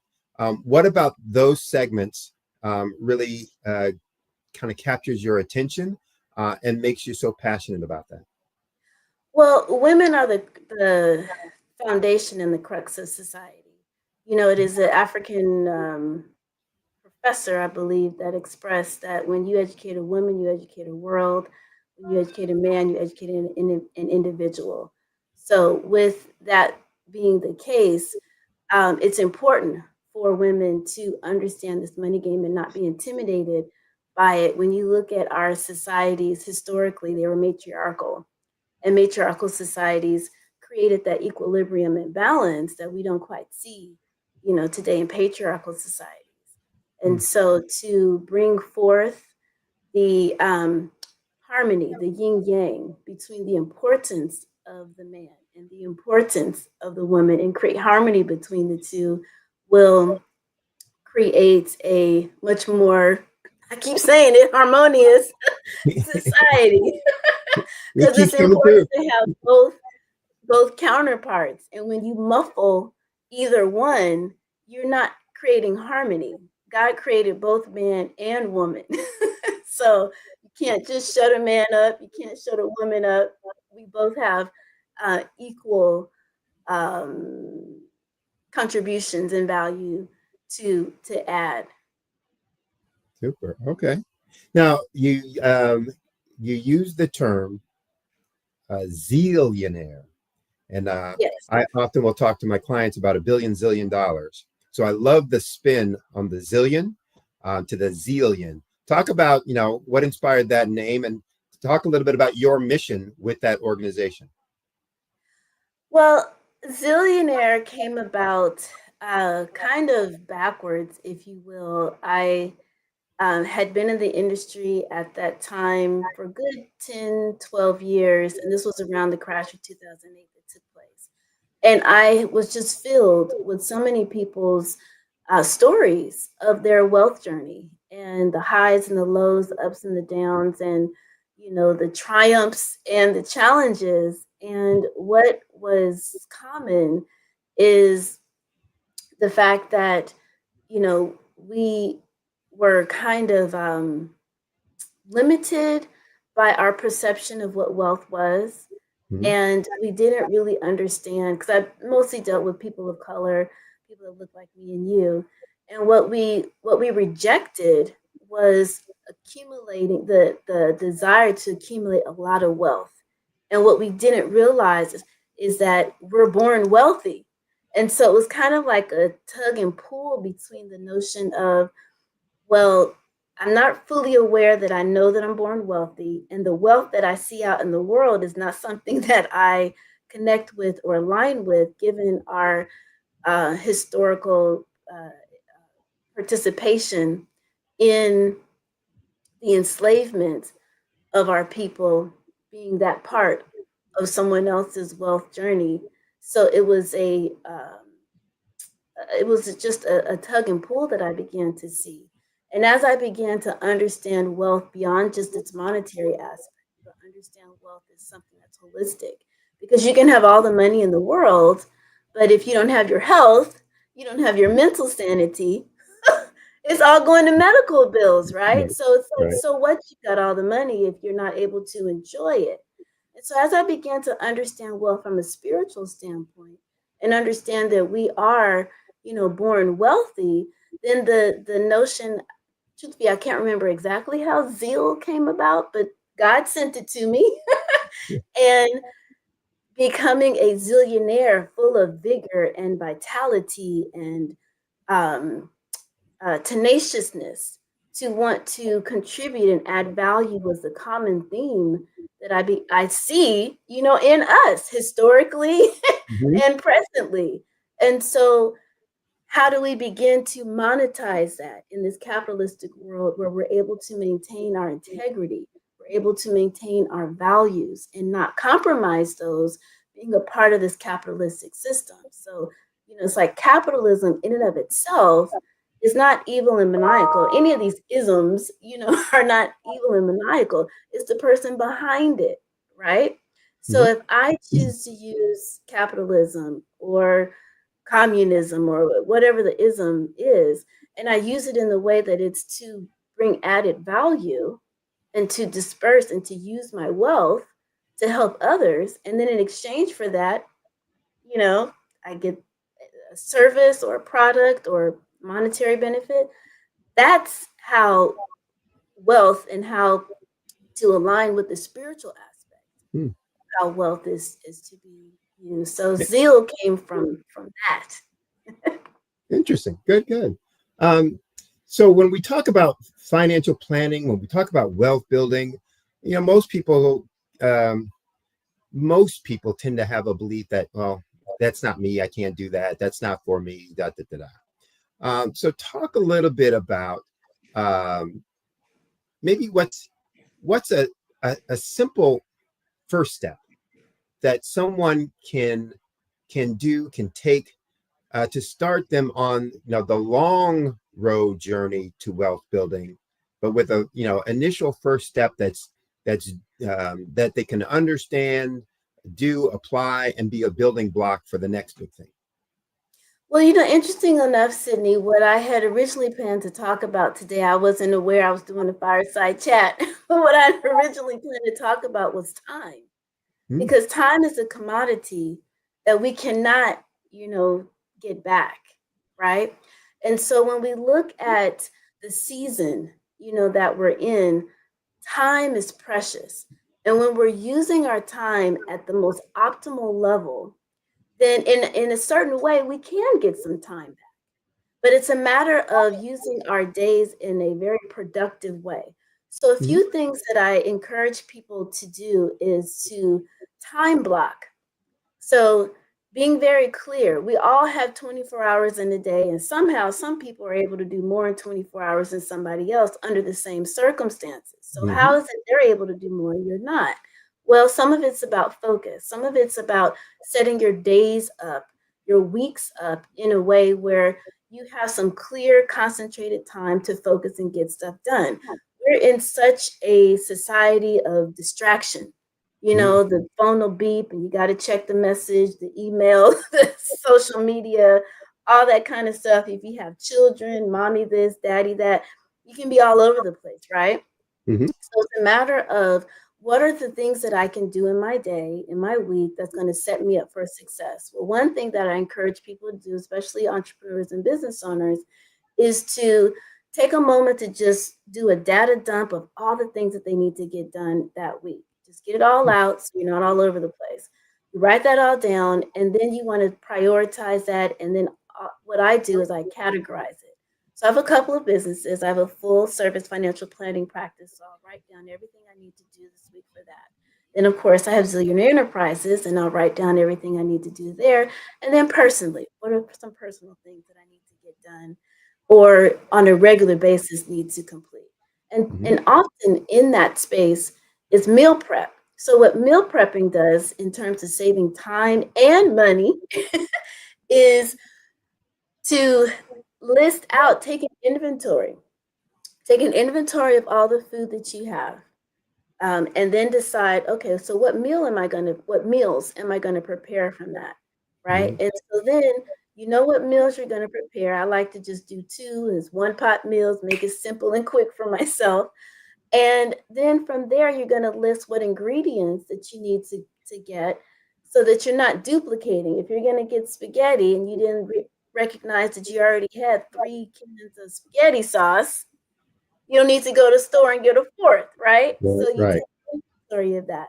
What about those segments really kind of captures your attention and makes you so passionate about that? Well, women are the foundation and the crux of society. You know, it is an African professor, I believe, that expressed that when you educate a woman, you educate a world. When you educate a man, you educate an individual. So, with that being the case, it's important for women to understand this money game and not be intimidated by it. When you look at our societies, historically, they were matriarchal, and matriarchal societies created that equilibrium and balance that we don't quite see, you know, today in patriarchal societies. And so to bring forth the harmony, the yin yang between the importance of the man and the importance of the woman, and create harmony between the two, will create a much more, I keep saying it, harmonious society. Because it's important to have both counterparts. And when you muffle either one, you're not creating harmony. God created both man and woman. So you can't just shut a man up. You can't shut a woman up. We both have equal contributions and value to add. Super. Okay. Now you use the term zillionaire, and Yes. I often will talk to my clients about $1 billion zillion dollars. So I love the spin on the zillion to the zillion. Talk about, you know, what inspired that name, and talk a little bit about your mission with that organization. Well, zillionaire came about kind of backwards, if you will. I had been in the industry at that time for a good 10, 12 years, and this was around the crash of 2008 that took place. And I was just filled with so many people's stories of their wealth journey, and the highs and the lows, the ups and the downs, and you know, the triumphs and the challenges. And what was common is the fact that, you know, we were kind of limited by our perception of what wealth was. And we didn't really understand, because I mostly dealt with people of color, people that look like me and you. And what we rejected was accumulating the desire to accumulate a lot of wealth. And what we didn't realize is that we're born wealthy. And so it was kind of like a tug and pull between the notion of, well, I'm not fully aware that I know that I'm born wealthy, and the wealth that I see out in the world is not something that I connect with or align with, given our historical participation in the enslavement of our people, being that part of someone else's wealth journey. So it was just a tug and pull that I began to see. And as I began to understand wealth beyond just its monetary aspect, but understand wealth is something that's holistic, because you can have all the money in the world, but if you don't have your health, you don't have your mental sanity, it's all going to medical bills, right? So it's like, so what, you got all the money if you're not able to enjoy it? And so as I began to understand wealth from a spiritual standpoint, and understand that we are, you know, born wealthy, then the notion, truth be, I can't remember exactly how zeal came about, but God sent it to me. And becoming a zillionaire full of vigor and vitality and tenaciousness to want to contribute and add value was the common theme that I see, you know, in us historically and presently. And so how do we begin to monetize that in this capitalistic world where we're able to maintain our integrity? we're able to maintain our values and not compromise those, being a part of this capitalistic system. So, it's like capitalism in and of itself is not evil and maniacal. Any of these isms, are not evil and maniacal. It's the person behind it, right? So if I choose to use capitalism or communism or whatever the ism is, and I use it in the way that it's to bring added value and to disperse and to use my wealth to help others, and then in exchange for that, I get a service or a product or monetary benefit. That's how wealth and how to align with the spiritual aspect, how wealth is to be used. So zeal came from that. Interesting. Good. So when we talk about financial planning, when we talk about wealth building, most people tend to have a belief that, well, that's not me. I can't do that. That's not for me. So talk a little bit about maybe what's a simple first step that someone can take to start them on the long road journey to wealth building, but with a initial first step that's that they can understand, do, apply, and be a building block for the next big thing. Well, interesting enough, Sydney, what I had originally planned to talk about today, I wasn't aware I was doing a fireside chat. But what I originally planned to talk about was time. Because time is a commodity that we cannot, get back, right? And so when we look at the season, that we're in, time is precious. And when we're using our time at the most optimal level, then in a certain way, we can get some time back. But it's a matter of using our days in a very productive way. So a few things that I encourage people to do is to time block. So being very clear, we all have 24 hours in a day, and somehow some people are able to do more in 24 hours than somebody else under the same circumstances. So how is it they're able to do more and you're not? Well, some of it's about focus. Some of it's about setting your days up, your weeks up in a way where you have some clear, concentrated time to focus and get stuff done. We're in such a society of distraction. The phone will beep and you got to check the message, the email, the social media, all that kind of stuff. If you have children, mommy this, daddy that, you can be all over the place, right? So it's a matter of what are the things that I can do in my day, in my week, that's going to set me up for success? Well, one thing that I encourage people to do, especially entrepreneurs and business owners, is to take a moment to just do a data dump of all the things that they need to get done that week. Just get it all out so you're not all over the place. You write that all down, and then you want to prioritize that. And then what I do is I categorize it. So I have a couple of businesses. I have a full service financial planning practice. So I'll write down everything I need to do this week for that. Then, of course, I have Zillionaire Enterprises, and I'll write down everything I need to do there. And then personally, what are some personal things that I need to get done or on a regular basis need to complete? And often in that space is meal prep. So what meal prepping does in terms of saving time and money is to list out, take an inventory of all the food that you have, and then decide, okay, so what meals am I going to prepare from that, right? And so then what meals you're going to prepare. I like to just do 2 as one pot meals, make it simple and quick for myself. And then from there, you're going to list what ingredients that you need to get so that you're not duplicating. If you're going to get spaghetti and you didn't recognize that you already had 3 cans of spaghetti sauce, you don't need to go to the store and get a 4th, right? So you take inventory of that.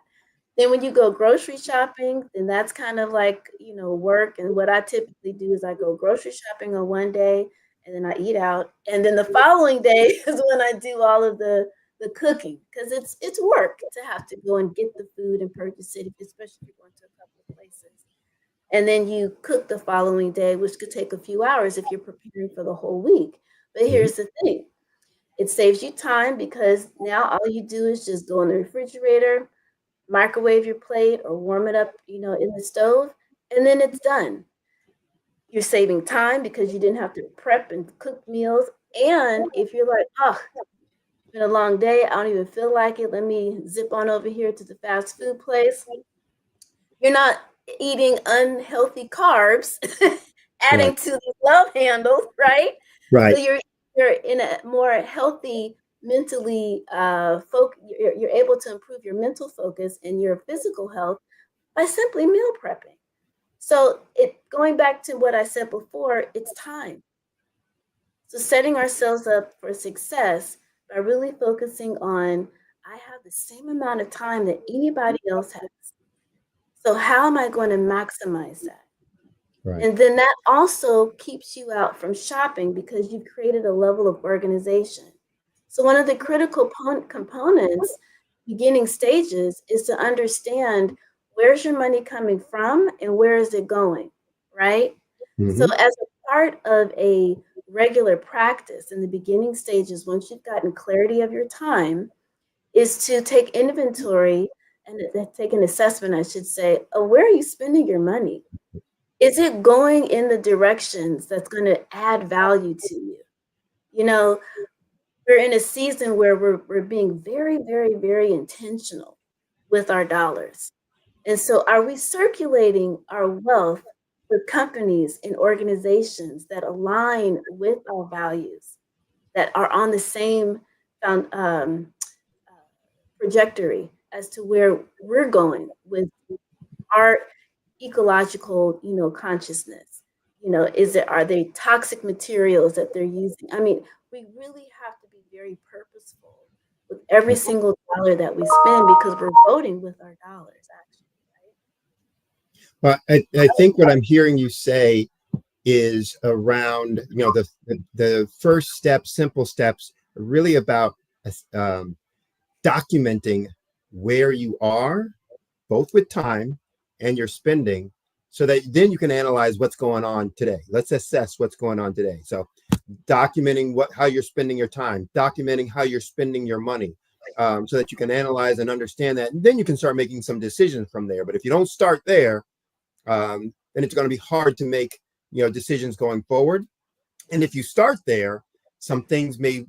Then when you go grocery shopping, then that's kind of like, work. And what I typically do is I go grocery shopping on one day and then I eat out. And then the following day is when I do all of the cooking, because it's work to have to go and get the food and purchase it, especially if you're going to a couple of places. And then you cook the following day, which could take a few hours if you're preparing for the whole week. But here's the thing. It saves you time because now all you do is just go in the refrigerator, microwave your plate or warm it up, in the stove, and then it's done. You're saving time because you didn't have to prep and cook meals. And if you're like, oh, it's been a long day, I don't even feel like it, let me zip on over here to the fast food place. You're not eating unhealthy carbs, adding Right. to the love handles, right? So Right. you're in a more healthy mentally you're able to improve your mental focus and your physical health by simply meal prepping. So it going back to what I said before, it's time. So setting ourselves up for success by really focusing on I have the same amount of time that anybody else has. So how am I going to maximize that? Right. And then that also keeps you out from shopping because you've created a level of organization. So one of the critical components, beginning stages, is to understand where's your money coming from and where is it going, right? So Mm-hmm. as a part of a regular practice in the beginning stages, once you've gotten clarity of your time, is to take inventory and take an assessment, I should say, of where are you spending your money? Is it going in the directions that's going to add value to you? You know, we're in a season where we're being very, very, very intentional with our dollars. And so are we circulating our wealth with companies and organizations that align with our values, that are on the same trajectory as to where we're going with our ecological, consciousness? Are they toxic materials that they're using? I mean, we really have to be very purposeful with every single dollar that we spend because we're voting with our dollars, actually. Well, I think what I'm hearing you say is around, the first step, simple steps, are really about documenting where you are, both with time and your spending, so that then you can analyze what's going on today. Let's assess what's going on today. So documenting how you're spending your time, documenting how you're spending your money, so that you can analyze and understand that. And then you can start making some decisions from there. But if you don't start there, then it's going to be hard to make decisions going forward. And if you start there, some things may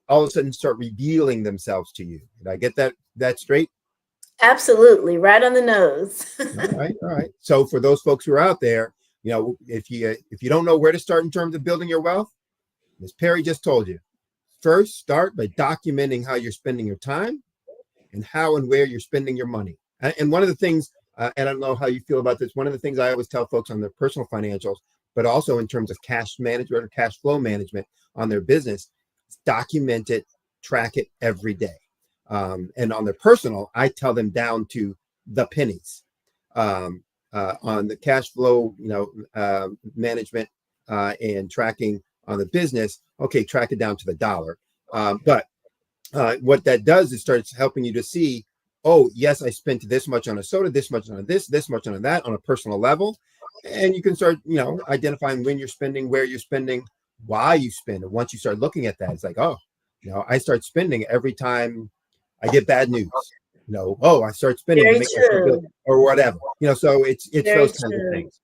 all of a sudden start revealing themselves to you. Did I get that straight? Absolutely, right on the nose. All right. So for those folks who are out there, if you don't know where to start in terms of building your wealth, Ms. Perry just told you. First, start by documenting how you're spending your time and how and where you're spending your money. And one of the things, and I don't know how you feel about this, one of the things I always tell folks on their personal financials, but also in terms of cash management or cash flow management on their business, is document it, track it every day. And on their personal, I tell them down to the pennies. On the cash flow, management and tracking on the business, okay, track it down to the dollar. But what that does is starts helping you to see, oh, yes, I spent this much on a soda, this much on this much on that on a personal level. And you can start, identifying when you're spending, where you're spending, why you spend. And once you start looking at that, it's like, oh, I start spending every time I get bad news. I start spending to Very make myself feel, true. or whatever. So it's Very those kinds of true. things.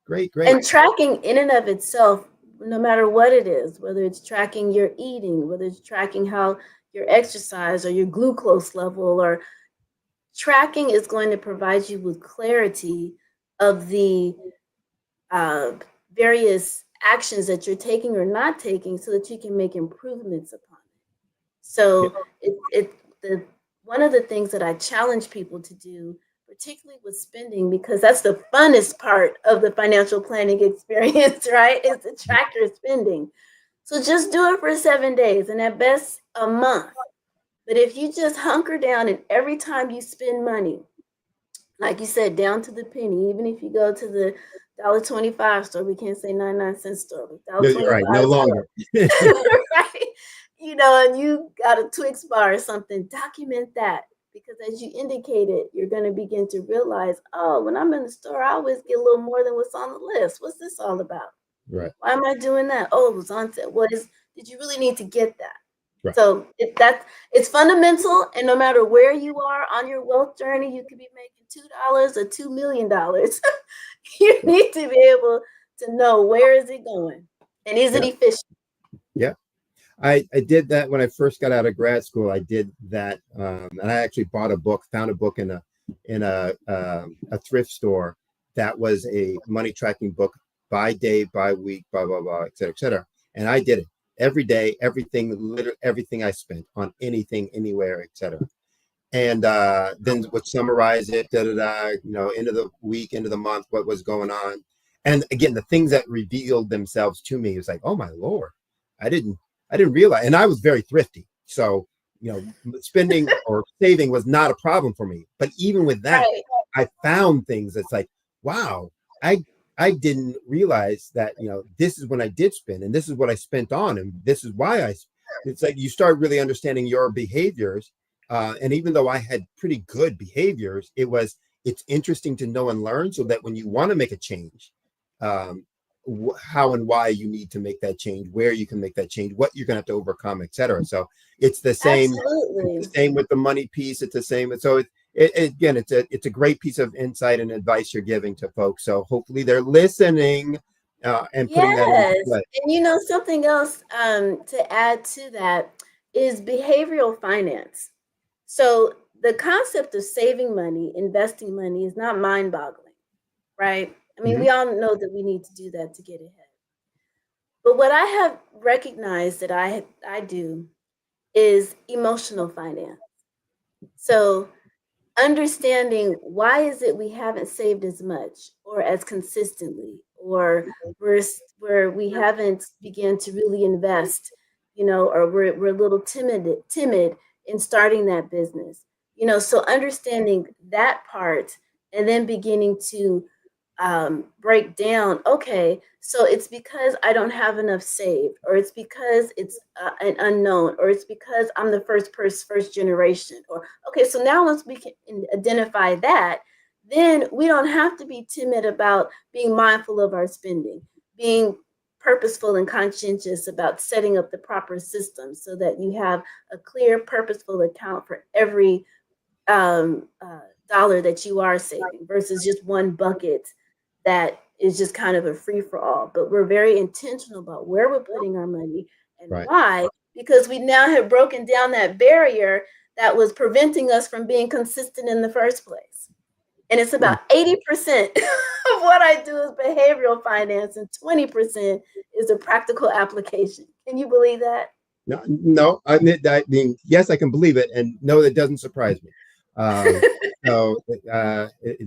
Great. And tracking in and of itself, no matter what it is, whether it's tracking your eating, whether it's tracking how your exercise or your glucose level, or tracking is going to provide you with clarity of the various actions that you're taking or not taking so that you can make improvements upon it. So one of the things that I challenge people to do, particularly with spending, because that's the funnest part of the financial planning experience, right? Is to track your spending. So just do it for 7 days and at best a month. But if you just hunker down and every time you spend money, like you said, down to the penny, even if you go to the $1.25 store, we can't say 99-cent store, but No, you're right. No $1.25 longer. store, right? And you got a Twix bar or something, document that. Because as you indicated, you're going to begin to realize, oh, when I'm in the store, I always get a little more than what's on the list. What's this all about? Right. Why am I doing that? Oh, it was on sale. Did you really need to get that? Right. So it's fundamental, and no matter where you are on your wealth journey, you could be making $2 or $2 million. You need to be able to know where is it going, and is it efficient? Yeah. I did that when I first got out of grad school. I did that, and I actually found a book in a thrift store that was a money tracking book by day, by week, blah blah blah, et cetera, et cetera. And I did it every day, literally everything I spent on anything, anywhere, et cetera. And then would summarize it, end of the week, end of the month, what was going on. And again, the things that revealed themselves to me was like, oh my Lord, I didn't realize. And I was very thrifty. So, spending or saving was not a problem for me. But even with that, I found things that's like, wow, I didn't realize that, this is when I did spend, and this is what I spent on, and this is why it's like you start really understanding your behaviors. And even though I had pretty good behaviors, it's interesting to know and learn, so that when you want to make a change, how and why you need to make that change, where you can make that change, what you're going to have to overcome, et cetera. So it's the same. Absolutely. It's the same with the money piece. It's the same. So again, it's a great piece of insight and advice you're giving to folks. So hopefully they're listening and putting that into play. And something else to add to that is behavioral finance. So the concept of saving money, investing money is not mind-boggling, right? I mean, we all know that we need to do that to get ahead. But what I have recognized that I do is emotional finance. So understanding why is it we haven't saved as much or as consistently, or where we haven't begun to really invest, or we're a little timid in starting that business. So understanding that part and then beginning to break down, okay, so it's because I don't have enough saved, or it's because it's an unknown, or it's because I'm the first generation, or okay, so now once we can identify that, then we don't have to be timid about being mindful of our spending, being purposeful and conscientious about setting up the proper system so that you have a clear, purposeful account for every dollar that you are saving versus just one bucket that is just kind of a free-for-all. But we're very intentional about where we're putting our money and why, because we now have broken down that barrier that was preventing us from being consistent in the first place. And it's about 80% of what I do is behavioral finance, and 20% is a practical application. Can you believe that? No, I mean, yes, I can believe it, and no, that doesn't surprise me. So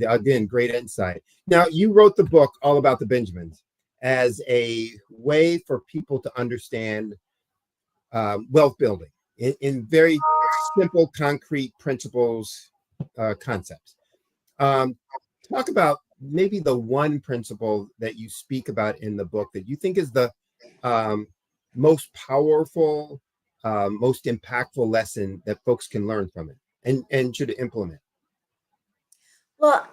again, great insight. Now, you wrote the book All About the Benjamins as a way for people to understand wealth building in very simple, concrete principles, concepts. Talk about maybe the one principle that you speak about in the book that you think is the most powerful, most impactful lesson that folks can learn from it and should implement. Well,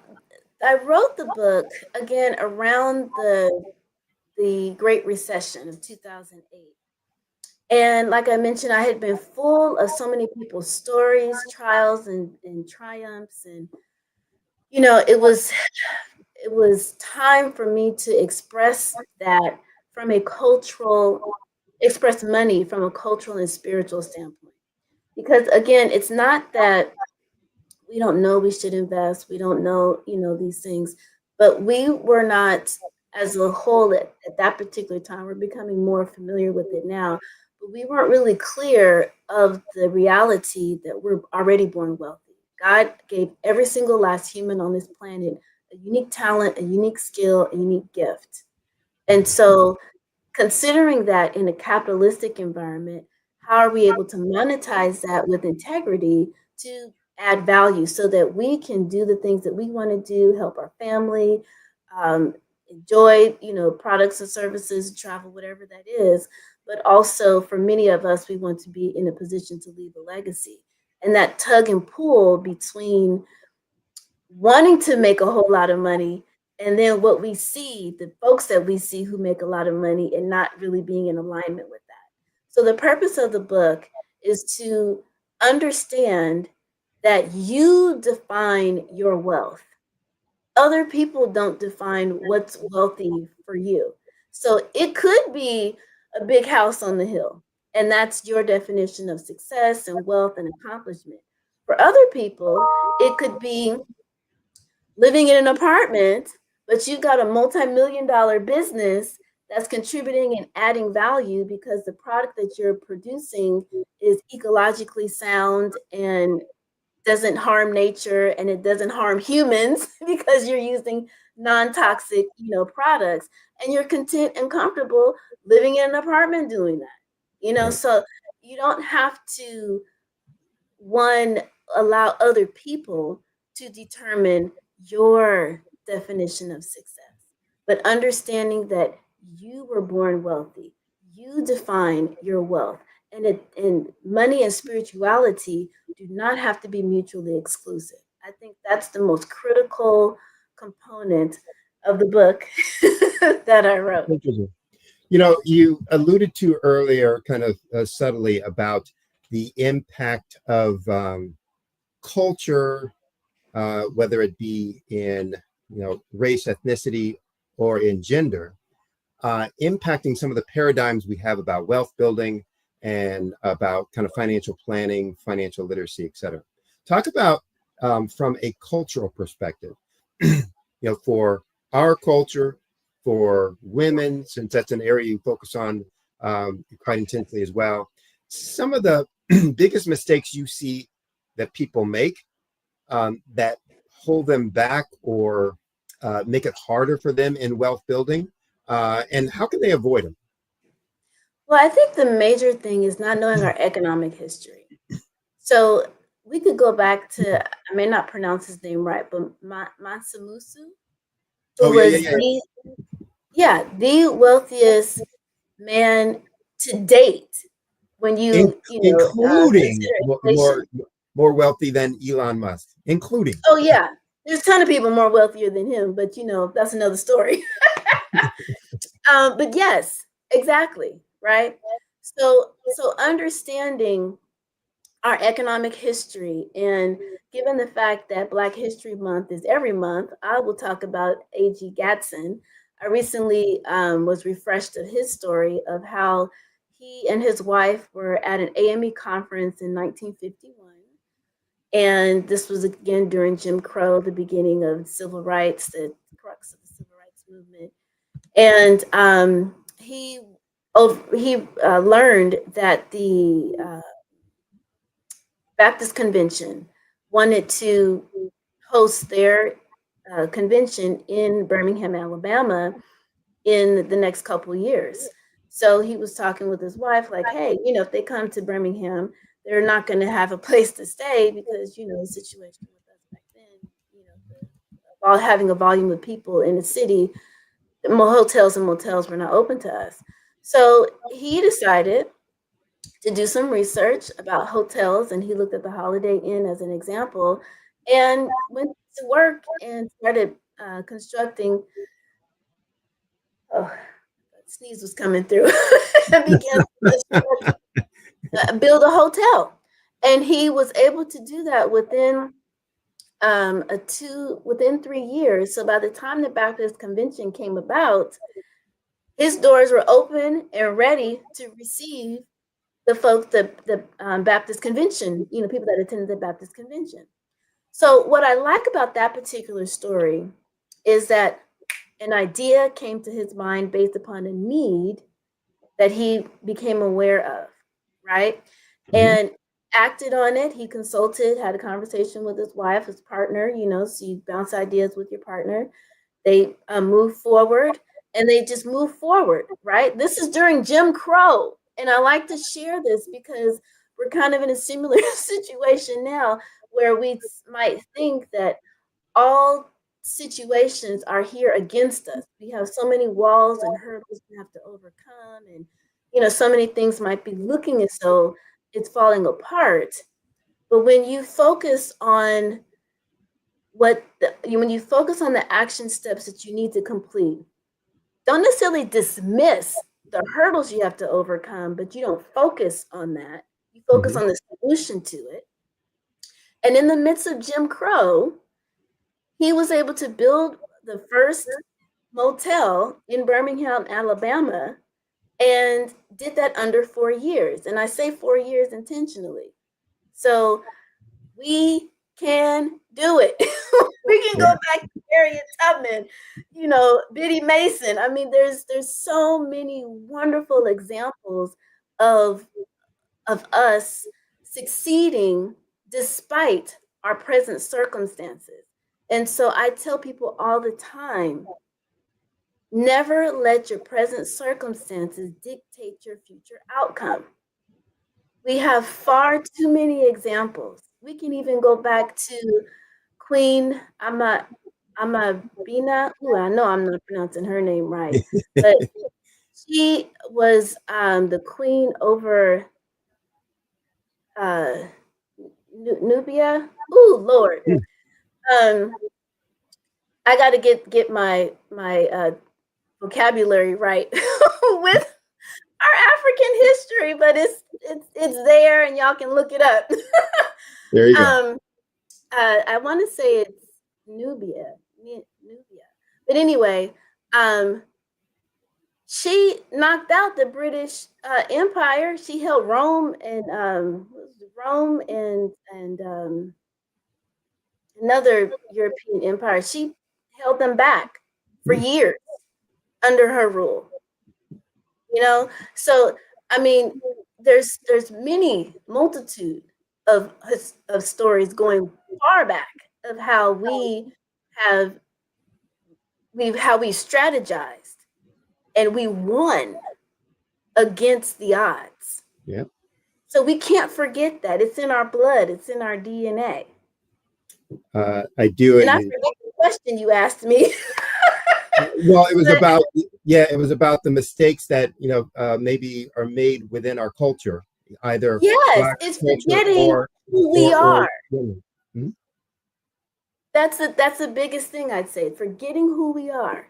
I wrote the book again around the Great Recession of 2008. And like I mentioned, I had been full of so many people's stories, trials, and triumphs. And, it was time for me to express money from a cultural and spiritual standpoint. Because again, it's not that we don't know we should invest. We don't know, these things, but we were not as a whole at that particular time. We're becoming more familiar with it now, but we weren't really clear of the reality that we're already born wealthy. God gave every single last human on this planet a unique talent, a unique skill, a unique gift. And so considering that in a capitalistic environment, how are we able to monetize that with integrity to add value so that we can do the things that we want to do, help our family, enjoy, products and services, travel, whatever that is. But also for many of us, we want to be in a position to leave a legacy. And that tug and pull between wanting to make a whole lot of money and then what we see, the folks that we see who make a lot of money and not really being in alignment with that. So the purpose of the book is to understand that you define your wealth. Other people don't define what's wealthy for you. So it could be a big house on the hill, and that's your definition of success and wealth and accomplishment. For other people, it could be living in an apartment, but you've got a multi-million-dollar business that's contributing and adding value because the product that you're producing is ecologically sound and doesn't harm nature and it doesn't harm humans because you're using non-toxic, products, and you're content and comfortable living in an apartment doing that. So you don't have to allow other people to determine your definition of success, but understanding that you were born wealthy, you define your wealth, and money and spirituality do not have to be mutually exclusive. I think that's the most critical component of the book that I wrote. Interesting. You alluded to earlier, kind of subtly, about the impact of culture, whether it be in race, ethnicity, or in gender, impacting some of the paradigms we have about wealth building and about kind of financial planning, financial literacy, et cetera. Talk about from a cultural perspective, for our culture, for women, since that's an area you focus on quite intensely as well. Some of the biggest mistakes you see that people make that hold them back or make it harder for them in wealth building, and how can they avoid them? Well, I think the major thing is not knowing our economic history. So we could go back to, I may not pronounce his name right, but Masamusu, who was the wealthiest man to date. When including more wealthy than Elon Musk, including. Oh yeah, there's a ton of people more wealthier than him, but that's another story. But yes, exactly, right? So understanding our economic history, and given the fact that Black History Month is every month, I will talk about A.G. Gatson. I recently was refreshed of his story of how he and his wife were at an AME conference in 1951. And this was again during Jim Crow, the beginning of civil rights, the crux of the civil rights movement. And he learned that the Baptist Convention wanted to host their convention in Birmingham, Alabama in the next couple of years. So he was talking with his wife like, hey, if they come to Birmingham, they're not going to have a place to stay because, the situation with us back then, while having a volume of people in the city, hotels and motels were not open to us. So he decided to do some research about hotels, and he looked at the Holiday Inn as an example and went to work and started constructing. Oh, sneeze was coming through. And began to build a hotel, and he was able to do that within 3 years. So by the time the Baptist Convention came about, his doors were open and ready to receive the folks, the Baptist Convention, people that attended the Baptist Convention. So what I like about that particular story is that an idea came to his mind based upon a need that he became aware of, right? Mm-hmm. And acted on it. He consulted, had a conversation with his wife, his partner, so you bounce ideas with your partner. They move forward, and they just move forward, right? This is during Jim Crow. And I like to share this because we're kind of in a similar situation now where we might think that all situations are here against us. We have so many walls and hurdles we have to overcome, and so many things might be looking as though it's falling apart. But when you focus on when you focus on the action steps that you need to complete, don't necessarily dismiss the hurdles you have to overcome, but you don't focus on that. You focus on the solution to it. And in the midst of Jim Crow, he was able to build the first motel in Birmingham, Alabama, and did that under 4 years. And I say 4 years intentionally. So we can do it. We can go back to Harriet Tubman, Biddy Mason. I mean, there's so many wonderful examples of us succeeding despite our present circumstances. And so I tell people all the time, never let your present circumstances dictate your future outcome. We have far too many examples. We can even go back to Queen Amabina. Ooh, I know I'm not pronouncing her name right, but she was the queen over Nubia. Ooh, Lord. I got to get my vocabulary right with our African history, but it's there, and y'all can look it up. There you go. I want to say it's Nubia, but anyway, she knocked out the British Empire. She held Rome and another European empire. She held them back for years under her rule. So I mean, there's many multitude of stories going far back of how we strategized and we won against the odds. Yeah. So we can't forget that. It's in our blood. It's in our DNA. I do it. And I forget the question you asked me. Well, it was about the mistakes that maybe are made within our culture, either Black it's forgetting who we are. That's the biggest thing I'd say. Forgetting who we are.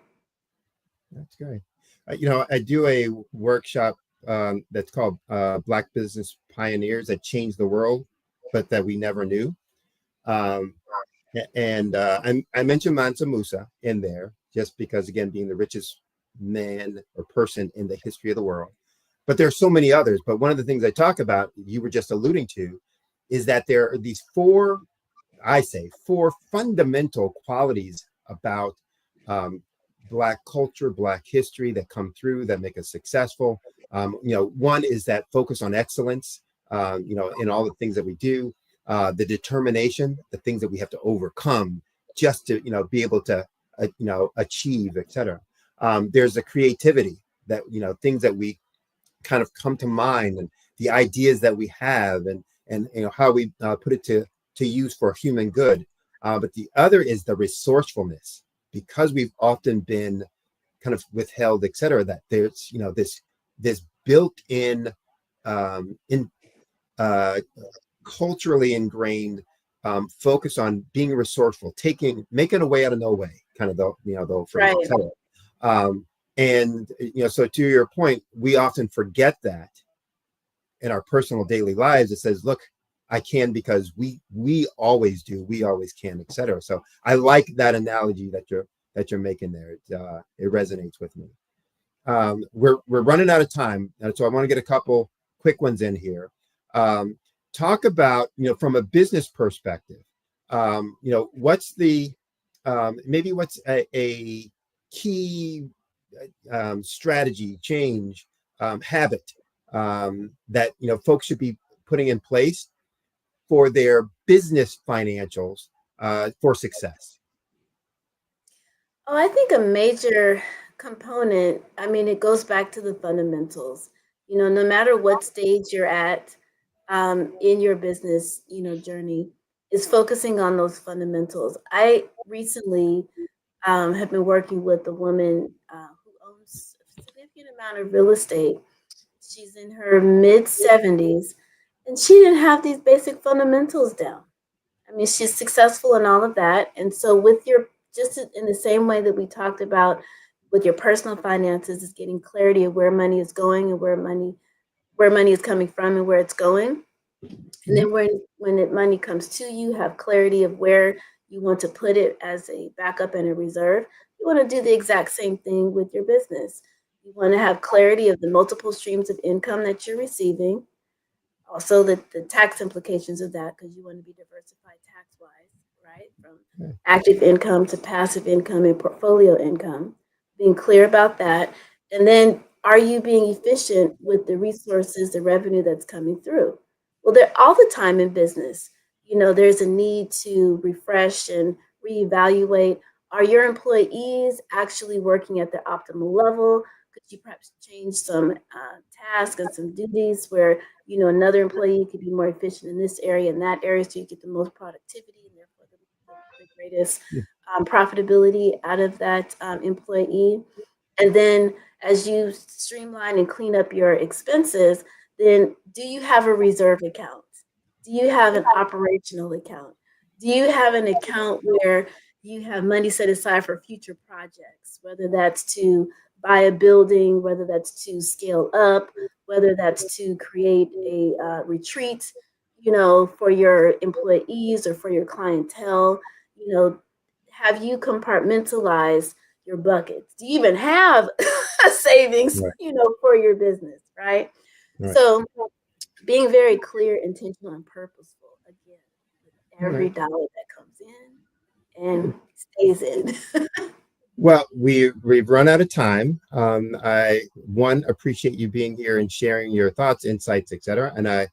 That's great. I do a workshop that's called Black Business Pioneers that changed the world, but that we never knew. And I mentioned Mansa Musa in there just because, again, being the richest man or person in the history of the world. But there are so many others. But one of the things I talk about, you were just alluding to, is that there are these four fundamental qualities about Black culture, Black history that come through that make us successful. One is that focus on excellence, in all the things that we do. The determination, the things that we have to overcome just to, be able to, achieve, etc. There's the creativity that, things that we kind of come to mind, and the ideas that we have, and how we put it to use for human good. But the other is the resourcefulness, because we've often been kind of withheld, etc. That there's, this built-in, culturally ingrained focus on being resourceful, making a way out of no way, kind of the old phrase, right. And so to your point, we often forget that in our personal daily lives. It says, look, I can because we always do, we always can, etc. So I like that analogy that you're making there. It resonates with me. We're running out of time, so I want to get a couple quick ones in here. Talk about, from a business perspective, what's the what's a key strategy, change, habit that folks should be putting in place for their business financials for success? Oh, I think a major component, it goes back to the fundamentals. No matter what stage you're at in your business, journey, is focusing on those fundamentals. I recently have been working with a woman who owns a significant amount of real estate. She's in her mid-70s, and she didn't have these basic fundamentals down. She's successful in all of that. And so just in the same way that we talked about with your personal finances, is getting clarity of where money is going and where money is coming from and where it's going. And then when the money comes to you, have clarity of where you want to put it as a backup and a reserve. You want to do the exact same thing with your business. You want to have clarity of the multiple streams of income that you're receiving. Also, the tax implications of that, because you want to be diversified tax-wise, right? From active income to passive income and portfolio income. Being clear about that. And then, are you being efficient with the resources, the revenue that's coming through? Well, all the time in business, there's a need to refresh and reevaluate. Are your employees actually working at their optimal level? Could you perhaps change some tasks and some duties where, another employee could be more efficient in this area and that area, so you get the most productivity and therefore the greatest profitability out of that employee? And then as you streamline and clean up your expenses, then do you have a reserve account? Do you have an operational account? Do you have an account where you have money set aside for future projects, whether that's to buy a building, whether that's to scale up, whether that's to create a retreat, for your employees or for your clientele? Have you compartmentalized your buckets? Do you even have savings, for your business, right? So being very clear, intentional, and purposeful, again, with every dollar that comes in and stays in. Well, we've run out of time. I appreciate you being here and sharing your thoughts, insights, etc. And I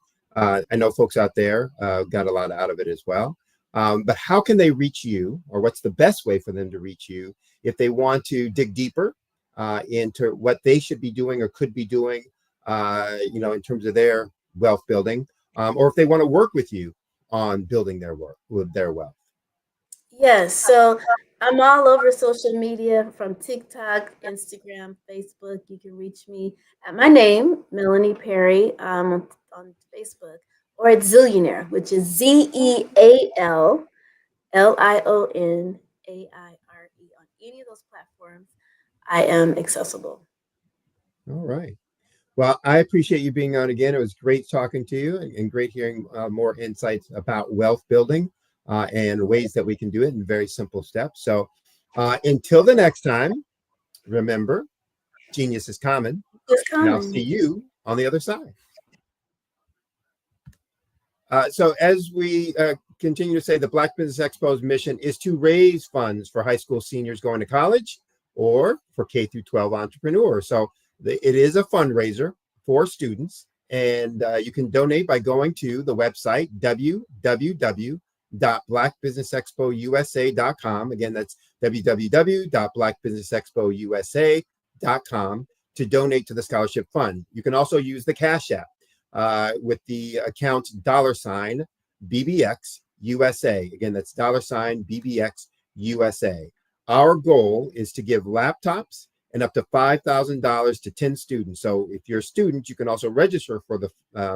know folks out there got a lot out of it as well. But how can they reach you, or what's the best way for them to reach you if they want to dig deeper into what they should be doing or could be doing, in terms of their wealth building, or if they want to work with you on building their wealth? Yes, so I'm all over social media, from TikTok, Instagram, Facebook. You can reach me at my name, Melanie Perry, on Facebook, or at Zillionaire, which is ZEALLIONAIRE. On any of those platforms, I am accessible. All right. Well, I appreciate you being on again. It was great talking to you, and great hearing more insights about wealth building and ways that we can do it in very simple steps. So until the next time, remember, genius is common. And I'll see you on the other side. So as we continue to say, the Black Business Expo's mission is to raise funds for high school seniors going to college or for K through 12 entrepreneurs. So it is a fundraiser for students, and you can donate by going to the website www.blackbusinessexpousa.com. Again, that's www.blackbusinessexpousa.com to donate to the scholarship fund. You can also use the Cash App with the account $BBX USA. Again, that's $BBX USA. Our goal is to give laptops and up to $5,000 to 10 students. So if you're a student, you can also register for the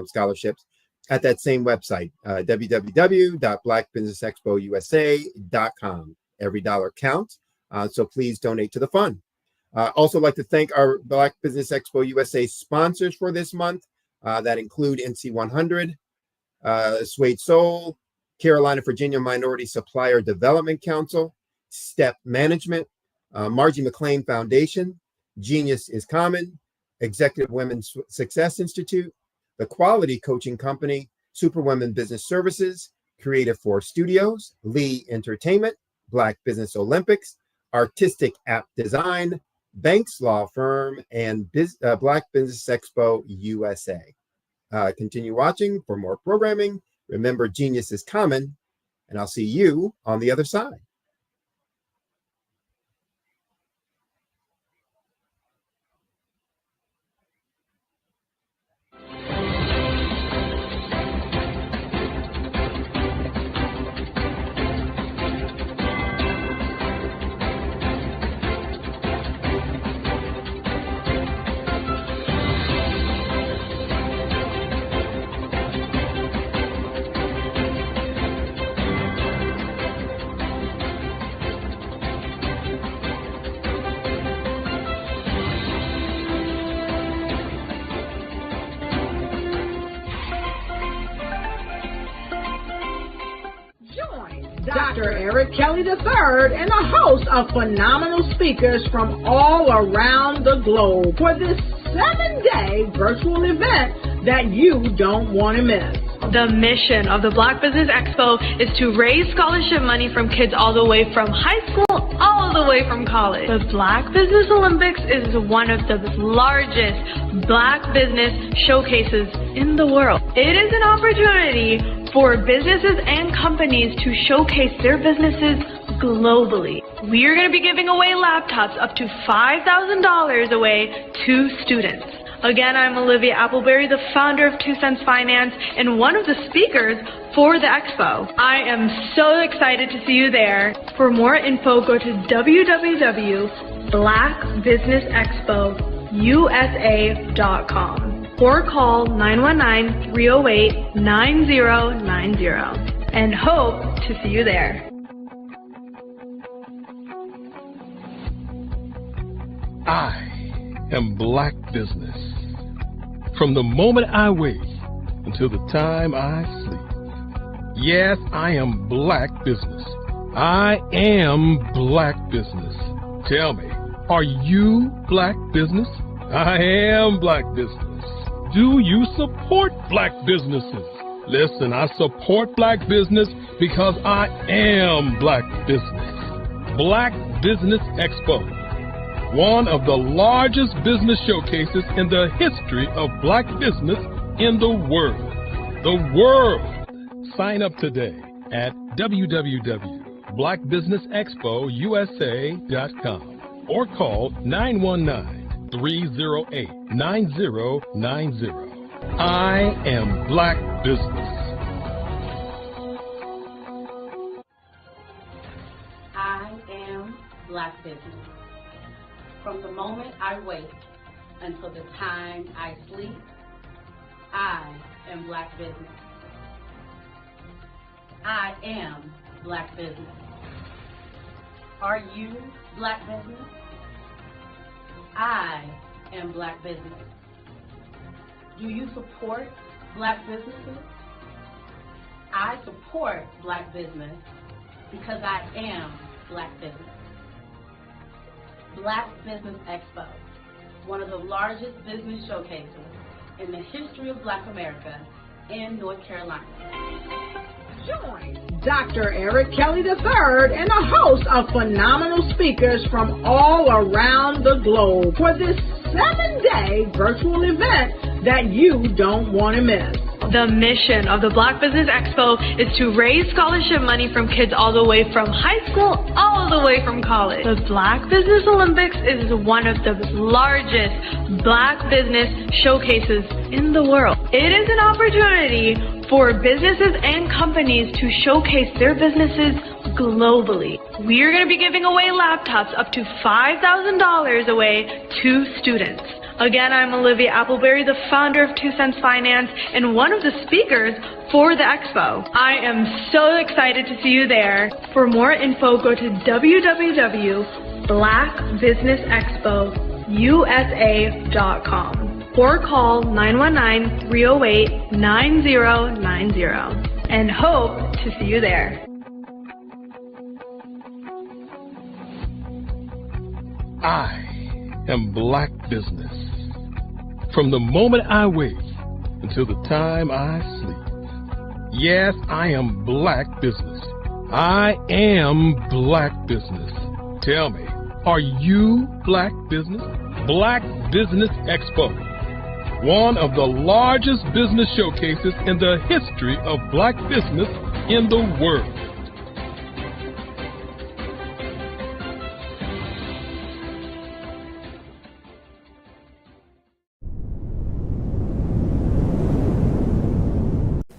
scholarships at that same website, www.blackbusinessexpousa.com. Every dollar counts, so please donate to the fund. Also like to thank our Black Business Expo USA sponsors for this month. That include NC 100, Suede Soul, Carolina, Virginia Minority Supplier Development Council, Step Management, Margie McLean Foundation, Genius is Common, Executive Women's Success Institute, The Quality Coaching Company, Superwomen Business Services, Creative Force Studios, Lee Entertainment, Black Business Olympics, Artistic App Design, Banks Law Firm, and Black Business Expo USA. Continue watching for more programming. Remember, genius is common, and I'll see you on the other side. Dr. Eric Kelly III and a host of phenomenal speakers from all around the globe for this 7-day virtual event that you don't want to miss. The mission of the Black Business Expo is to raise scholarship money from kids all the way from high school all the way from college. The Black Business Olympics is one of the largest Black business showcases in the world. It is an opportunity for businesses and companies to showcase their businesses globally. We are going to be giving away laptops up to $5,000 away to students. Again, I'm Olivia Appleberry, the founder of 2 Cents Finance and one of the speakers for the expo. I am so excited to see you there. For more info, go to www.blackbusinessexpousa.com or call 919-308-9090 and hope to see you there. I am Black Business. From the moment I wake until the time I sleep. Yes, I am Black Business. I am Black Business. Tell me, are you Black Business? I am Black Business. Do you support Black businesses? Listen, I support Black business because I am Black Business. Black Business Expo, one of the largest business showcases in the history of Black business in the world. The world! Sign up today at www.blackbusinessexpousa.com or call 919-308-9090. I am Black Business. I am Black Business. From the moment I wake until the time I sleep, I am Black Business. I am Black Business. Are you Black Business? I am Black Business. Do you support Black businesses? I support Black business because I am Black Business. Black Business Expo, one of the largest business showcases in the history of Black America in North Carolina. Join Dr. Eric Kelly III and a host of phenomenal speakers from all around the globe for this 7-day virtual event that you don't want to miss. The mission of the Black Business Expo is to raise scholarship money from kids all the way from high school all the way from college. The Black Business Olympics is one of the largest Black business showcases in the world. It is an opportunity for businesses and companies to showcase their businesses globally. We are going to be giving away laptops up to $5,000 away to students. Again, I'm Olivia Appleberry, the founder of 2 Cents Finance and one of the speakers for the expo. I am so excited to see you there. For more info, go to www.blackbusinessexpousa.com or call 919-308-9090 and hope to see you there. I am Black Business. From the moment I wake until the time I sleep. Yes, I am Black Business. I am Black Business. Tell me, are you Black Business? Black Business Expo, one of the largest business showcases in the history of Black business in the world.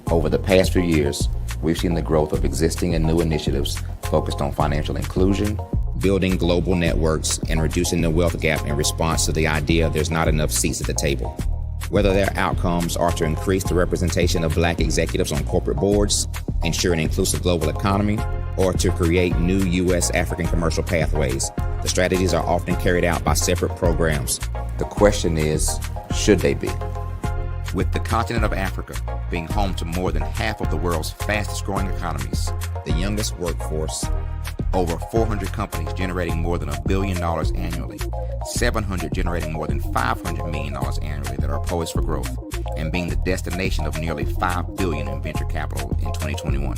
Over the past few years, we've seen the growth of existing and new initiatives focused on financial inclusion, building global networks, and reducing the wealth gap in response to the idea there's not enough seats at the table. Whether their outcomes are to increase the representation of Black executives on corporate boards, ensure an inclusive global economy, or to create new U.S. African commercial pathways, the strategies are often carried out by separate programs. The question is, should they be? With the continent of Africa being home to more than half of the world's fastest growing economies, the youngest workforce, over 400 companies generating more than $1 billion annually, 700 generating more than $500 million annually that are poised for growth, and being the destination of nearly $5 billion in venture capital in 2021.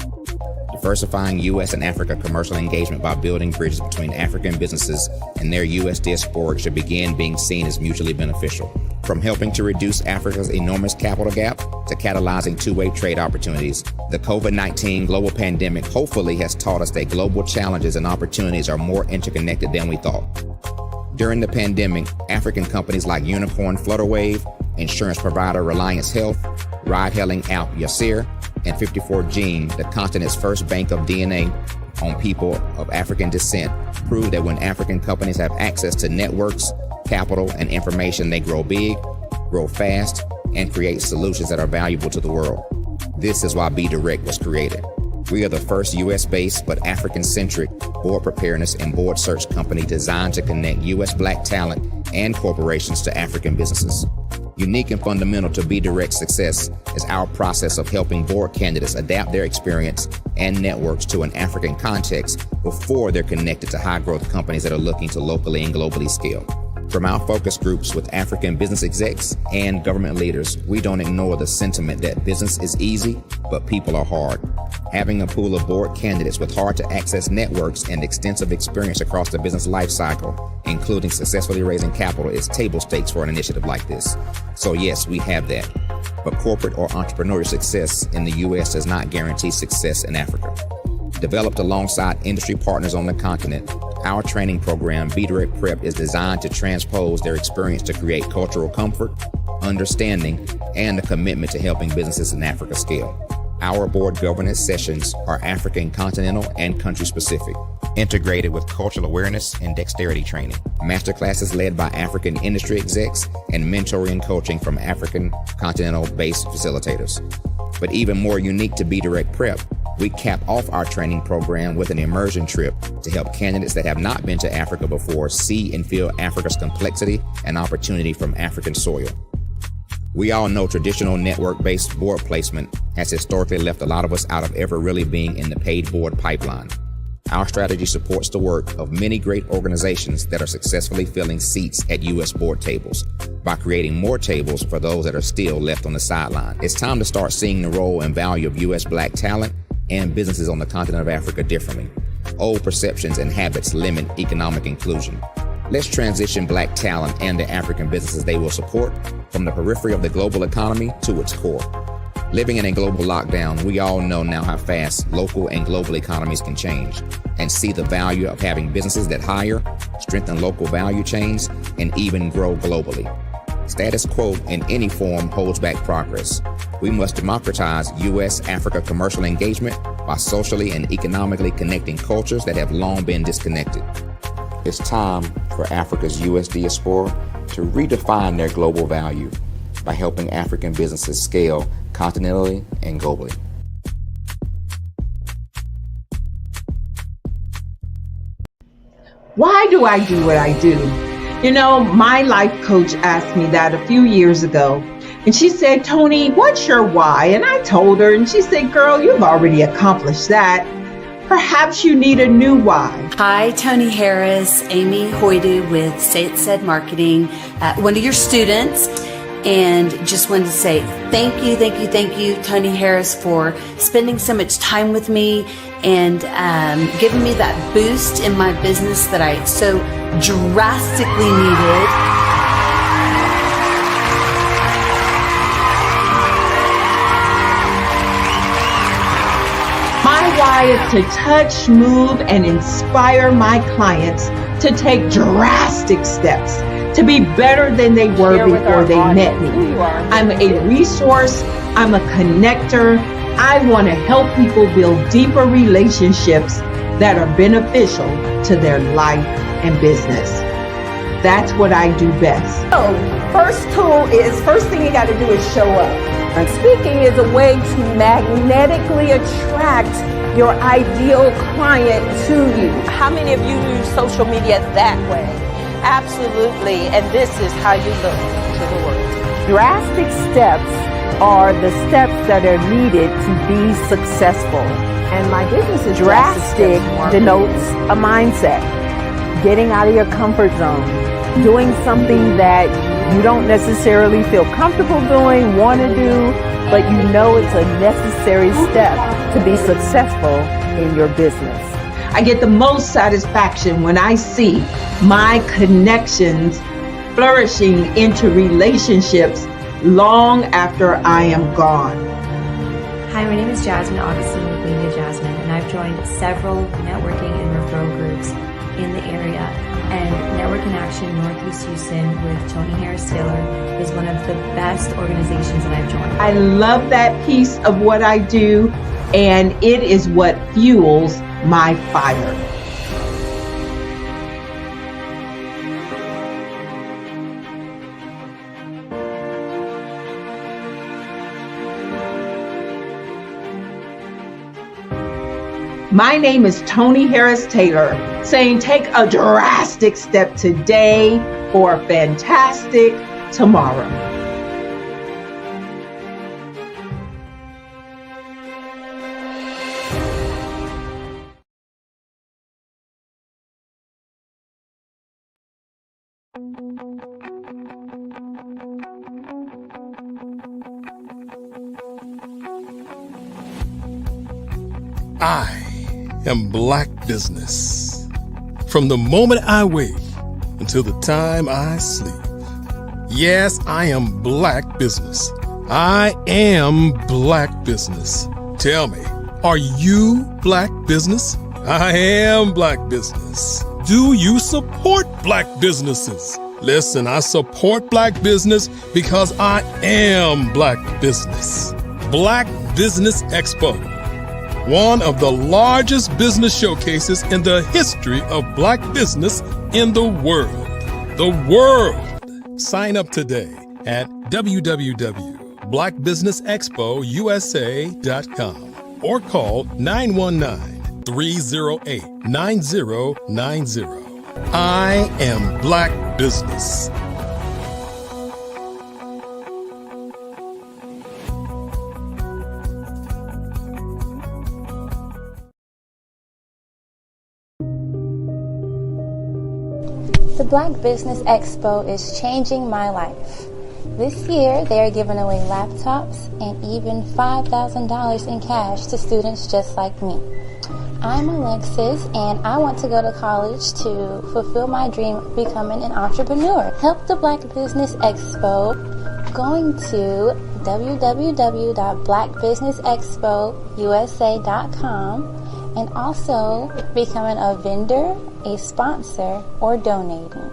Diversifying U.S. and Africa commercial engagement by building bridges between African businesses and their U.S. diaspora should begin being seen as mutually beneficial. From helping to reduce Africa's enormous capital gap to catalyzing two-way trade opportunities, the COVID-19 global pandemic hopefully has taught us that global challenges and opportunities are more interconnected than we thought. During the pandemic, African companies like Unicorn Flutterwave, insurance provider Reliance Health, ride-hailing app Yasir, and 54Gene, the continent's first bank of DNA on people of African descent, proved that when African companies have access to networks, capital, and information, they grow big, grow fast, and create solutions that are valuable to the world. This is why Be Direct was created. We are the first U.S.-based but African-centric board preparedness and board search company designed to connect U.S. Black talent and corporations to African businesses. Unique and fundamental to Be Direct's success is our process of helping board candidates adapt their experience and networks to an African context before they're connected to high-growth companies that are looking to locally and globally scale. From our focus groups with African business execs and government leaders, we don't ignore the sentiment that business is easy, but people are hard. Having a pool of board candidates with hard-to-access networks and extensive experience across the business life cycle, including successfully raising capital, is table stakes for an initiative like this. So yes, we have that. But corporate or entrepreneurial success in the U.S. does not guarantee success in Africa. Developed alongside industry partners on the continent, our training program, Be Direct Prep, is designed to transpose their experience to create cultural comfort, understanding, and a commitment to helping businesses in Africa scale. Our board governance sessions are African continental and country specific, integrated with cultural awareness and dexterity training, masterclasses led by African industry execs, and mentoring and coaching from African continental-based facilitators. But even more unique to Be Direct Prep, we cap off our training program with an immersion trip to help candidates that have not been to Africa before see and feel Africa's complexity and opportunity from African soil. We all know traditional network-based board placement has historically left a lot of us out of ever really being in the paid board pipeline. Our strategy supports the work of many great organizations that are successfully filling seats at U.S. board tables by creating more tables for those that are still left on the sideline. It's time to start seeing the role and value of U.S. Black talent and businesses on the continent of Africa differently. Old perceptions and habits limit economic inclusion. Let's transition Black talent and the African businesses they will support from the periphery of the global economy to its core. Living in a global lockdown, we all know now how fast local and global economies can change, and see the value of having businesses that hire, strengthen local value chains, and even grow globally. Status quo in any form holds back progress. We must democratize U.S.-Africa commercial engagement by socially and economically connecting cultures that have long been disconnected. It's time for Africa's U.S. diaspora to redefine their global value by helping African businesses scale continentally and globally. Why do I do what I do? You know, my life coach asked me that a few years ago. And she said, Tony, what's your why? And I told her, and she said, girl, you've already accomplished that. Perhaps you need a new why. Hi, Tony Harris, Amy Hoydu with Say It Said Marketing, one of your students. And just wanted to say thank you, Tony Harris, for spending so much time with me and giving me that boost in my business that I so drastically needed. My why is to touch, move, and inspire my clients to take drastic steps to be better than they were before they met me. I'm a resource, I'm a connector. I want to help people build deeper relationships that are beneficial to their life and business. That's what I do best. So, first thing you got to do is show up. And speaking is a way to magnetically attract your ideal client to you. How many of you use social media that way? Absolutely, and this is how you look to the world. Drastic steps are the steps that are needed to be successful. And my business is drastic denotes a mindset. Getting out of your comfort zone, doing something that you don't necessarily feel comfortable doing, want to do, but you know it's a necessary step to be successful in your business. I get the most satisfaction when I see my connections flourishing into relationships long after I am gone. Hi, my name is Jasmine Augustine with Media Jasmine, and I've joined several networking and referral groups in the area. And Network in Action Northeast Houston with Tony Harris Taylor is one of the best organizations that I've joined. I love that piece of what I do, and it is what fuels my fire. My name is Tony Harris Taylor, saying take a drastic step today for a fantastic tomorrow. I am Black Business. From the moment I wake until the time I sleep. Yes, I am Black Business. I am Black Business. Tell me, are you Black Business? I am Black Business. Do you support Black businesses? Listen, I support Black business because I am Black Business. Black Business Expo, one of the largest business showcases in the history of Black business in the world. The world! Sign up today at www.blackbusinessexpousa.com or call 919-308-9090. I am Black Business. The Black Business Expo is changing my life. This year, they are giving away laptops and even $5,000 in cash to students just like me. I'm Alexis, and I want to go to college to fulfill my dream of becoming an entrepreneur. Help the Black Business Expo going to www.blackbusinessexpousa.com and also becoming a vendor, a sponsor, or donating.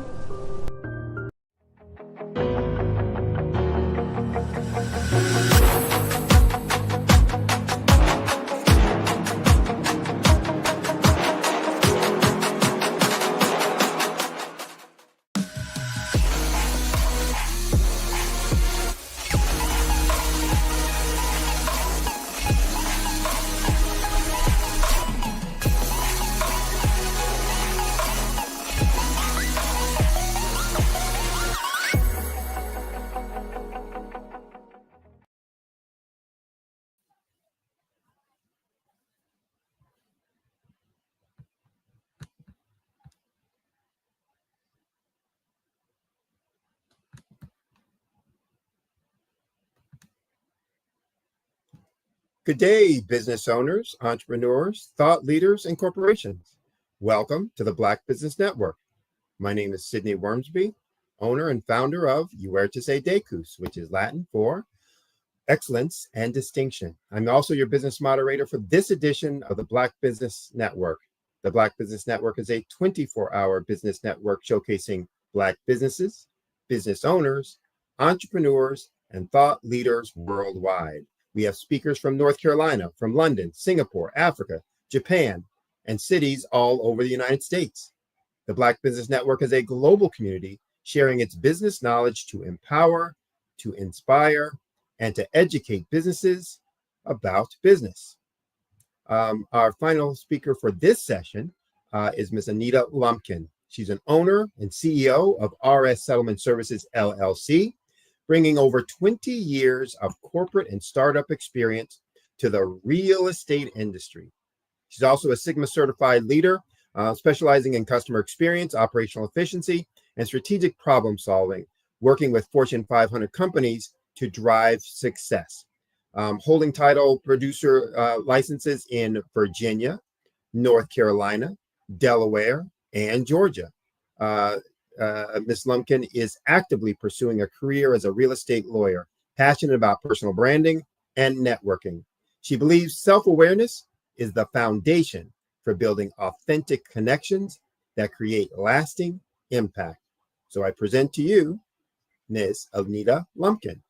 Good day, business owners, entrepreneurs, thought leaders, and corporations. Welcome to the Black Business Network. My name is Sidney Wormsby, owner and founder of Huertas Decus, which is Latin for excellence and distinction. I'm also your business moderator for this edition of the Black Business Network. The Black Business Network is a 24-hour business network showcasing Black businesses, business owners, entrepreneurs, and thought leaders worldwide. We have speakers from North Carolina, from London, Singapore, Africa, Japan, and cities all over the United States. The Black Business Network is a global community sharing its business knowledge to empower, to inspire, and to educate businesses about business. Our final speaker for this session is Ms. Anita Lumpkin. She's an owner and CEO of RS Settlement Services, LLC, bringing over 20 years of corporate and startup experience to the real estate industry. She's also a Sigma certified leader, specializing in customer experience, operational efficiency, and strategic problem solving, working with Fortune 500 companies to drive success. Holding title producer licenses in Virginia, North Carolina, Delaware, and Georgia. Ms. Lumpkin is actively pursuing a career as a real estate lawyer, passionate about personal branding and networking. She believes self-awareness is the foundation for building authentic connections that create lasting impact. So I present to you Ms. Anita Lumpkin.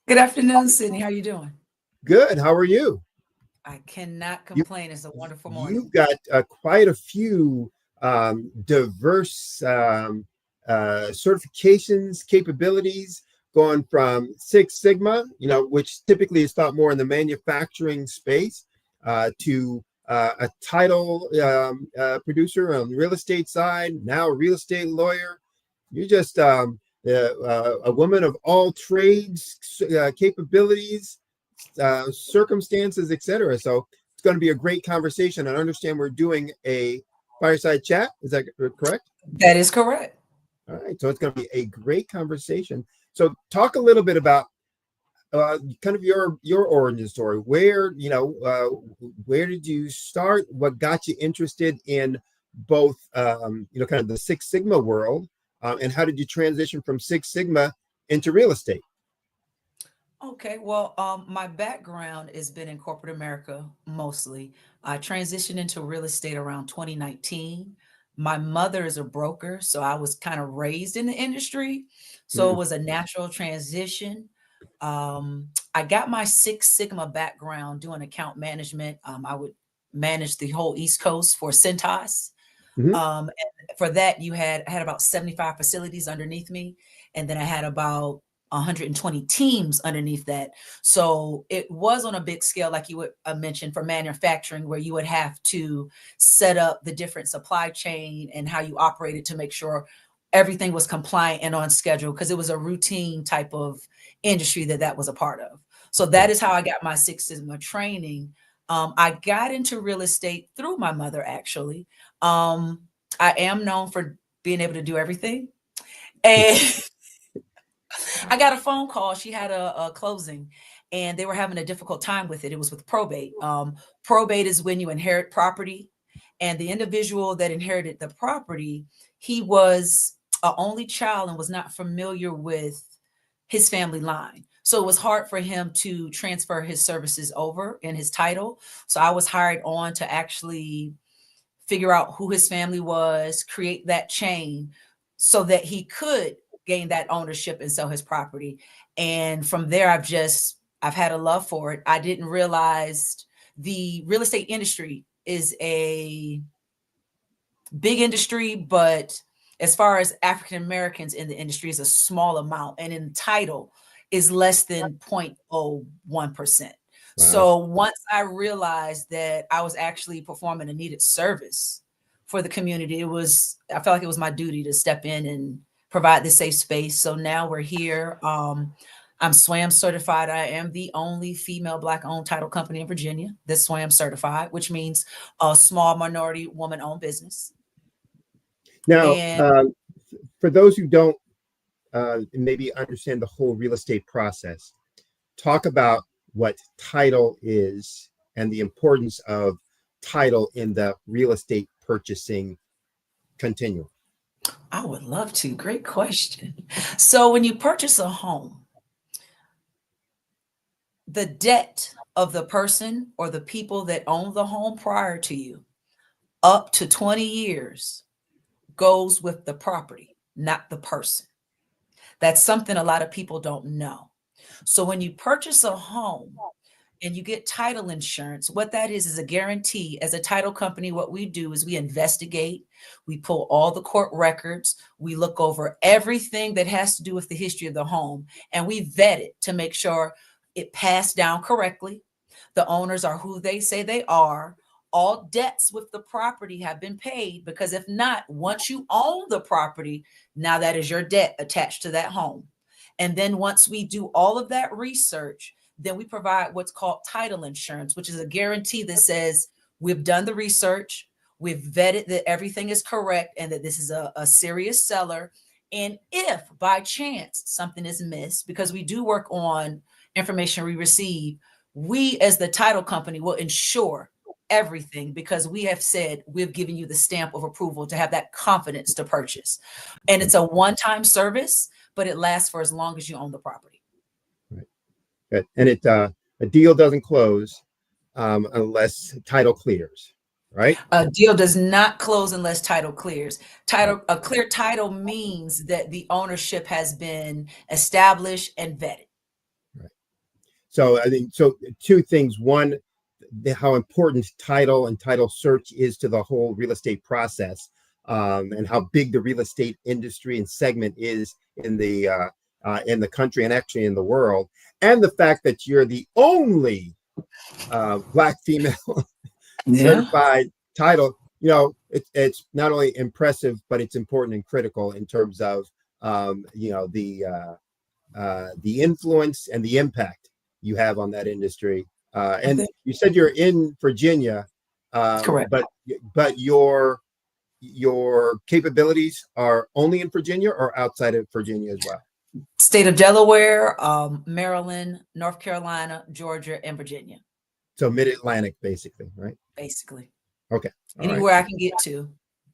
Good afternoon, Sydney. How are you doing? Good. How are you? I cannot complain. It's a wonderful morning. You've got quite a few diverse certifications, capabilities, going from Six Sigma, which typically is thought more in the manufacturing space, to a title producer on the real estate side, now a real estate lawyer. You're just a woman of all trades, capabilities, circumstances, etc. So it's going to be a great conversation. I understand we're doing a fireside chat. Is that correct? That is correct. All right. So it's going to be a great conversation. So talk a little bit about kind of your origin story. Where did you start? What got you interested in both, kind of the Six Sigma world, and how did you transition from Six Sigma into real estate? Okay, well, my background has been in corporate America mostly. I transitioned into real estate around 2019. My mother is a broker, so I was kind of raised in the industry. So it was a natural transition. I got my Six Sigma background doing account management. I would manage the whole East Coast for Cintas. And for that, I had about 75 facilities underneath me. And then I had about 120 teams underneath that. So it was on a big scale, like you would mention, for manufacturing, where you would have to set up the different supply chain and how you operated to make sure everything was compliant and on schedule, because it was a routine type of industry that was a part of. So that is how I got my Six Sigma training. I got into real estate through my mother, actually. I am known for being able to do everything. And I got a phone call. She had a closing and they were having a difficult time with it. It was with probate. Probate is when you inherit property, and the individual that inherited the property, he was an only child and was not familiar with his family line. So it was hard for him to transfer his services over in his title. So I was hired on to actually figure out who his family was, create that chain so that he could gain that ownership and sell his property. And from there, I've had a love for it. I didn't realize the real estate industry is a big industry, but as far as African Americans in the industry is a small amount, and in title is less than 0.01%. Wow. So once I realized that I was actually performing a needed service for the community, I felt like it was my duty to step in and provide this safe space. So now we're here. I'm SWAM certified. I am the only female Black-owned title company in Virginia that's SWAM certified, which means a small minority woman-owned business. Now, for those who don't maybe understand the whole real estate process, talk about what title is and the importance of title in the real estate purchasing continuum. I would love to. Great question. So when you purchase a home, the debt of the person or the people that own the home prior to you, up to 20 years, goes with the property, not the person. That's something a lot of people don't know. So when you purchase a home and you get title insurance, what that is a guarantee. As a title company, what we do is we investigate, we pull all the court records, we look over everything that has to do with the history of the home, and we vet it to make sure it passed down correctly. The owners are who they say they are. All debts with the property have been paid, because if not, once you own the property, now that is your debt attached to that home. And then once we do all of that research, then we provide what's called title insurance, which is a guarantee that says we've done the research, we've vetted that everything is correct and that this is a serious seller. And if by chance something is missed, because we do work on information we receive, we as the title company will insure everything because we have said we've given you the stamp of approval to have that confidence to purchase. And it's a one-time service, but it lasts for as long as you own the property. Right. Good. And a deal doesn't close unless title clears, right? A deal does not close unless title clears. A clear title means that the ownership has been established and vetted. Right. So I think two things. One, how important title and title search is to the whole real estate process, and how big the real estate industry and segment is in the country and actually in the world, and the fact that you're the only Black female certified title. It's not only impressive, but it's important and critical in terms of the influence and the impact you have on that industry. And you said you're in Virginia, correct? But your capabilities are only in Virginia or outside of Virginia as well? State of Delaware, Maryland, North Carolina, Georgia, and Virginia. So mid-Atlantic, basically, right? Basically. Okay. Anywhere I can get to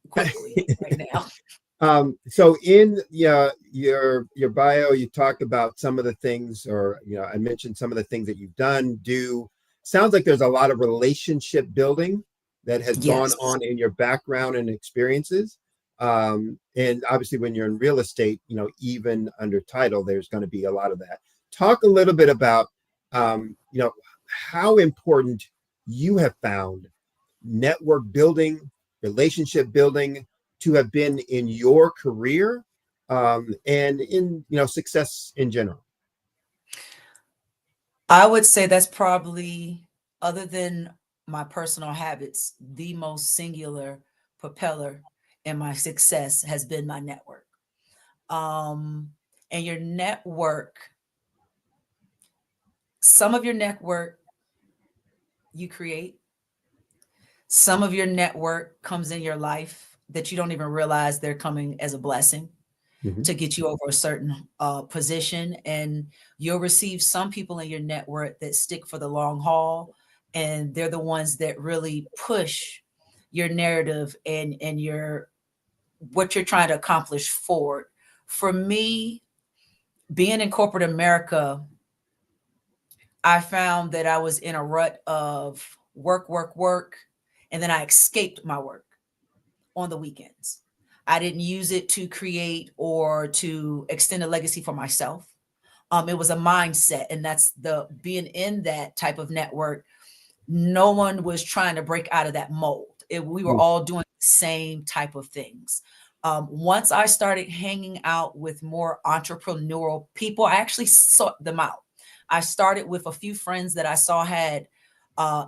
quickly right now. So in your bio, you talked about some of the things, or I mentioned some of the things that you've done. Sounds like there's a lot of relationship building that has gone on in your background and experiences. And obviously, when you're in real estate, even under title, there's going to be a lot of that. Talk a little bit about how important you have found network building, relationship building to have been in your career, and in success in general. I would say that's probably, other than my personal habits, the most singular propeller in my success has been my network. And your network, some of your network you create, some of your network comes in your life that you don't even realize they're coming as a blessing to get you over a certain position. And you'll receive some people in your network that stick for the long haul. And they're the ones that really push your narrative and what you're trying to accomplish forward. For me, being in corporate America, I found that I was in a rut of work, and then I escaped my work on the weekends. I didn't use it to create or to extend a legacy for myself. It was a mindset, and that's being in that type of network. No one was trying to break out of that mold. We were all doing the same type of things. Once I started hanging out with more entrepreneurial people, I actually sought them out. I started with a few friends that I saw had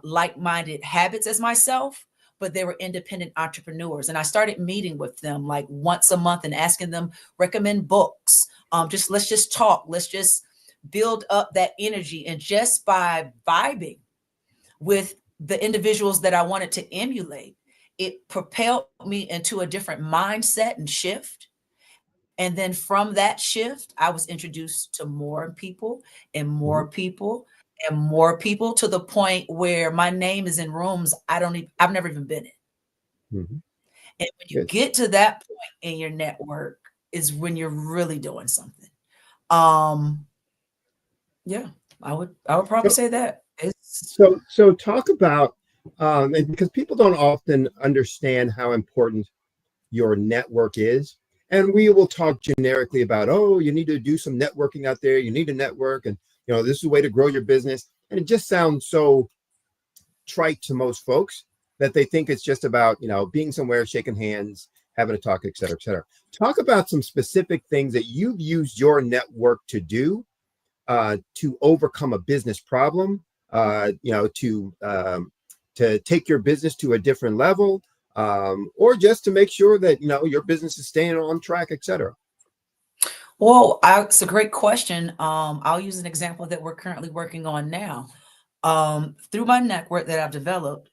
like-minded habits as myself, but they were independent entrepreneurs. And I started meeting with them like once a month and asking them, recommend books. Let's just talk. Let's just build up that energy. And just by vibing with the individuals that I wanted to emulate, it propelled me into a different mindset and shift. And then from that shift, I was introduced to more people and more people and more people, to the point where my name is in rooms I've never even been in. And when you get to that point in your network is when you're really doing something. Yeah, I would probably say that. So talk about, and because people don't often understand how important your network is. And we will talk generically about, you need to do some networking out there. You need to network, and this is a way to grow your business. And it just sounds so trite to most folks that they think it's just about, being somewhere, shaking hands, having a talk, et cetera, et cetera. Talk about some specific things that you've used your network to do to overcome a business problem, to take your business to a different level, or just to make sure that, your business is staying on track, et cetera. Well, it's a great question. I'll use an example that we're currently working on now. Through my network that I've developed,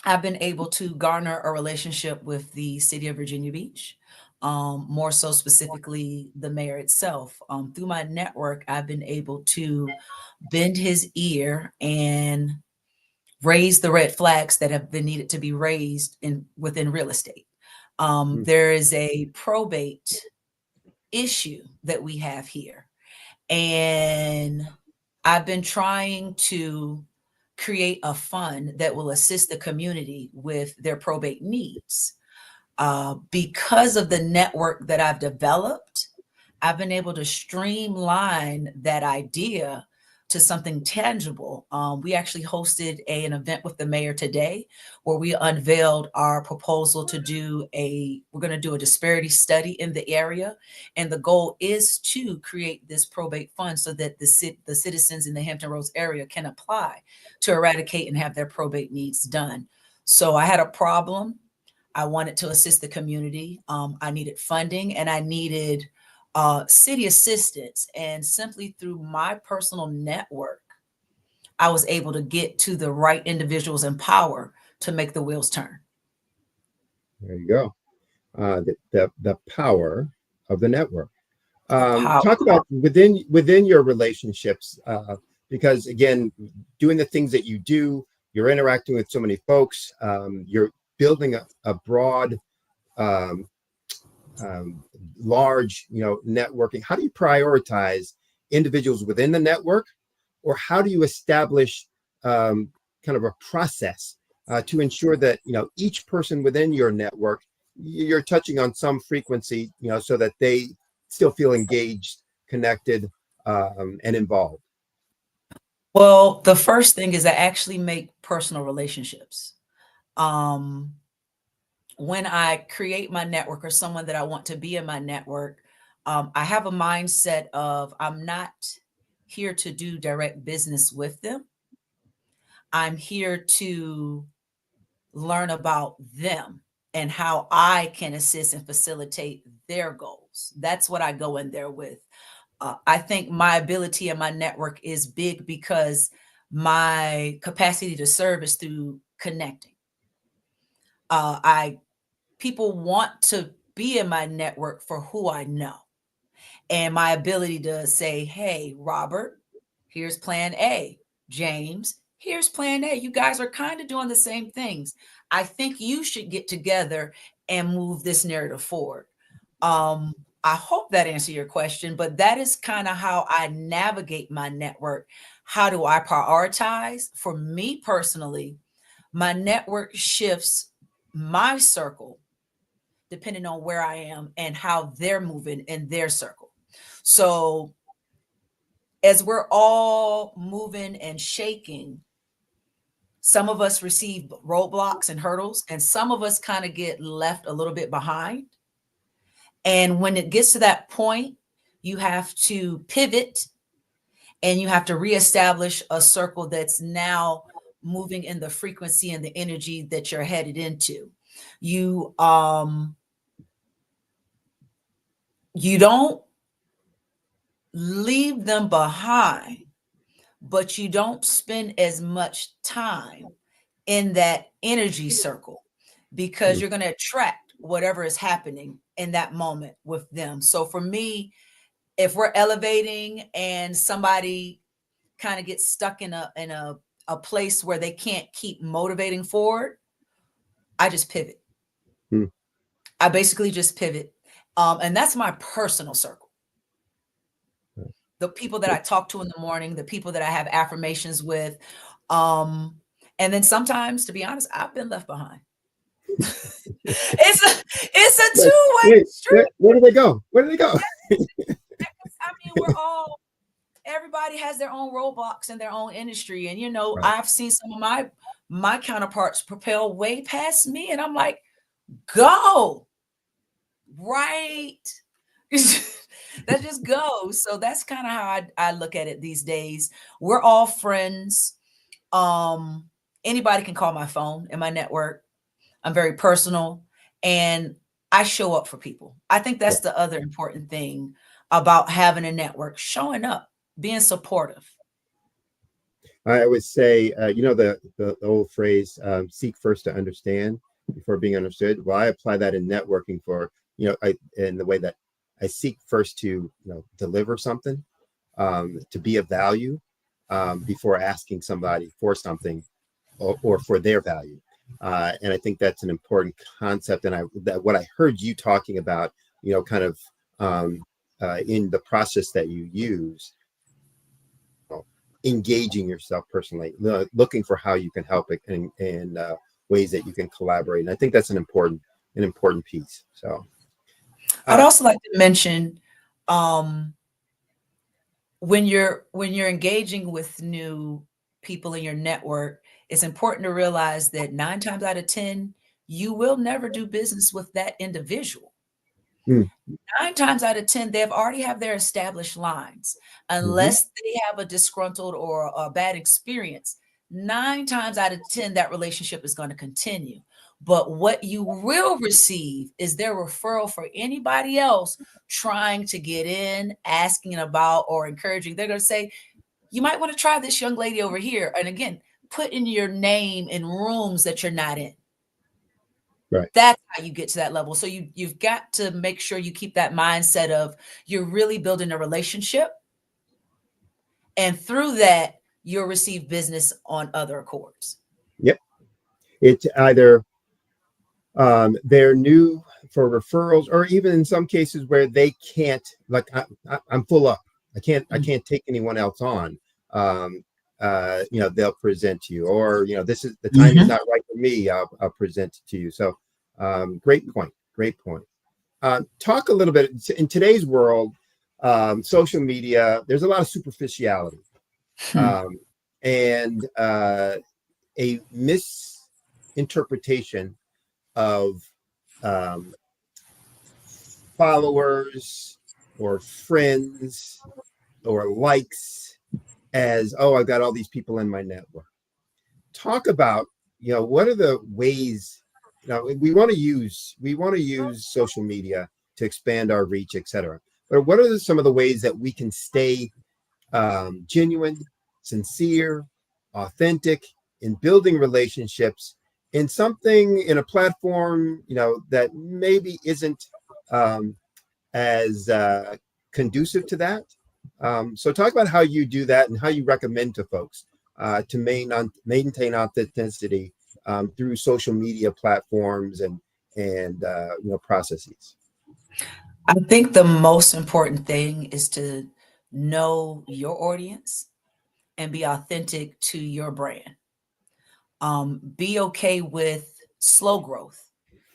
I've been able to garner a relationship with the city of Virginia Beach, more so specifically the mayor itself. Through my network, I've been able to bend his ear and raise the red flags that have been needed to be raised within real estate. There is a probate issue that we have here, and I've been trying to create a fund that will assist the community with their probate needs. Because of the network that I've developed, I've been able to streamline that idea to something tangible. We actually hosted an event with the mayor today where we unveiled our proposal to we're going to do a disparity study in the area. And the goal is to create this probate fund so that the citizens in the Hampton Roads area can apply to eradicate and have their probate needs done. So I had a problem. I wanted to assist the community. I needed funding and I needed city assistance, and simply through my personal network, I was able to get to the right individuals in power to make the wheels turn. There you go. The power of the network. Talk about within your relationships, because again, doing the things that you do, you're interacting with so many folks. You're building a broad large, networking. How do you prioritize individuals within the network, or how do you establish kind of a process to ensure that each person within your network, you're touching on some frequency, so that they still feel engaged, connected, and involved? Well, the first thing is I actually make personal relationships. When I create my network or someone that I want to be in my network, I have a mindset of I'm not here to do direct business with them. I'm here to learn about them and how I can assist and facilitate their goals. That's what I go in there with. I think my ability and my network is big because my capacity to serve is through connecting. People want to be in my network for who I know. And my ability to say, hey, Robert, here's plan A. James, here's plan A. You guys are kind of doing the same things. I think you should get together and move this narrative forward. I hope that answered your question, but that is kind of how I navigate my network. How do I prioritize? For me personally, my network shifts my circle depending on where I am and how they're moving in their circle. So as we're all moving and shaking, some of us receive roadblocks and hurdles, and some of us kind of get left a little bit behind. And when it gets to that point, you have to pivot and you have to reestablish a circle that's now moving in the frequency and the energy that you're headed into. You don't leave them behind, but you don't spend as much time in that energy circle because you're going to attract whatever is happening in that moment with them. So for me, if we're elevating and somebody kind of gets stuck in a place where they can't keep motivating forward, I just pivot. I basically just pivot. And that's my personal circle. The people that I talk to in the morning, the people that I have affirmations with. And then sometimes, to be honest, I've been left behind. It's a two-way street. Where do they go? Where do they go? I mean, everybody has their own roadblocks in their own industry. And, right. I've seen some of my counterparts propel way past me. And I'm like, go. Right. That just goes. So that's kind of how I look at it these days. We're all friends. Anybody can call my phone in my network. I'm very personal. And I show up for people. I think that's the other important thing about having a network, showing up, being supportive. I always say, the old phrase, seek first to understand before being understood. Well, I apply that in networking for, in the way that I seek first to, deliver something, to be of value, before asking somebody for something or for their value. And I think that's an important concept. And what I heard you talking about, kind of in the process that you use, engaging yourself personally, looking for how you can help it and ways that you can collaborate. And I think that's an important piece. So I'd also like to mention, when you're engaging with new people in your network, it's important to realize that 9 times out of 10, you will never do business with that individual. 9 times out of 10, they've already have their established lines. Unless they have a disgruntled or a bad experience, 9 times out of 10, that relationship is going to continue. But what you will receive is their referral for anybody else trying to get in, asking about, or encouraging. They're going to say, you might want to try this young lady over here. And again, put in your name in rooms that you're not in. Right. That's how you get to that level. So you've got to make sure you keep that mindset of you're really building a relationship. And through that, you'll receive business on other accords. Yep. It's either they're new for referrals, or even in some cases where they can't, like I'm full up. I can't take anyone else on. They'll present to you, or this is the time is not right for me. I'll present it to you. So great point. Talk a little bit in today's world, social media. There's a lot of superficiality, and a misinterpretation of followers or friends or likes as, oh, I've got all these people in my network. Talk about, what are the ways, we want to use social media to expand our reach, etc. But what are some of the ways that we can stay genuine, sincere, authentic in building relationships in a platform, that maybe isn't as conducive to that. So talk about how you do that and how you recommend to folks to maintain authenticity through social media platforms and processes. I think the most important thing is to know your audience and be authentic to your brand. Be okay with slow growth,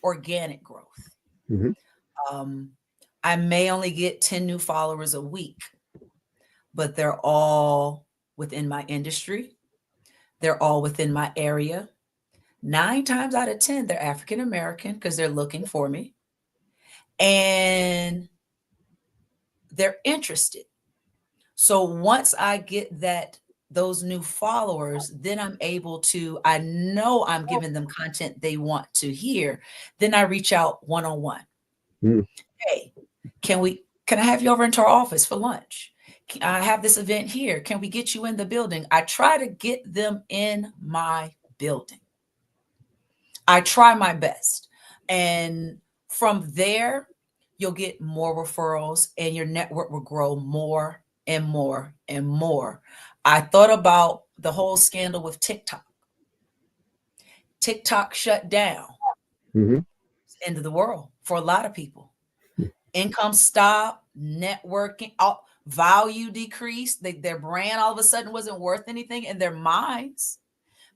organic growth. I may only get 10 new followers a week, but they're all within my industry. They're all within my area. 9 times out of 10, they're African American because they're looking for me. And they're interested. So once I get those new followers, then I'm able to, I know I'm giving them content they want to hear. Then I reach out one-on-one. Hey, can I have you over into our office for lunch? I have this event here. Can we get you in the building? I try to get them in my building. I try my best. And from there, you'll get more referrals and your network will grow more and more and more. I thought about the whole scandal with TikTok. TikTok shut down. End of the world for a lot of people. Income stopped, networking, value decreased. Their brand all of a sudden wasn't worth anything in their minds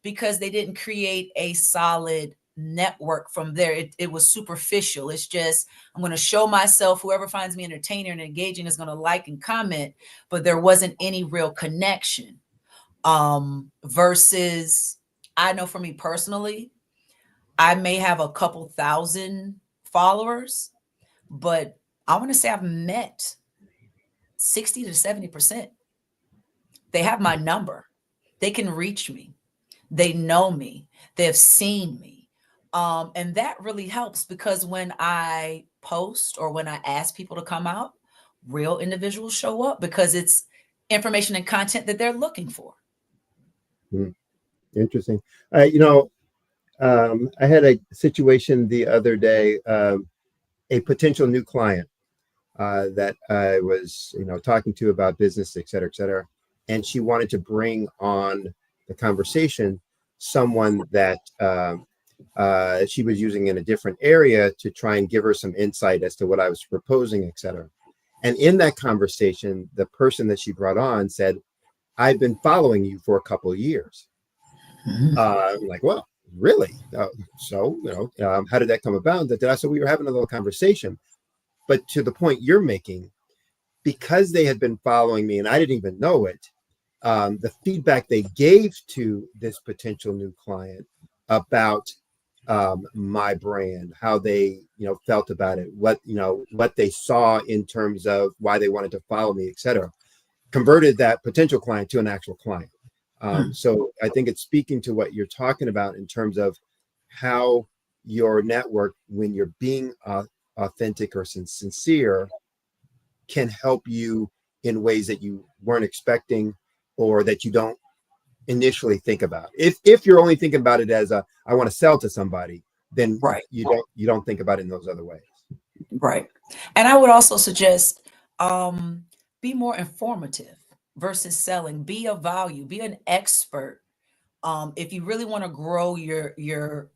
because they didn't create a solid network from there. It was superficial. It's just, I'm going to show myself. Whoever finds me entertaining and engaging is going to like and comment, but there wasn't any real connection. Versus, I know for me personally, I may have a couple thousand followers, but I want to say I've met 60 to 70%. They have my number. They can reach me. They know me. They have seen me. And that really helps because when I post or when I ask people to come out, real individuals show up because it's information and content that they're looking for. Interesting. I had a situation the other day, a potential new client that I was, talking to about business, et cetera, et cetera. And she wanted to bring on the conversation someone that she was using in a different area to try and give her some insight as to what I was proposing, et cetera. And in that conversation, the person that she brought on said, I've been following you for a couple of years. I'm like, well, really? How did that come about? So we were having a little conversation. But to the point you're making, because they had been following me and I didn't even know it, the feedback they gave to this potential new client about my brand, how they, felt about it, what they saw in terms of why they wanted to follow me, et cetera, converted that potential client to an actual client. So I think it's speaking to what you're talking about in terms of how your network, when you're being authentic or sincere, can help you in ways that you weren't expecting or that you don't initially think about. If you're only thinking about it as I want to sell to somebody, then you don't think about it in those other ways. Right. And I would also suggest be more informative versus selling. Be of value. Be an expert. If you really want to grow your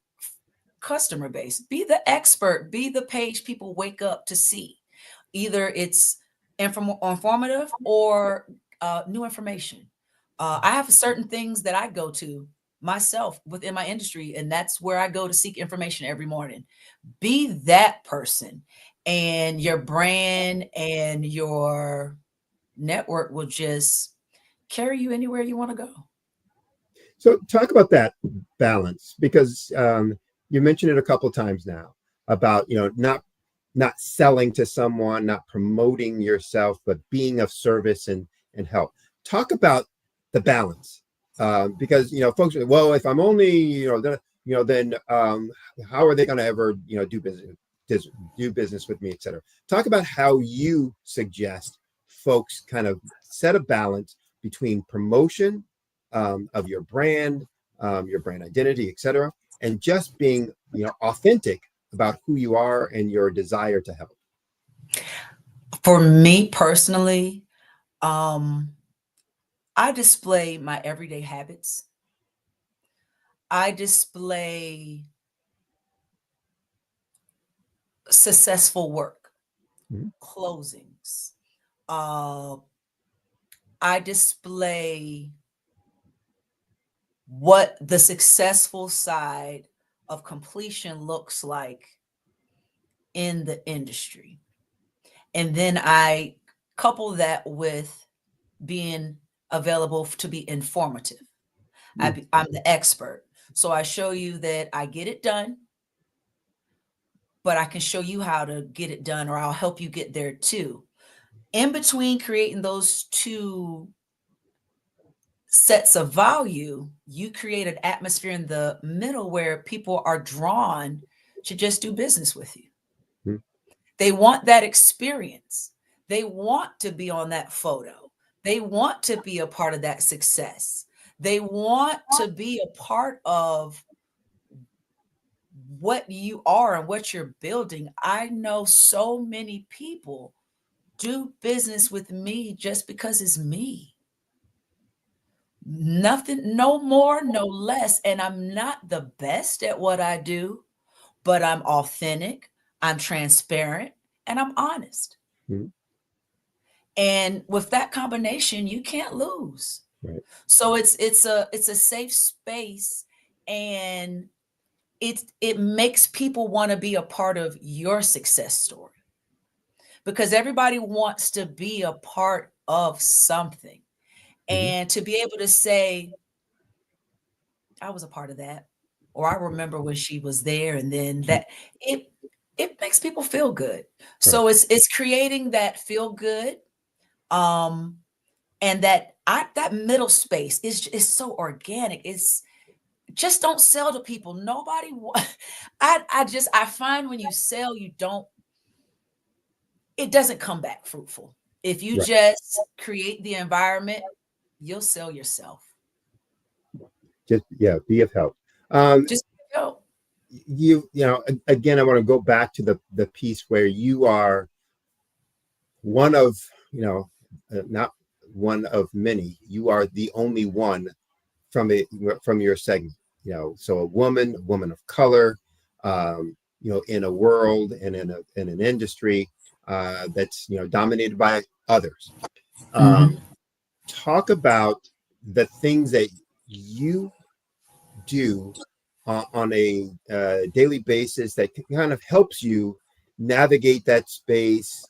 customer base, be the expert. Be the page people wake up to see. Either it's informative or new information. I have certain things that I go to myself within my industry, and that's where I go to seek information every morning. Be that person, and your brand and your network will just carry you anywhere you want to go. So talk about that balance, because you mentioned it a couple of times now about, not selling to someone, not promoting yourself, but being of service and help. Talk about the balance, because folks are, well, if I'm only then how are they going to ever do business with me, et cetera. Talk about how you suggest folks kind of set a balance between promotion of your brand identity, et cetera, and just being authentic about who you are and your desire to help. For me personally, I display my everyday habits. I display successful work, closings. I display what the successful side of completion looks like in the industry. And then I couple that with being available to be informative. I'm the expert. So I show you that I get it done, but I can show you how to get it done, or I'll help you get there too. In between creating those two sets of value, you create an atmosphere in the middle where people are drawn to just do business with you. They want that experience. They want to be on that photo. They want to be a part of that success. They want to be a part of what you are and what you're building. I know so many people do business with me just because it's me. Nothing, no more, no less. And I'm not the best at what I do, but I'm authentic, I'm transparent, and I'm honest. And with that combination, you can't lose. Right. So it's a safe space, and it makes people want to be a part of your success story, because everybody wants to be a part of something. And to be able to say, I was a part of that, or I remember when she was there, and then that it makes people feel good. So it's creating that feel good, and that middle space is so organic. It's just don't sell to people. Nobody, I find when you sell, it doesn't come back fruitful. If you Right. just create the environment, you'll sell yourself. Just, yeah, be of help. Just go. You know, again, I want to go back to the piece where you are one of, not one of many. You are the only one from your segment. So a woman of color, in a world and in an industry that's dominated by others. Talk about the things that you do on a daily basis that kind of helps you navigate that space,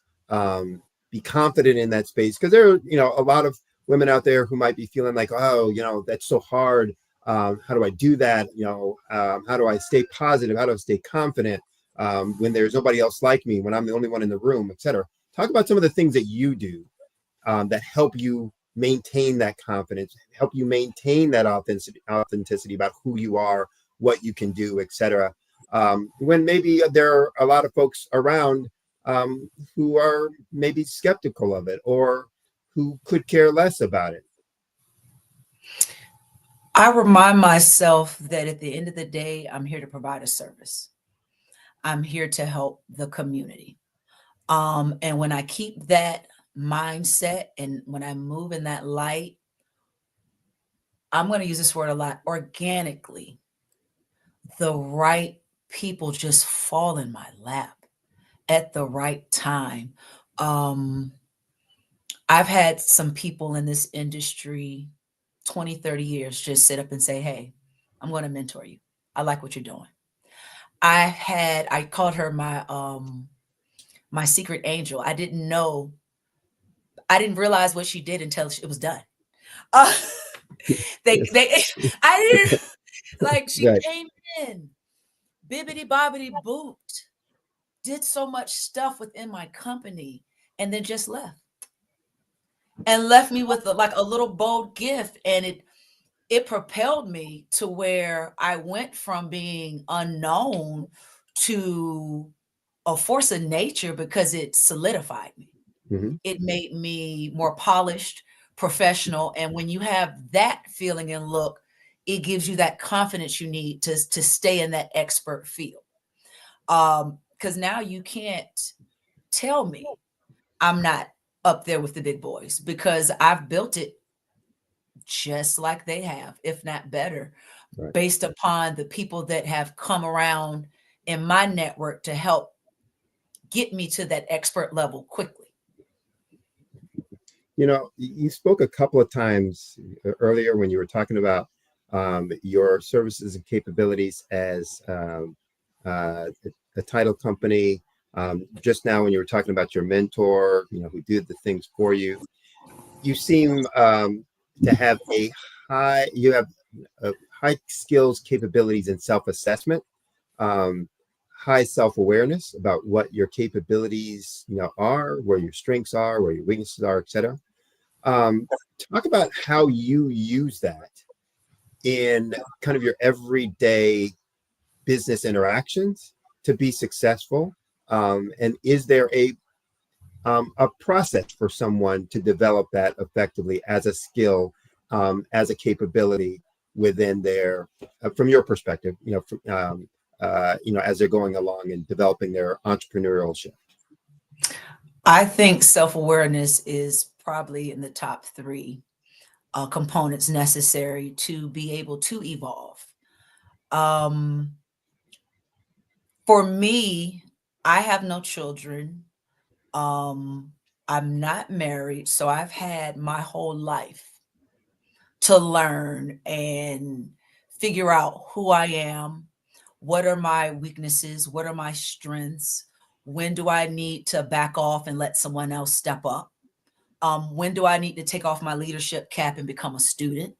be confident in that space, because there are a lot of women out there who might be feeling like, oh, that's so hard. How do I do that? How do I stay positive? How do I stay confident when there's nobody else like me, when I'm the only one in the room, etc. Talk about some of the things that you do that help you maintain that confidence, help you maintain that authenticity about who you are, what you can do, etc. When maybe there are a lot of folks around who are maybe skeptical of it or who could care less about it. I remind myself that at the end of the day, I'm here to provide a service. I'm here to help the community. And when I keep that mindset and when I move in that light, I'm going to use this word a lot, organically, the right people just fall in my lap at the right time. I've had some people in this industry 20, 30 years just sit up and say, hey, I'm going to mentor you. I like what you're doing. I called her my secret angel. I didn't realize what she did until it was done. I didn't, like, she Right. came in, bibbity bobbity booped, did so much stuff within my company, and then just left. And left me with a little bold gift. And it propelled me to where I went from being unknown to a force of nature because it solidified me. Mm-hmm. It made me more polished, professional. And when you have that feeling and look, it gives you that confidence you need to stay in that expert field. Because now you can't tell me I'm not up there with the big boys, because I've built it just like they have, if not better, Right. based upon the people that have come around in my network to help get me to that expert level quickly. You spoke a couple of times earlier when you were talking about your services and capabilities as a title company. Just now when you were talking about your mentor, who did the things for you, you seem to have high skills, capabilities, and self-assessment, high self-awareness about what your capabilities, are, where your strengths are, where your weaknesses are, etc. Talk about how you use that in kind of your everyday business interactions to be successful. And is there a process for someone to develop that effectively as a skill, as a capability within their, from your perspective, as they're going along and developing their entrepreneurship? I think self-awareness is probably in the top 3 components necessary to be able to evolve. For me, I have no children. I'm not married, so I've had my whole life to learn and figure out who I am, what are my weaknesses, what are my strengths, when do I need to back off and let someone else step up, when do I need to take off my leadership cap and become a student.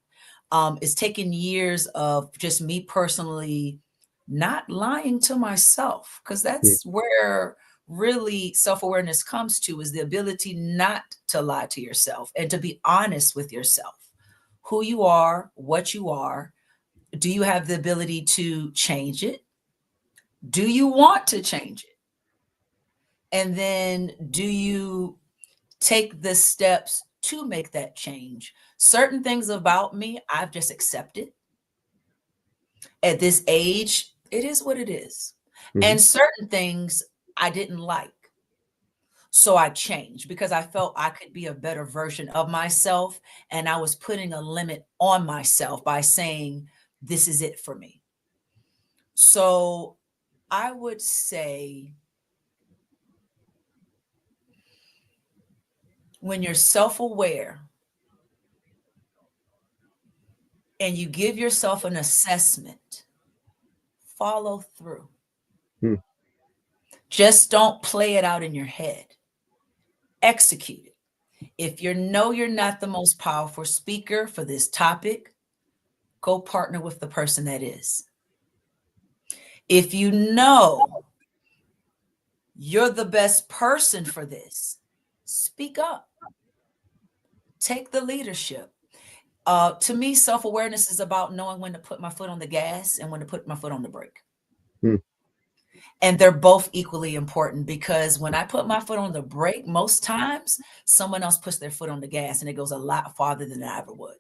It's taken years of just me personally not lying to myself, because that's where really self-awareness comes to, is the ability not to lie to yourself and to be honest with yourself, who you are, what you are, do you have the ability to change it? Do you want to change it? And then do you take the steps to make that change? Certain things about me, I've just accepted. At this age, it is what it is. And certain things I didn't like. So I changed because I felt I could be a better version of myself. And I was putting a limit on myself by saying, this is it for me. So I would say when you're self-aware and you give yourself an assessment, follow through. Just don't play it out in your head. Execute it. If you know you're not the most powerful speaker for this topic, go partner with the person that is. If you know you're the best person for this, speak up. Take the leadership. To me, self-awareness is about knowing when to put my foot on the gas and when to put my foot on the brake. And they're both equally important, because when I put my foot on the brake, most times someone else puts their foot on the gas and it goes a lot farther than I ever would.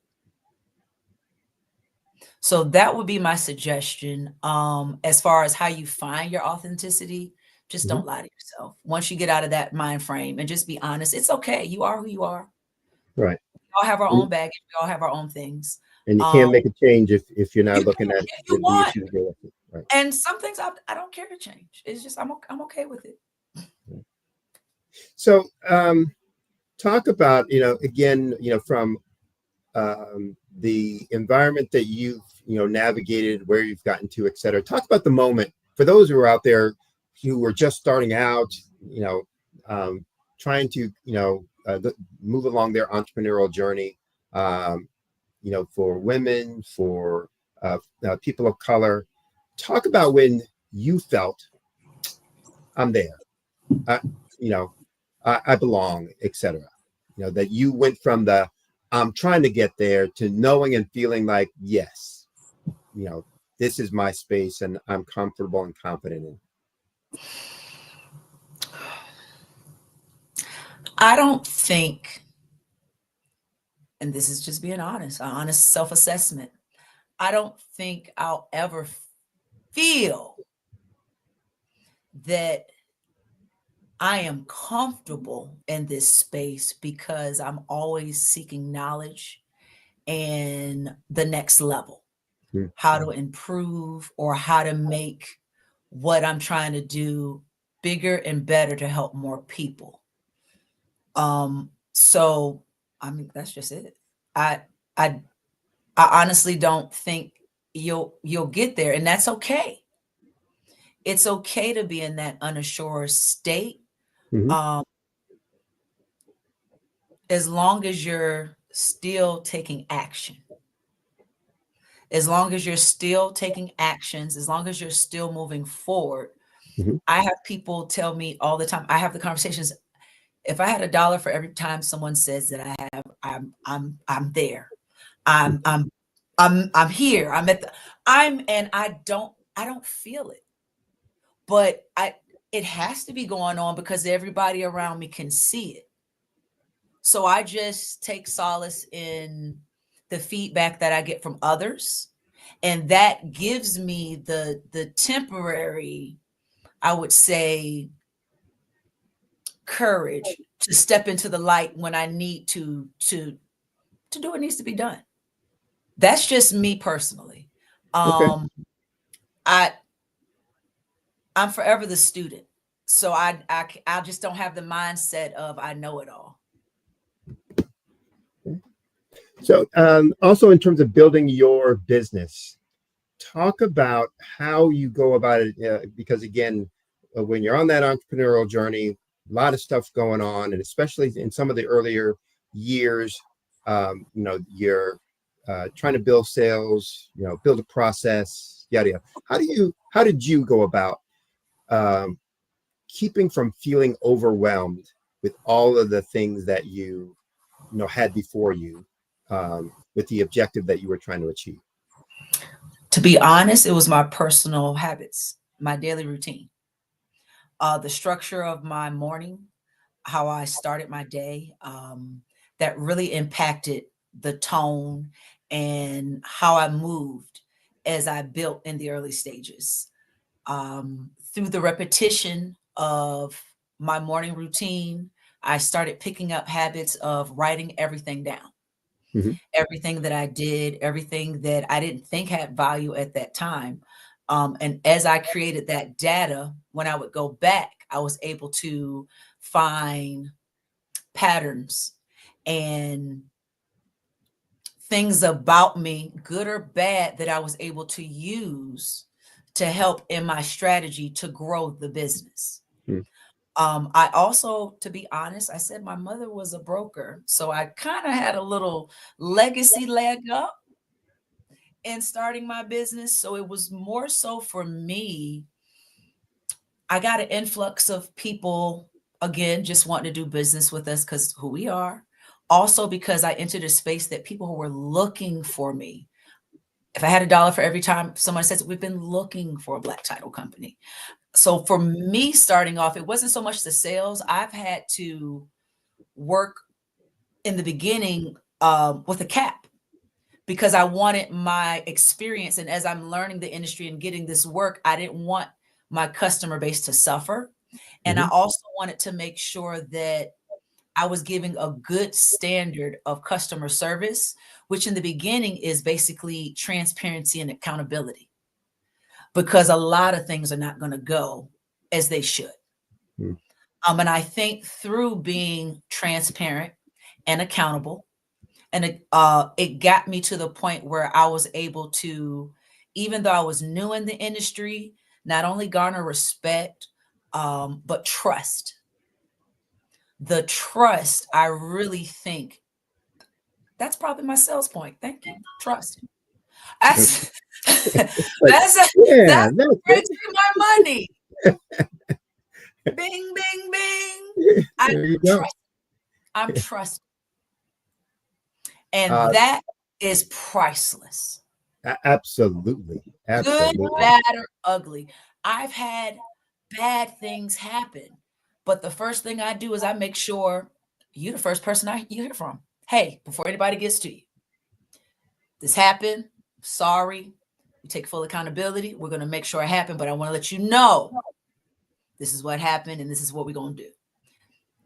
So that would be my suggestion. As far as how you find your authenticity, just don't lie to yourself. Once you get out of that mind frame and just be honest, it's okay. You are who you are. Right. We all have our own baggage. We all have our own things. And you can't make a change if you're not looking at the issue to deal with it. Right. And some things I don't care to change. It's just I'm okay with it. So talk about, again, from the environment that you've, navigated, where you've gotten to, et cetera. Talk about the moment for those who are out there who are just starting out, trying to, move along their entrepreneurial journey, for women, for people of color. Talk about when you felt, I'm there, I belong, etc. That you went from the I'm trying to get there to knowing and feeling like, yes, this is my space and I'm comfortable and confident in. I don't think, and this is just being honest, an honest self-assessment, I don't think I'll ever feel that I am comfortable in this space, because I'm always seeking knowledge and the next level, how to improve or how to make what I'm trying to do bigger and better to help more people. So, I mean, that's just it. I honestly don't think you'll get there, and that's okay. It's okay to be in that unassured state. As long as you're still taking action, as long as you're still taking actions, as long as you're still moving forward. I have people tell me all the time, I have the conversations, if I had $1 for every time someone says that I'm there, I'm here, and I don't feel it, but it has to be going on because everybody around me can see it. So I just take solace in the feedback that I get from others. And that gives me the temporary, I would say, courage to step into the light when I need to do what needs to be done. That's just me personally. I'm forever the student. So I just don't have the mindset of I know it all. So also in terms of building your business, talk about how you go about it, because again, when you're on that entrepreneurial journey, a lot of stuff going on, and especially in some of the earlier years, you're trying to build sales, build a process, yada yada. How did you go about keeping from feeling overwhelmed with all of the things that you had before you, with the objective that you were trying to achieve? To be honest, it was my personal habits, my daily routine, the structure of my morning, how I started my day, that really impacted the tone and how I moved as I built in the early stages. Through the repetition of my morning routine, I started picking up habits of writing everything down. Everything that I did, everything that I didn't think had value at that time. And as I created that data, when I would go back, I was able to find patterns and things about me, good or bad, that I was able to use to help in my strategy to grow the business. I also, to be honest, I said my mother was a broker, so I kind of had a little legacy leg up in starting my business. So it was more so for me, I got an influx of people, again, just wanting to do business with us because who we are. Also because I entered a space that people who were looking for me. If I had $1 for every time someone says, we've been looking for a Black title company. So for me starting off, it wasn't so much the sales. I've had to work in the beginning with a cap because I wanted my experience. And as I'm learning the industry and getting this work, I didn't want my customer base to suffer. And I also wanted to make sure that I was giving a good standard of customer service, which in the beginning is basically transparency and accountability, because a lot of things are not going to go as they should. And I think through being transparent and accountable, and it got me to the point where I was able to, even though I was new in the industry, not only garner respect, but trust. The trust, I really think that's probably my sales point. Thank you. Trust. That's that's brings me my money. Bing, bing, bing. I'm trusted. And that is priceless. Absolutely. Good, bad, or ugly. I've had bad things happen, but the first thing I do is I make sure you're the first person you hear from. Hey, before anybody gets to you, this happened. Sorry. We take full accountability. We're going to make sure it happened, but I want to let you know this is what happened and this is what we're going to do.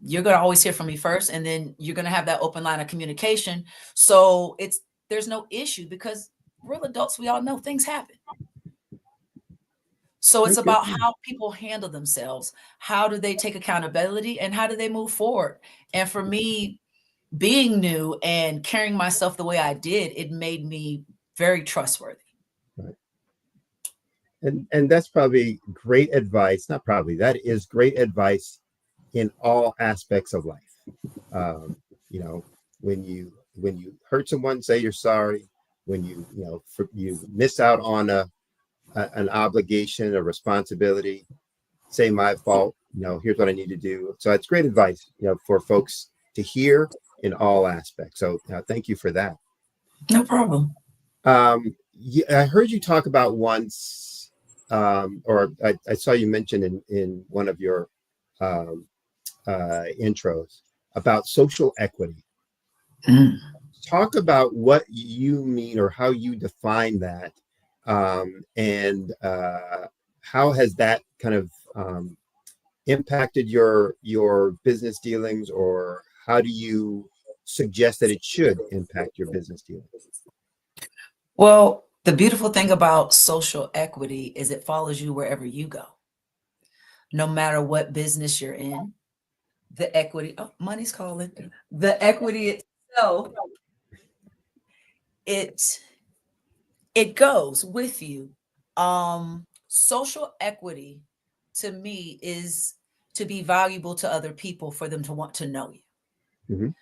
You're going to always hear from me first, and then you're going to have that open line of communication. So there's no issue because real adults, we all know things happen. So it's about how people handle themselves. How do they take accountability and how do they move forward? And for me, being new and carrying myself the way I did, it made me very trustworthy. Right. And that's probably great advice. Not probably, that is great advice in all aspects of life. You know, when you hurt someone, say you're sorry. When you miss out on an obligation, a responsibility, say my fault. Here's what I need to do. So it's great advice, for folks to hear in all aspects. So thank you for that. No problem. I heard you talk about once, or I saw you mention in one of your intros about social equity. Talk about what you mean or how you define that, and how has that kind of impacted your business dealings, or how do you suggest that it should impact your business dealings? Well, the beautiful thing about social equity is it follows you wherever you go. No matter what business you're in, the equity, money's calling, the equity itself, it goes with you. Social equity to me is to be valuable to other people for them to want to know you.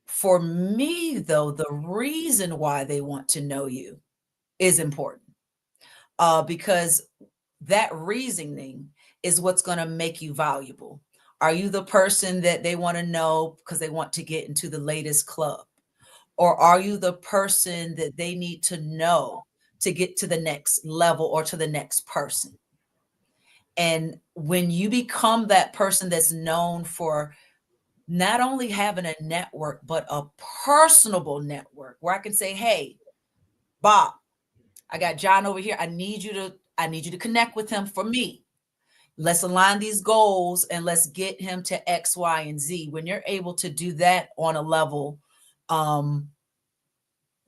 For me, though, the reason why they want to know you is important, because that reasoning is what's going to make you valuable. Are you the person that they want to know because they want to get into the latest club? or are you the person that they need to know to get to the next level or to the next person? And when you become that person that's known for not only having a network, but a personable network where I can say, hey, Bob, I got John over here. I need you to connect with him for me. Let's align these goals and let's get him to X, Y, and Z. When you're able to do that on a level,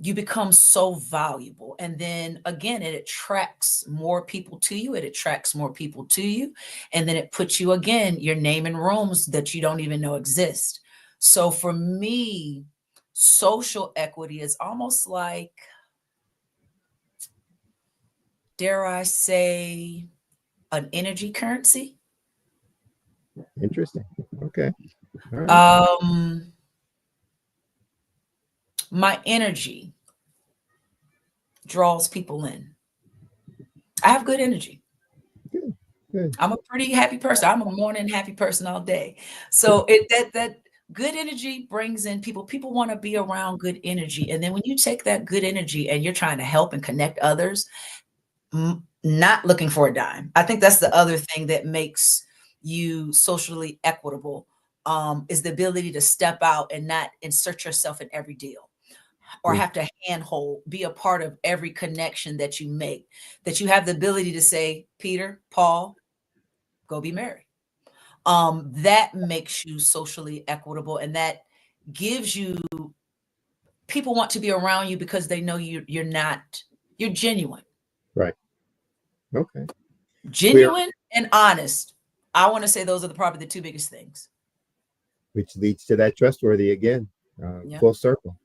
you become so valuable. And then again, it attracts more people to you. It attracts more people to you. And then it puts you again, your name in rooms that you don't even know exist. So for me, social equity is almost like, dare I say, an energy currency. Interesting. Okay. All right. My energy draws people in. I have good energy. Good. I'm a pretty happy person. I'm a morning happy person all day. So that good energy brings in people. People want to be around good energy. And then when you take that good energy and you're trying to help and connect others, not looking for a dime. I think that's the other thing that makes you socially equitable, is the ability to step out and not insert yourself in every deal or have to handhold, be a part of every connection that you make, that you have the ability to say, Peter, Paul, go be married. That makes you socially equitable, and that gives you, people want to be around you because they know you're genuine. Right. Okay. Genuine and honest. I want to say those are probably the two biggest things. Which leads to that trustworthy again, full circle.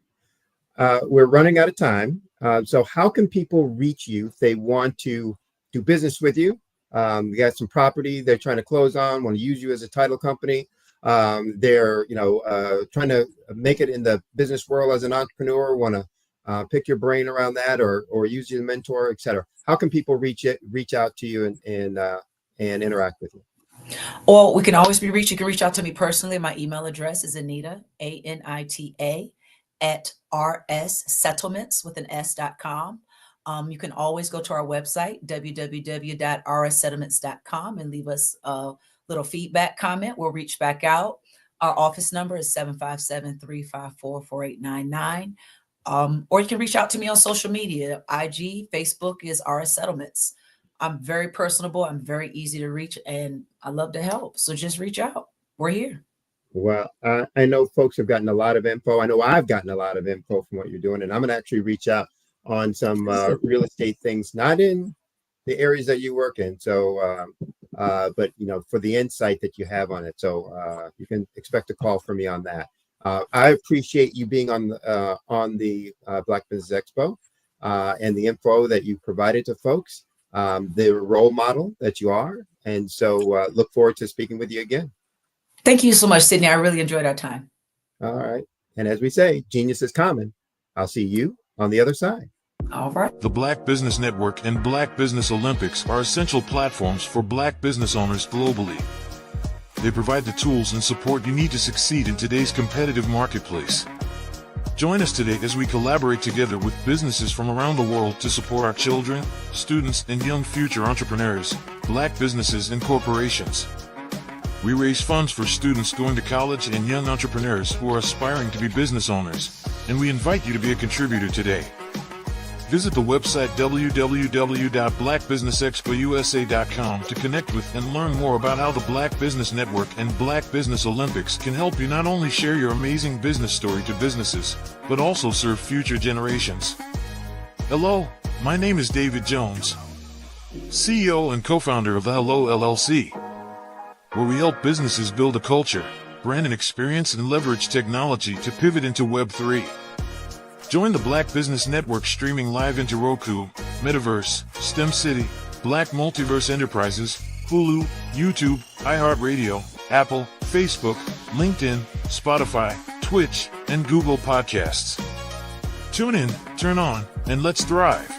We're running out of time. So how can people reach you if they want to do business with you? You got some property they're trying to close on, want to use you as a title company. They're trying to make it in the business world as an entrepreneur, want to pick your brain around that, or use you as a mentor, et cetera. How can people reach out to you and interact with you? Well, we can always be reached. You can reach out to me personally. My email address is Anita, ANITA, at rssettlements with an s.com. You can always go to our website, www.rssettlements.com, and leave us a little feedback comment. We'll reach back out. Our office number is 757-354-4899. Or you can reach out to me on social media. IG, Facebook is RS Settlements. I'm very personable. I'm very easy to reach, and I love to help. So just reach out. We're here. Well, I know folks have gotten a lot of info. I know I've gotten a lot of info from what you're doing, and I'm going to actually reach out on some real estate things, not in the areas that you work in. So, but for the insight that you have on it. So you can expect a call from me on that. I appreciate you being on the Black Business Expo and the info that you provided to folks. The role model that you are. And so look forward to speaking with you again. Thank you so much, Sydney. I really enjoyed our time. All right. And as we say, genius is common. I'll see you on the other side. All right. The Black Business Network and Black Business Olympics are essential platforms for Black business owners globally. They provide the tools and support you need to succeed in today's competitive marketplace. Join us today as we collaborate together with businesses from around the world to support our children, students, and young future entrepreneurs, Black businesses and corporations. We raise funds for students going to college and young entrepreneurs who are aspiring to be business owners, and we invite you to be a contributor today. Visit the website www.blackbusinessexpousa.com to connect with and learn more about how the Black Business Network and Black Business Olympics can help you not only share your amazing business story to businesses, but also serve future generations. Hello, my name is David Jones, CEO and co-founder of the Hello LLC, where we help businesses build a culture, brand and experience, and leverage technology to pivot into Web3. Join the Black Business Network streaming live into Roku, Metaverse, STEM City, Black Multiverse Enterprises, Hulu, YouTube, iHeartRadio, Apple, Facebook, LinkedIn, Spotify, Twitch, and Google Podcasts. Tune in, turn on, and let's thrive.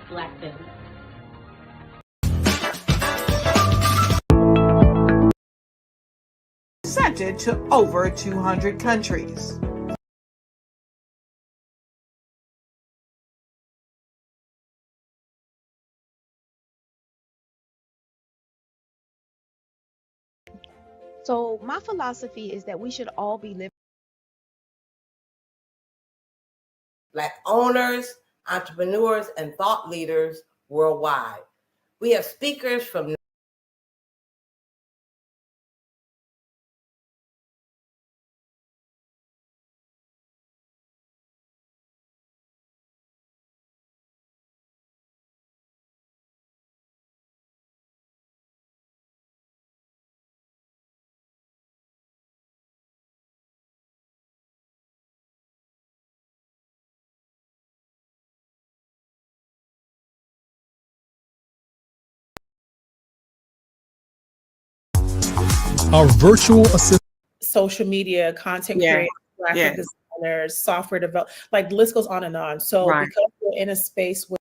Black business. Presented to over 200 countries. So my philosophy is that we should all be living. Black owners, entrepreneurs, and thought leaders worldwide. We have speakers from Our virtual assistant. Social media, content creators, graphic designers, software develop, like the list goes on and on. So because we're in a space where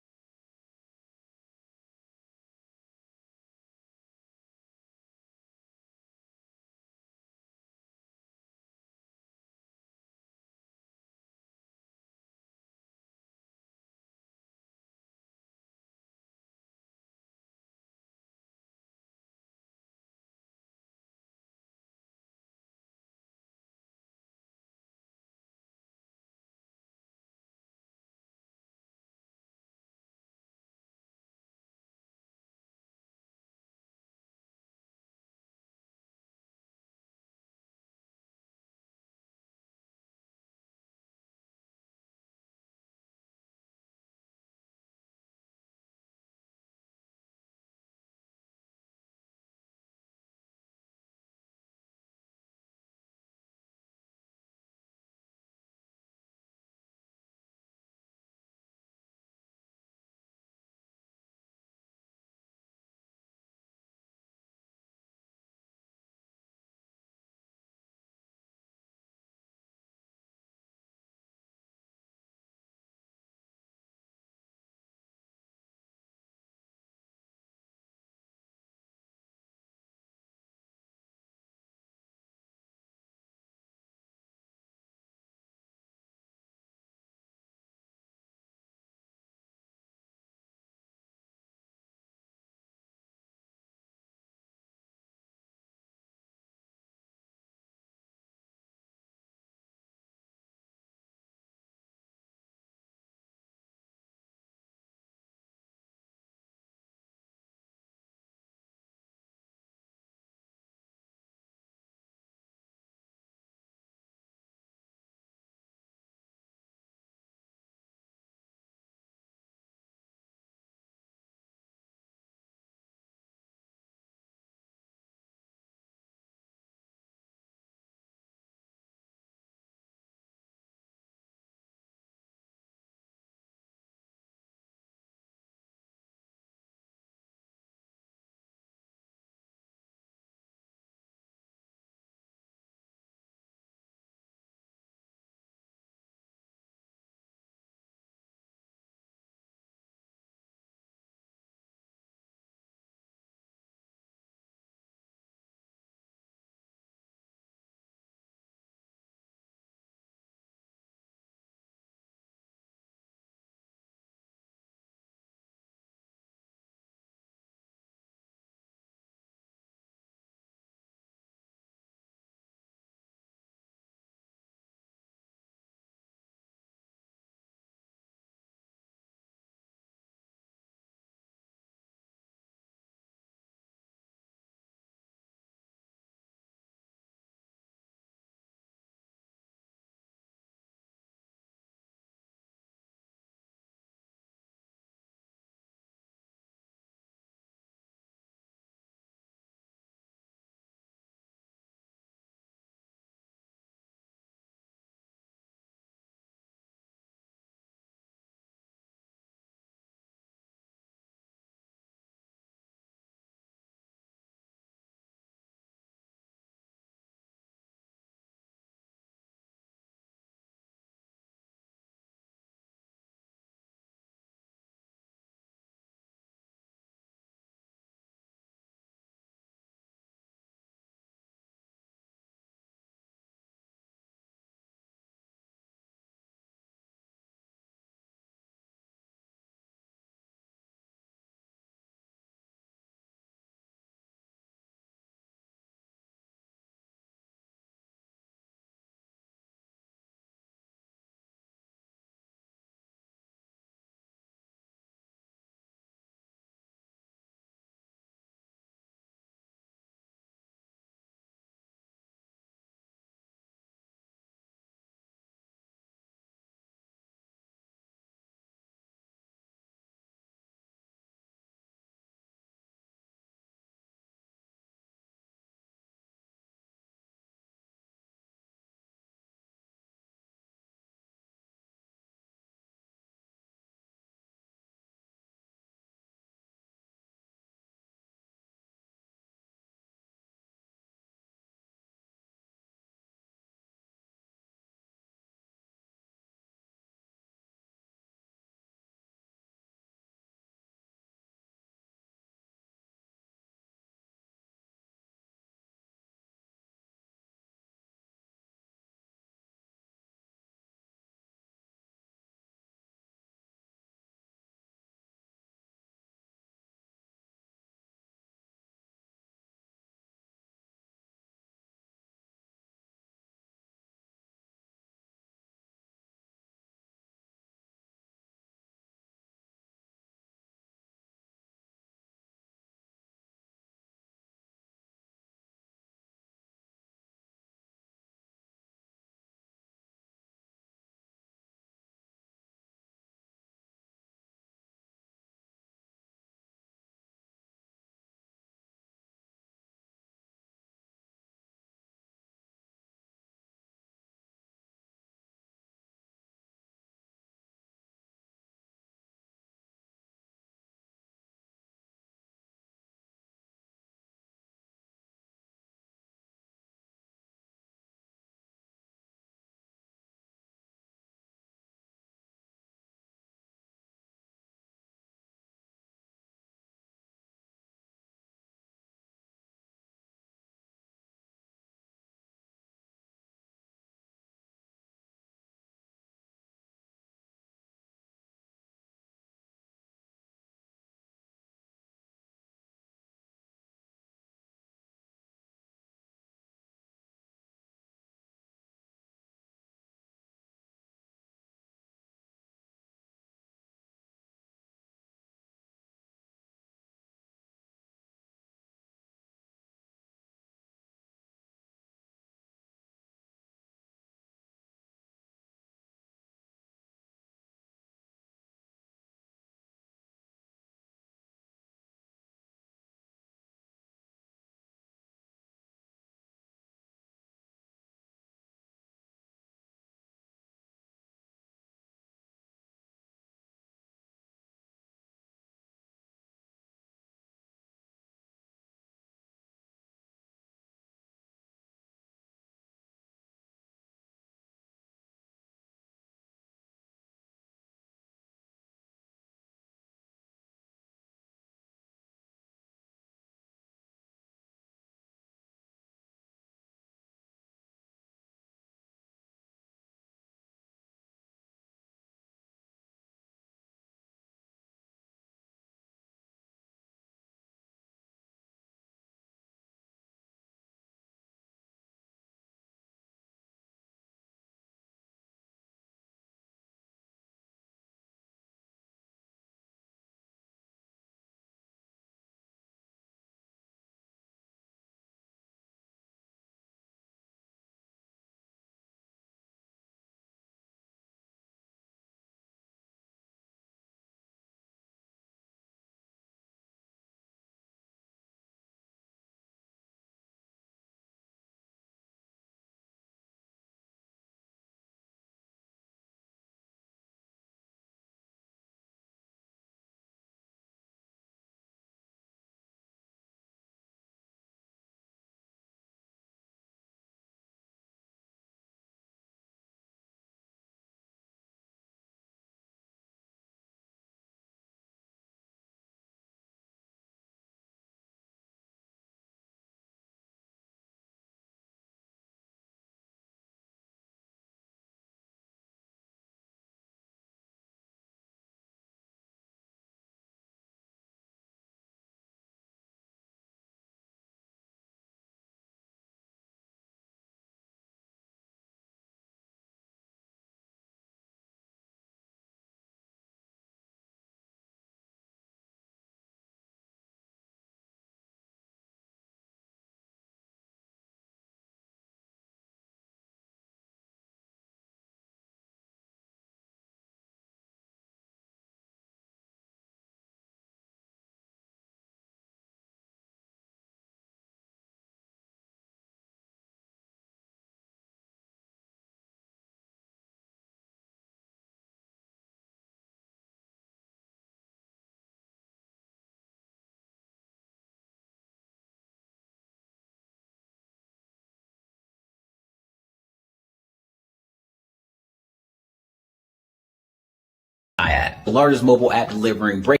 the largest mobile app delivering break.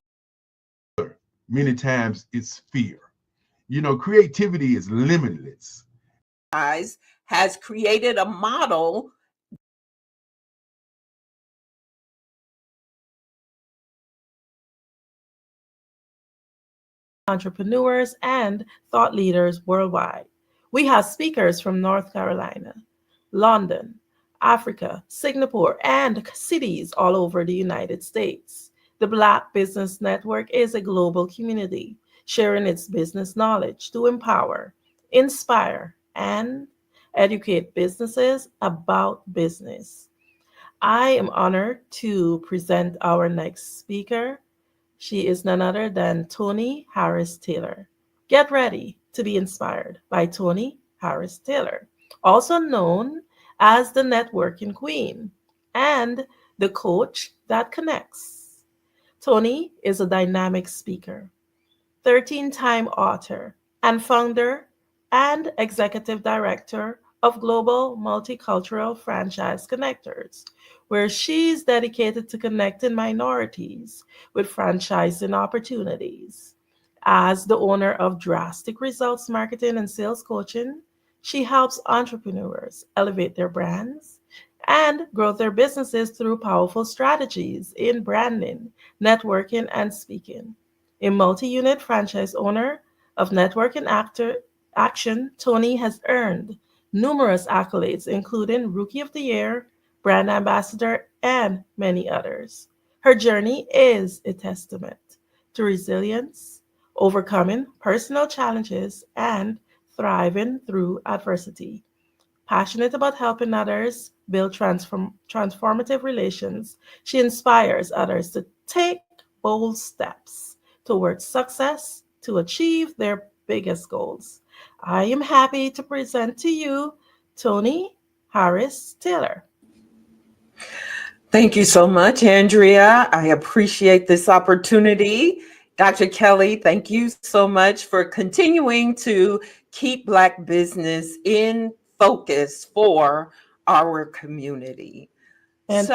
Many times it's fear. You know, creativity is limitless. Has created a model. Entrepreneurs and thought leaders worldwide. We have speakers from North Carolina, London, Africa, Singapore, and cities all over the United States. The Black Business Network is a global community sharing its business knowledge to empower, inspire, and educate businesses about business. I am honored to present our next speaker. She is none other than Toni Harris Taylor. Get ready to be inspired by Toni Harris Taylor, also known as the Networking Queen and the Coach that Connects. Toni is a dynamic speaker, 13-time author, and founder and executive director of Global Multicultural Franchise Connectors, where she's dedicated to connecting minorities with franchising opportunities. As the owner of Drastic Results Marketing and Sales Coaching, she helps entrepreneurs elevate their brands and grow their businesses through powerful strategies in branding, networking, and speaking. A multi-unit franchise owner of Network and Action, Toni has earned numerous accolades, including Rookie of the Year, Brand Ambassador, and many others. Her journey is a testament to resilience, overcoming personal challenges, and thriving through adversity. Passionate about helping others build transformative relations, she inspires others to take bold steps towards success to achieve their biggest goals. I am happy to present to you Toni Harris Taylor. Thank you so much, Andrea. I appreciate this opportunity. Dr. Kelly, thank you so much for continuing to keep Black business in focus for our community. And